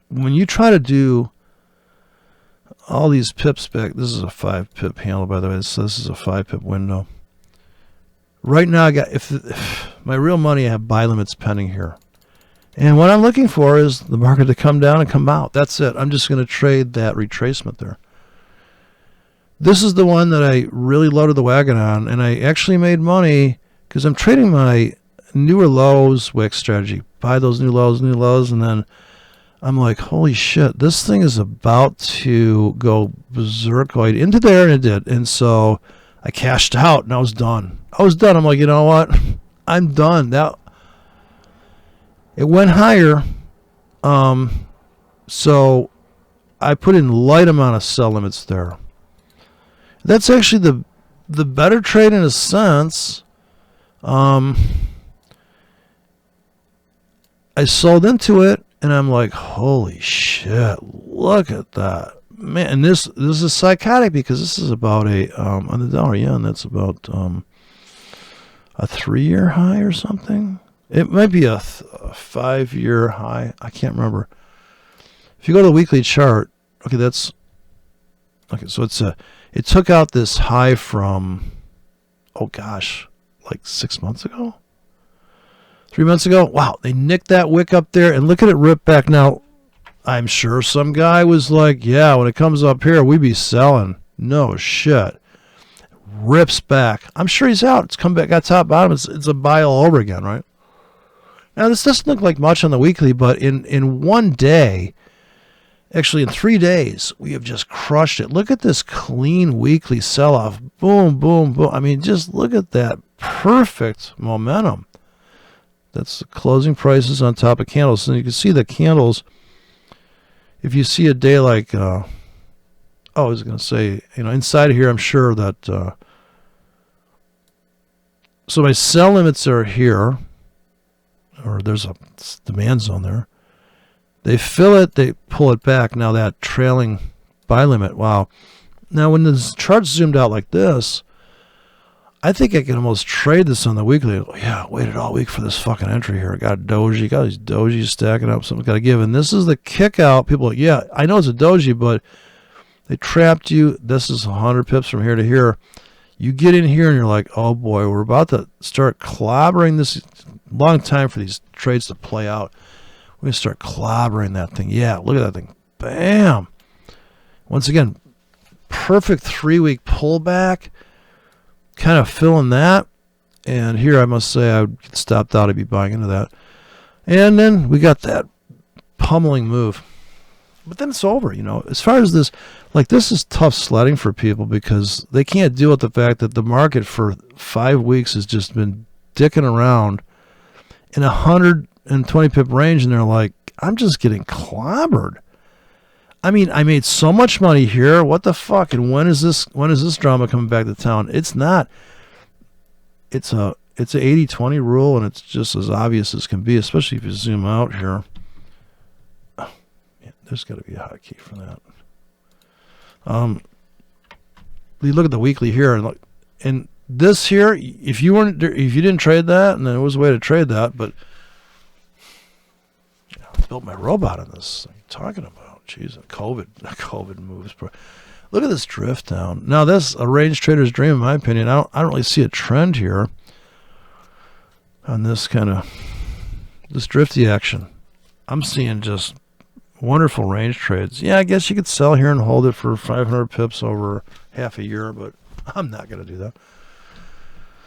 [SPEAKER 1] when you try to do all these pips back, this is a 5 pip handle, by the way. So this is a 5 pip window. Right now, I got if my real money, I have buy limits pending here. And what I'm looking for is the market to come down and come out. That's it. I'm just going to trade that retracement there. This is the one that I really loaded the wagon on, and I actually made money because I'm trading my newer lows wick strategy. Buy those new lows, and then I'm like, holy shit, this thing is about to go berserkoid into there, and it did. And so I cashed out, and I was done. I'm like, you know what? I'm done. That it went higher, so I put in light amount of sell limits there. That's actually the better trade in a sense. I sold into it, and I'm like, holy shit, look at that. Man, and this is psychotic because this is about on the dollar yen, that's about a 3-year high or something. It might be a 5-year high. I can't remember. If you go to the weekly chart, okay, so it took out this high from, oh gosh, like 6 months ago? 3 months ago? Wow, they nicked that wick up there, and look at it rip back. Now, I'm sure some guy was like, yeah, when it comes up here, we be selling. No shit. Rips back. I'm sure he's out. It's come back, got top bottom. It's a buy all over again, right? Now, this doesn't look like much on the weekly, but in one day, actually in 3 days, we have just crushed it. Look at this clean weekly sell-off. Boom, boom, boom. I mean, just look at that perfect momentum. That's the closing prices on top of candles. And you can see the candles. If you see a day like, I was going to say, inside of here, I'm sure that, so my sell limits are here, or there's a demand zone there. They fill it, they pull it back. Now that trailing buy limit, wow. Now when the chart's zoomed out like this, I think I can almost trade this on the weekly. Oh, yeah, waited all week for this fucking entry here. I got a doji, got these dojis stacking up, something's got to give. And this is the kick out. People are like, yeah, I know it's a doji, but they trapped you. This is 100 pips from here to here. You get in here and you're like, oh boy, we're about to start clobbering this. Long time for these trades to play out. We're going to start clobbering that thing. Yeah, look at that thing. Bam. Once again, perfect 3-week pullback. Kind of filling that. And here I must say I would get stopped out. I'd be buying into that. And then we got that pummeling move. But then it's over, As far as this, this is tough sledding for people because they can't deal with the fact that the market for 5 weeks has just been dicking around in 120 pip range, and they're like, I'm just getting clobbered. I mean, I made so much money here. What the fuck? And when is this drama coming back to town? It's not. It's a 80-20 rule, and it's just as obvious as can be, especially if you zoom out here. Oh, yeah, there's got to be a hotkey for that. You look at the weekly here, and this here, if you didn't trade that, and there was a way to trade that, but I built my robot on this. What are you talking about? Jeez, COVID moves. Look at this drift down. Now, that's a range trader's dream, in my opinion. I don't really see a trend here on this this drifty action. I'm seeing just wonderful range trades. Yeah, I guess you could sell here and hold it for 500 pips over half a year, but I'm not going to do that.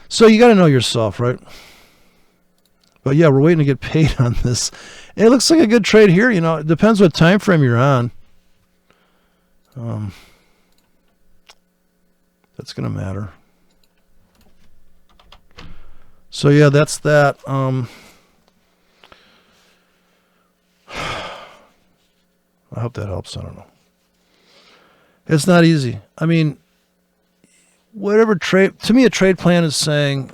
[SPEAKER 1] So you got to know yourself, right? But yeah, we're waiting to get paid on this. It looks like a good trade here. It depends what time frame you're on. That's going to matter. So yeah, that's that. I hope that helps. I don't know. It's not easy. I mean, whatever trade, to me, a trade plan is saying,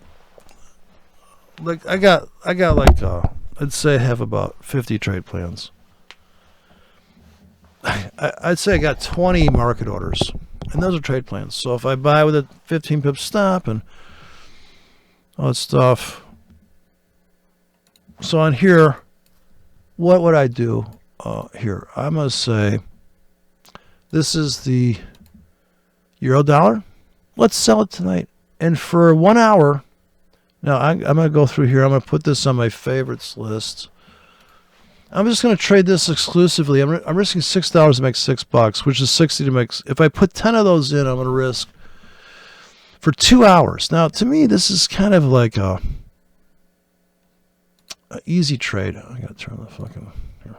[SPEAKER 1] like I got like I'd say I have about 50 trade plans. I'd say I got 20 market orders, and those are trade plans. So if I buy with a 15 pip stop and all that stuff, so on here, what would I do here? I'm gonna say this is the euro dollar. Let's sell it tonight, and for 1 hour. Now I'm gonna go through here. I'm gonna put this on my favorites list. I'm just going to trade this exclusively. I'm risking $6 to make $6, which is 60 to make. If I put 10 of those in, I'm going to risk for 2 hours. Now, to me, this is kind of like a easy trade. I got to turn the fucking here.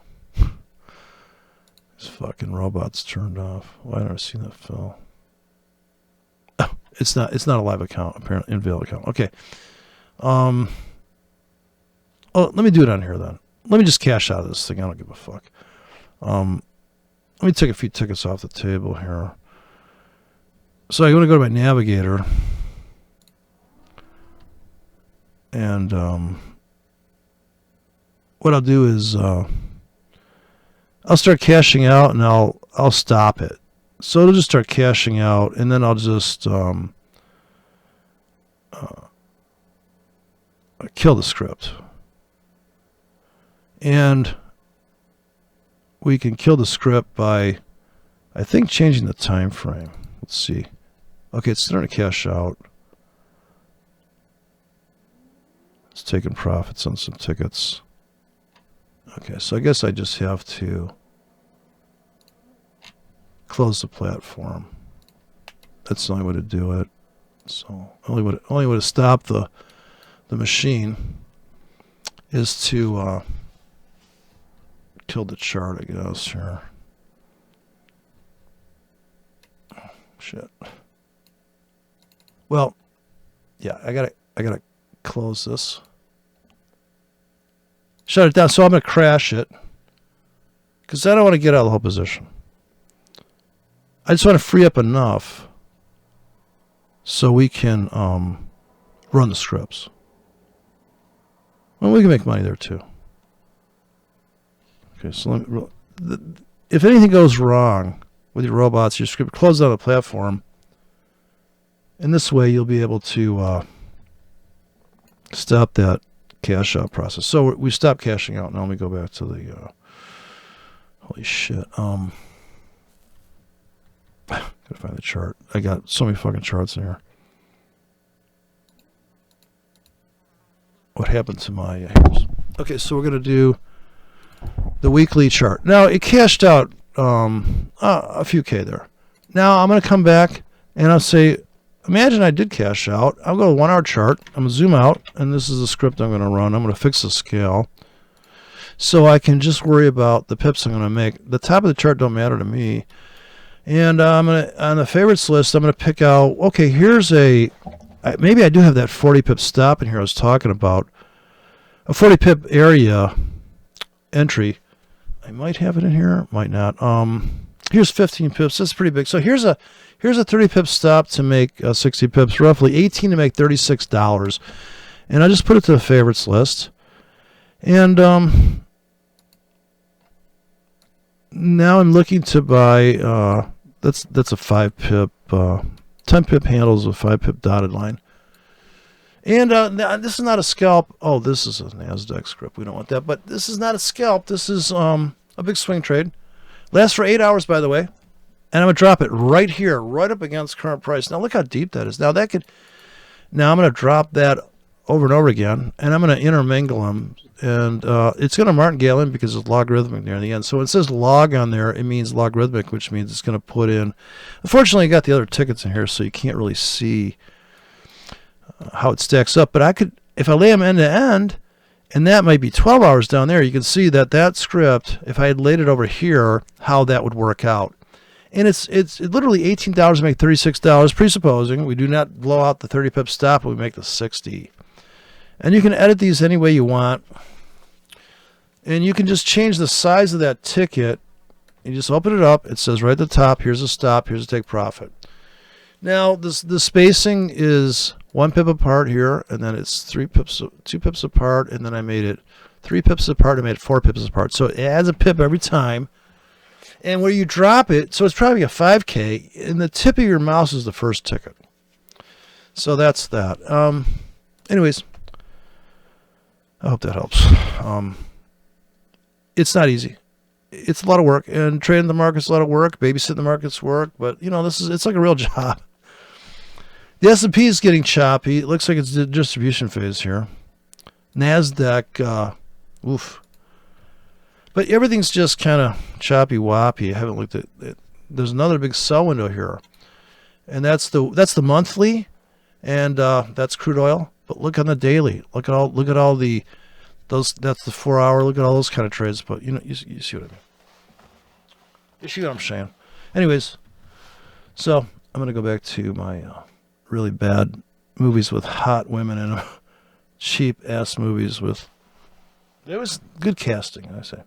[SPEAKER 1] This fucking robot's turned off. Why didn't I see that fell? Oh, it's not a live account apparently, invalid account. Okay. Oh, let me do it on here then. Let me just cash out of this thing. I don't give a fuck. Let me take a few tickets off the table here. So I'm going to go to my navigator. And what I'll do is I'll start cashing out and I'll stop it. So it'll just start cashing out, and then I'll just kill the script. And we can kill the script by, I think, changing the time frame. Let's see. Okay, it's starting to cash out. It's taking profits on some tickets. Okay, so I guess I just have to close the platform. That's the only way to do it. So only way to stop the machine is to kill the chart, I guess. Here. Oh, shit. Well, yeah, I gotta close this. Shut it down. So I'm gonna crash it because I don't want to get out of the whole position. I just want to free up enough so we can run the scripts. Well, we can make money there too. Okay, so if anything goes wrong with your robots, your script, close down the platform. And this way you'll be able to stop that cash out process. So we stopped cashing out. Now let me go back to the holy shit. Gotta find the chart. I got so many fucking charts in here. What happened to my hairs? Okay, so we're gonna do the weekly chart. Now it cashed out a few K there. Now I'm gonna come back and I'll say, imagine I did cash out. I'll go to 1 hour chart. I'm gonna zoom out, and this is the script I'm gonna run. I'm gonna fix the scale so I can just worry about the pips I'm gonna make. The top of the chart don't matter to me. And I'm gonna, on the favorites list, I'm gonna pick out, okay, here's maybe I do have that 40 pip stop in here I was talking about. A 40 pip area entry. I might have it in here, might not. Here's 15 pips. That's pretty big. So here's a 30 pip stop to make 60 pips, roughly 18 to make $36. And I just put it to the favorites list. And now I'm looking to buy, that's a 5 pip, 10 pip handles with 5 pip dotted line. And this is not a scalp. Oh, this is a NASDAQ script. We don't want that. But this is not a scalp. This is a big swing trade. Lasts for 8 hours, by the way. And I'm going to drop it right here, right up against current price. Now, look how deep that is. Now, I'm going to drop that over and over again. And I'm going to intermingle them. And it's going to martingale in because it's logarithmic near the end. So when it says log on there, it means logarithmic, which means it's going to put in. Unfortunately, I got the other tickets in here, so you can't really see how it stacks up. But I could, if I lay them end to end, and that might be 12 hours down there, you can see that script, if I had laid it over here, how that would work out. And it's literally $18 to make $36, presupposing we do not blow out the 30 pip stop and we make the 60. And you can edit these any way you want. And you can just change the size of that ticket. You just open it up. It says right at the top, here's a stop, here's a take profit. Now, the spacing is 1 pip apart here, and then it's 2 pips apart, and then I made it 3 pips apart. I made it 4 pips apart. So it adds a pip every time. And where you drop it, so it's probably a 5K, and the tip of your mouse is the first ticket. So that's that. Anyways, I hope that helps. It's not easy. It's a lot of work, and trading the market's a lot of work. Babysitting the market's work, but it's like a real job. The S&P is getting choppy. It looks like it's the distribution phase here. NASDAQ, oof. But everything's just kind of choppy-woppy. I haven't looked at it. There's another big sell window here, and that's the monthly, and that's crude oil. But look on the daily. Look at all the those. That's the 4-hour. Look at all those kind of trades. But you see what I mean. You see what I'm saying. Anyways, so I'm gonna go back to my really bad movies with hot women in them, cheap ass movies with. It was good casting, I say.